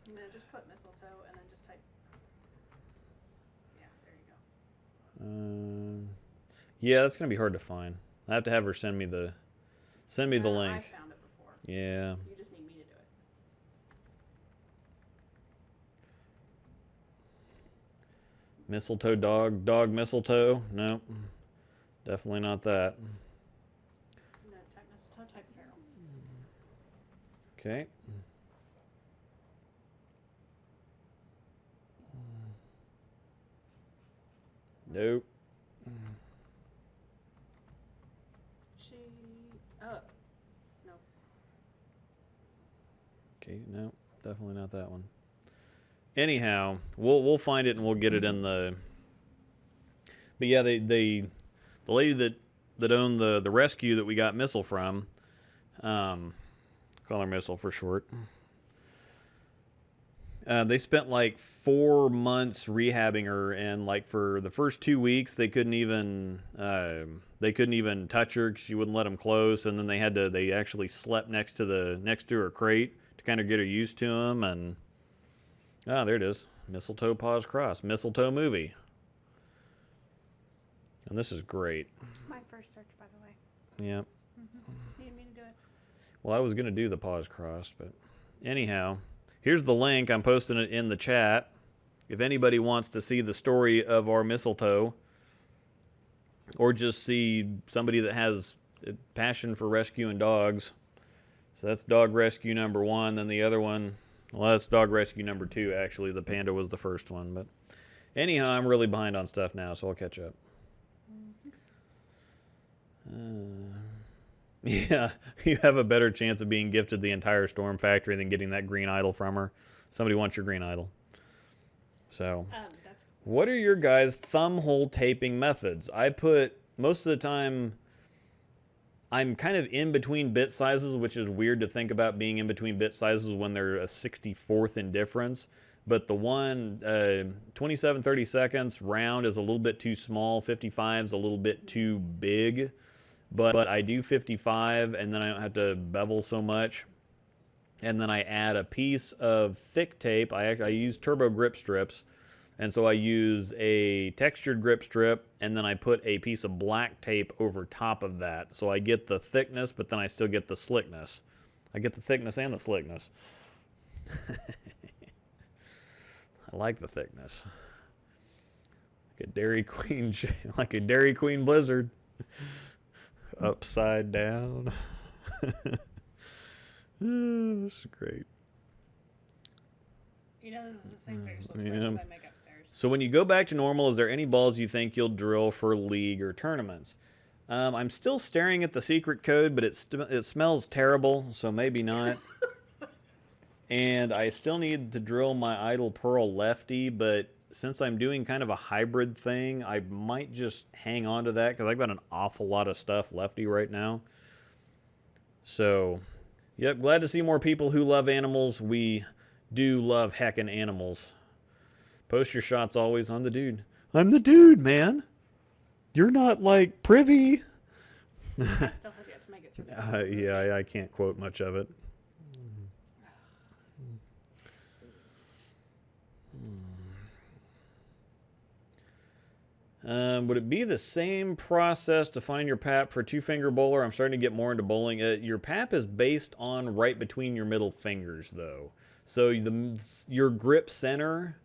And then just put mistletoe and then just type. Yeah, there you go.
Yeah, that's gonna be hard to find. I have to have her send me the link.
I found it before.
Yeah.
You just need me to do it.
Mistletoe dog mistletoe. Nope. Definitely not that.
No, type mistletoe, type feral.
Okay. Nope.
She. Oh. No.
Okay, no, definitely not that one. Anyhow, we'll find it and we'll get it in the. But yeah, the lady that owned the rescue that we got Missile from, call her Missile for short. They spent like 4 months rehabbing her, and like for the first 2 weeks they couldn't even touch her 'cause she wouldn't let them close, and then they actually slept next to her crate to kind of get her used to them, and there it is, Mistletoe Paws Cross, Mistletoe movie, and this is great.
My first search, by the way.
Yep.
Just needed me to do it.
Well, I was gonna do the Paws Cross, but anyhow. Here's the link. I'm posting it in the chat. If anybody wants to see the story of our mistletoe, or just see somebody that has a passion for rescuing dogs. So that's dog rescue number 1. Then the other one, well, that's dog rescue number 2, actually. The panda was the first one. But anyhow, I'm really behind on stuff now, so I'll catch up. Yeah, you have a better chance of being gifted the entire Storm Factory than getting that green idol from her. Somebody wants your green idol. So,
That's
what are your guys' thumb hole taping methods? I put, most of the time, I'm kind of in between bit sizes, which is weird to think about being in between bit sizes when they're a 64th in difference. But the one, 27, 30 seconds round is a little bit too small. 55 is a little bit too big. But I do 55, and then I don't have to bevel so much. And then I add a piece of thick tape. I use turbo grip strips. And so I use a textured grip strip, and then I put a piece of black tape over top of that. So I get the thickness, but then I still get the slickness. I get the thickness and the slickness. I like the thickness. Like a Dairy Queen Blizzard. Upside down. This is great.
this is the same facial
Yeah.
expressions I make upstairs.
So when you go back to normal, is there any balls you think you'll drill for league or tournaments? I'm still staring at the secret code, but it smells terrible, so maybe not. And I still need to drill my idle pearl lefty, but since I'm doing kind of a hybrid thing, I might just hang on to that because I've got an awful lot of stuff lefty right now. So, yep, glad to see more people who love animals. We do love heckin' animals. Post your shots always on the dude. I'm the dude, man. You're not like privy.
I still have yet to make it through that.
Yeah, I can't quote much of it. Would it be the same process to find your pap for two-finger bowler? I'm starting to get more into bowling. Your pap is based on right between your middle fingers, though. So your grip center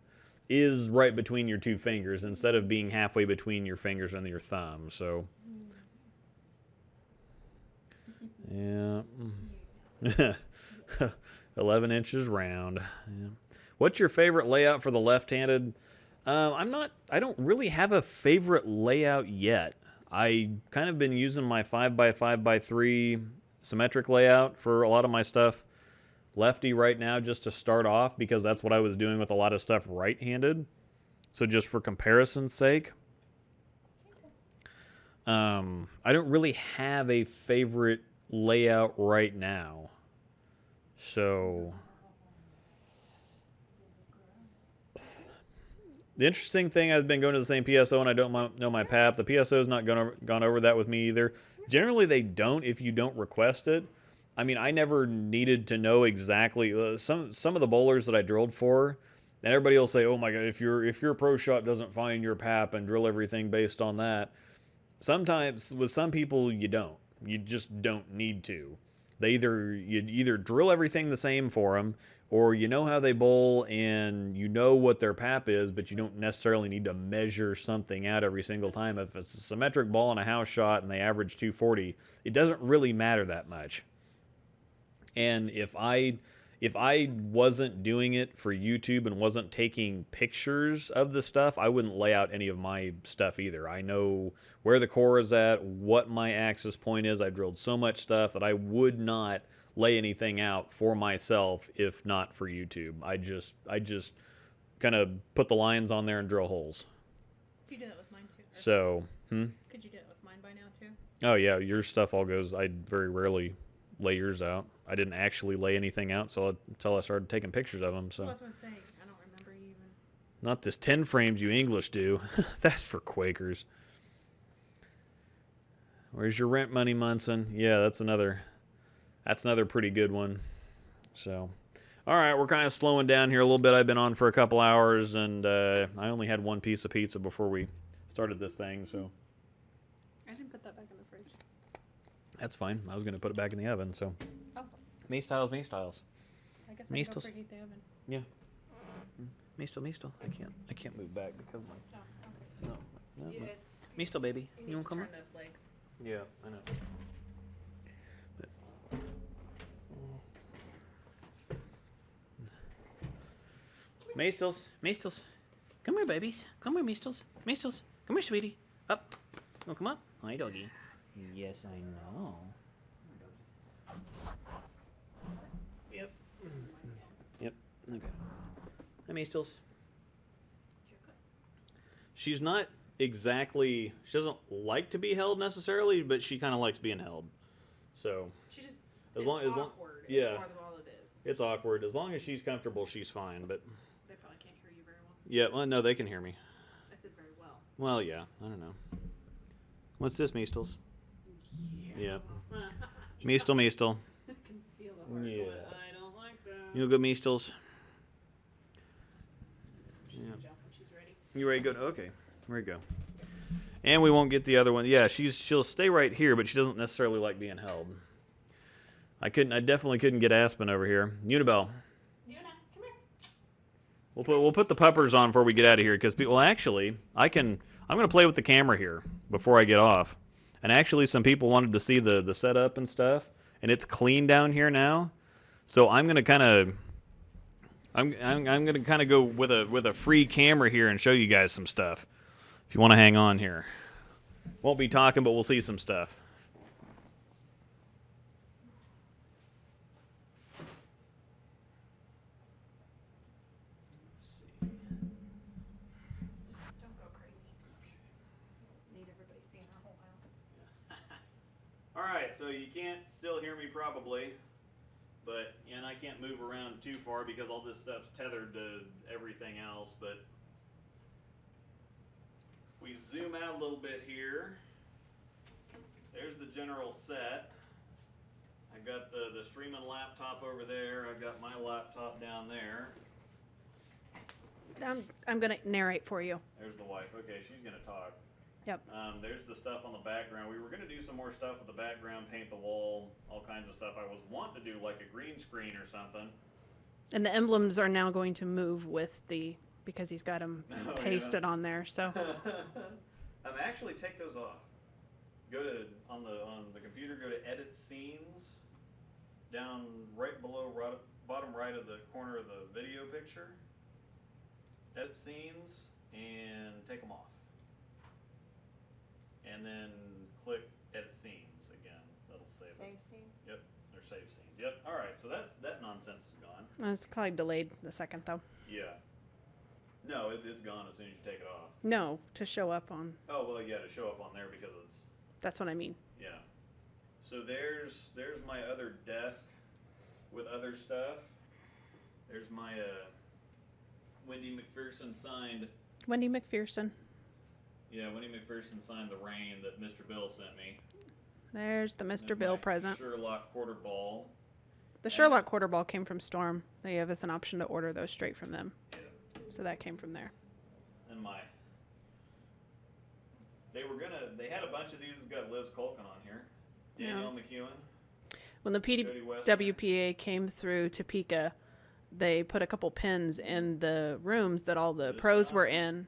is right between your two fingers instead of being halfway between your fingers and your thumb. So, yeah. 11 inches round. Yeah. What's your favorite layout for the left-handed? I don't really have a favorite layout yet. I kind of been using my 5x5x3 symmetric layout for a lot of my stuff. Lefty right now just to start off because that's what I was doing with a lot of stuff right-handed. So just for comparison's sake. I don't really have a favorite layout right now. So the interesting thing, I've been going to the same PSO and I don't know my PAP. The PSO's not gone over that with me either. Generally, they don't if you don't request it. I mean, I never needed to know exactly some of the bowlers that I drilled for, and everybody will say, "Oh my God, if your pro shop doesn't find your PAP and drill everything based on that." Sometimes with some people you don't. You just don't need to. You either drill everything the same for them, or you know how they bowl and you know what their PAP is, but you don't necessarily need to measure something out every single time. If it's a symmetric ball and a house shot and they average 240, it doesn't really matter that much. And if I wasn't doing it for YouTube and wasn't taking pictures of the stuff, I wouldn't lay out any of my stuff either. I know where the core is at, what my axis point is. I drilled so much stuff that I would not lay anything out for myself if not for YouTube. I just kind of put the lines on there and drill holes.
You do that with mine too.
So,
Could you do it with mine by now too?
Oh yeah, your stuff all goes. I very rarely lay yours out. I didn't actually lay anything out until I started taking pictures of them. So
Well, that's what I'm saying. I don't remember you even.
not this 10 frames you English do. That's for Quakers. Where's your rent money, Munson? Yeah, that's another pretty good one. So, all right, we're kind of slowing down here a little bit. I've been on for a couple hours, and I only had one piece of pizza before we started this thing. So
I didn't put that back in the fridge.
that's fine. I was going to put it back in the oven. So
Oh,
me styles, me styles.
I guess
Me
I can go
still-
preheat the oven.
Yeah. Me still. I can't move back because my
Oh, okay.
no.
You,
Me still, baby.
need
You want to come
turn
up?
the legs.
Yeah, I know. Meestles. Come here, babies. Come here, Meestles. Come here, sweetie. Up. Oh, come up. Hi, doggy. Yes, I know. Yep. Okay. Hi, Meestles. She's not exactly. She doesn't like to be held necessarily, but she kind of likes being held. So
She just.
As
it's
long-
awkward.
yeah.
It's more than all it is.
it's awkward. As long as she's comfortable, she's fine. But
They probably can't hear you very well.
yeah, well, no, they can hear me.
I said very well.
Well, yeah, I don't know. What's this, Meestles? Yeah. Meestal.
I can feel the heart
Yeah.
going, I don't like that.
You go, Meestles.
She
Yeah.
can jump when she's ready.
You ready to go? Okay, here we go. And we won't get the other one. Yeah, she'll stay right here, but she doesn't necessarily like being held. I definitely couldn't get Aspen over here. Unibel.
Yuna, come here.
We'll put the puppers on before we get out of here because people actually I'm gonna play with the camera here before I get off. And actually some people wanted to see the setup and stuff, and it's clean down here now. So I'm gonna kind of go with a free camera here and show you guys some stuff. If you want to hang on here. Won't be talking, but we'll see some stuff.
Don't go crazy. Need everybody seeing our whole house.
All right, so you can't still hear me probably, and I can't move around too far because all this stuff's tethered to everything else, but we zoom out a little bit here. There's the general set. I've got the streaming laptop over there. I've got my laptop down there.
I'm gonna narrate for you.
There's the wife. Okay, she's gonna talk.
Yep.
There's the stuff on the background. We were going to do some more stuff with the background, paint the wall, all kinds of stuff. I was wanting to do like a green screen or something.
And the emblems are now going to move with because he's got them
Oh,
pasted on there. So
Actually, take those off. Go to on the computer. Go to Edit Scenes. Down right below, bottom right of the corner of the video picture. Edit Scenes and take them off. And then click Edit Scenes again. That'll save it.
Save scenes.
Yep, they're save scenes. Yep. All right, so that nonsense is gone.
It's probably delayed a second though.
Yeah. No, it's gone as soon as you take it off.
No, to show up on.
Oh well, yeah, to show up on there because it's
That's what I mean.
yeah. So there's my other desk with other stuff. There's my Wendy McPherson signed.
Wendy McPherson.
Yeah, Wendy McPherson signed the rain that Mr. Bill sent me.
There's the
And
Mr.
then
Bill
my
present.
Sherlock quarter ball.
The Sherlock quarter ball came from Storm. They have us an option to order those straight from them.
Yeah.
So that came from there.
And they had a bunch of these that's got Liz Culkin on here. Danielle McEwen.
When the
Jody Westner.
PWPA came through Topeka, they put a couple pins in the rooms that all the
Liz
pros were
Johnson.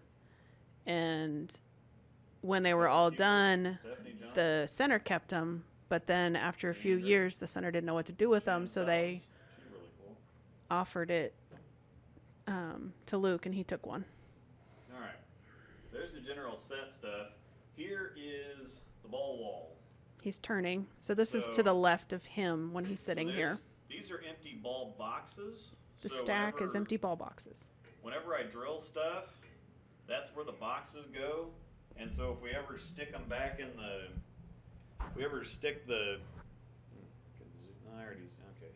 in. And when they were all done,
Stephanie Johnson.
the center kept them. But then after a few
Andrew.
years, the center didn't know what to do with them.
Shannon
So they
Sellers. She's really cool.
offered it to Luke, and he took one.
All right. There's the general set stuff. Here is the ball wall.
He's turning. So this is to
So-
the left of him when he's sitting
So
here.
these are empty ball boxes.
The
So
stack is
whenever-
empty ball boxes.
Whenever I drill stuff, that's where the boxes go. And so if we ever stick them back in the, if we ever stick the, I already, okay.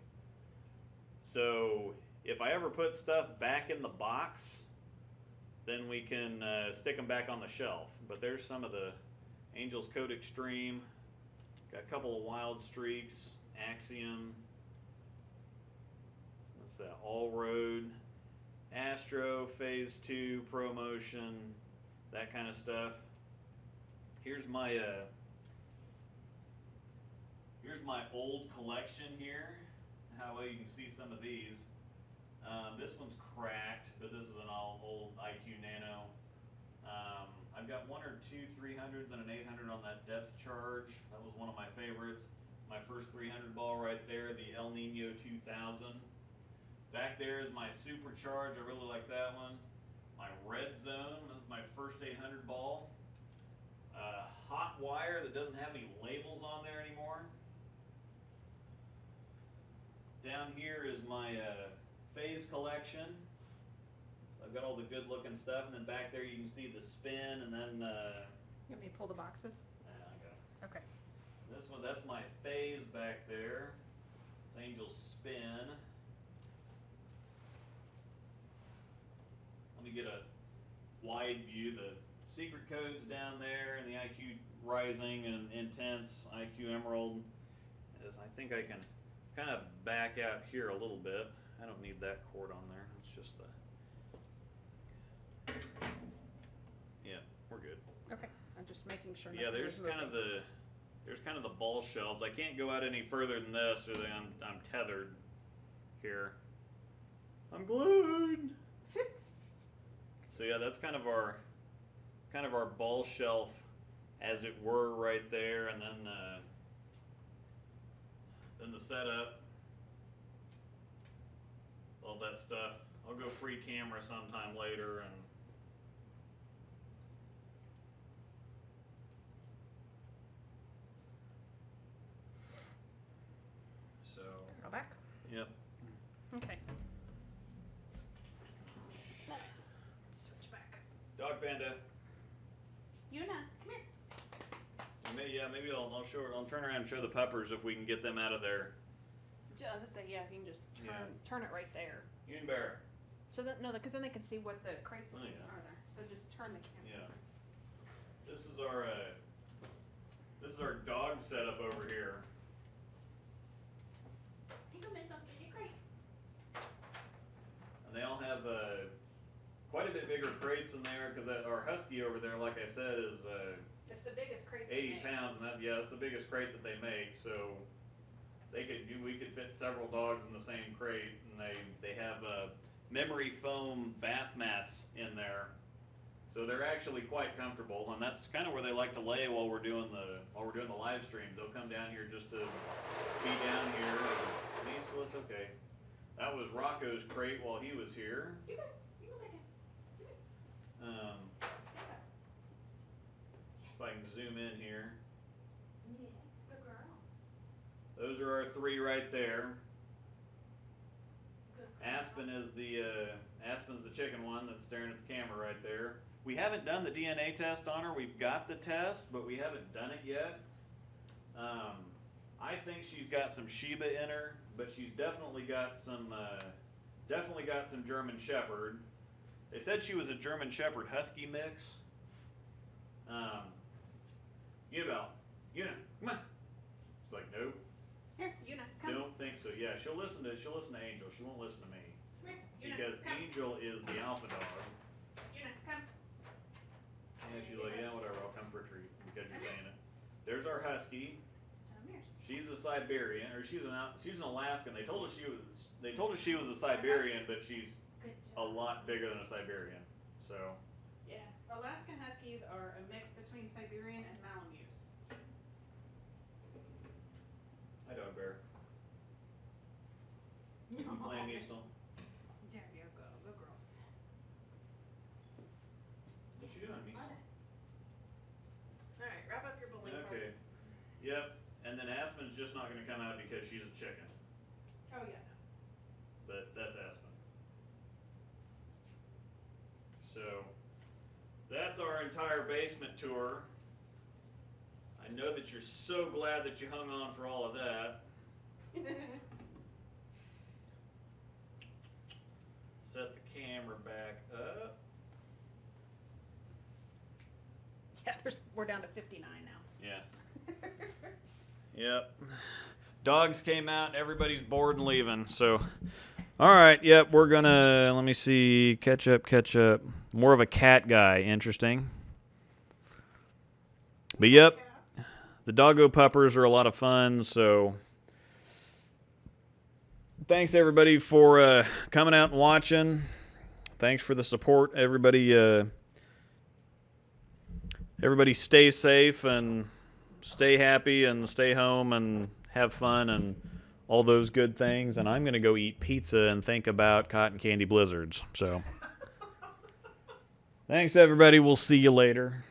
So if I ever put stuff back in the box, then we can stick them back on the shelf. But there's some of the Angels Code Extreme. Got a couple of Wild Streaks, Axiom. What's that? All Road. Astro, Phase 2, ProMotion, that kind of stuff. Here's my old collection here. How well you can see some of these. This one's cracked, but this is an all old IQ Nano. I've got one or two 300s and an 800 on that depth charge. That was one of my favorites. My first 300 ball right there, the El Nino 2000. Back there is my Supercharge. I really like that one. My Red Zone. That was my first 800 ball. Hot wire that doesn't have any labels on there anymore. Down here is my Phase collection. So I've got all the good looking stuff. And then back there you can see the spin and then...
You want me to pull the boxes?
I got it.
Okay.
This one, that's my Phase back there. It's Angel Spin. Let me get a wide view. The secret codes down there and the IQ Rising and Intense, IQ Emerald. I think I can kind of back out here a little bit. I don't need that cord on there. It's just the... Yeah, we're good.
Okay. I'm just making sure.
Yeah, there's kind of the ball shelves. I can't go out any further than this, or I'm tethered here. I'm glued. So yeah, that's kind of our ball shelf, as it were, right there, and then the setup, all that stuff. I'll go free camera sometime later and. So.
Go back.
Yep.
Okay. Switch back.
Dog Panda.
Yuna, come here.
Maybe I'll turn around and show the puppers if we can get them out of there.
As I say, yeah, you can just turn it right there.
Yun Bear.
So that because then they can see what the crates
Oh,
are
yeah.
there. So just turn the camera.
Yeah. This is our dog setup over here.
Here you go, Miss. I'll get you a crate.
And they all have quite a bit bigger crates in there because our husky over there, like I said, is
It's the biggest crate.
80 pounds, and that's the biggest crate that they make. So we could fit several dogs in the same crate, and they have memory foam bath mats in there. So they're actually quite comfortable, and that's kind of where they like to lay while we're doing the live streams. They'll come down here just to be down here. It's okay. That was Rocco's crate while he was here.
You go back in.
If I can zoom in here.
Yes, good girl.
Those are our 3 right there. Aspen is Aspen's the chicken one that's staring at the camera right there. We haven't done the DNA test on her. We've got the test, but we haven't done it yet. I think she's got some Shiba in her, but she's definitely got some German Shepherd. They said she was a German Shepherd Husky mix. Una, come on. She's like, nope.
Here, Una, come.
Don't think so. Yeah, she'll listen to Angel. She won't listen to me.
Come here, Una,
Because
come.
Angel is the alpha dog.
Una, come.
And she's like, yeah, whatever, I'll come for a treat because you're saying it. There's our Husky.
Come here.
She's a Siberian, or she's an Alaskan. They told us she was a Siberian, but she's
Good
a
job.
lot bigger than a Siberian. So
Yeah, Alaskan Huskies are a mix between Siberian and Malamutes.
hi, dog bear. You playing me still?
There you go, good girls.
What you doing, me?
All right, wrap up your bowling card.
Okay. Yep. And then Aspen's just not going to come out because she's a chicken.
Oh yeah, no.
But that's Aspen. So that's our entire basement tour. I know that you're so glad that you hung on for all of that. Set the camera back up.
Yeah, we're down to 59 now.
Yeah. Yep. Dogs came out and everybody's bored and leaving. So, all right. Yep. We're going to, let me see. Catch up. More of a cat guy. Interesting. But yep. The doggo puppers are a lot of fun. So, thanks everybody for coming out and watching. Thanks for the support. Everybody stay safe and stay happy and stay home and have fun and all those good things. And I'm going to go eat pizza and think about cotton candy blizzards. So, thanks everybody. We'll see you later.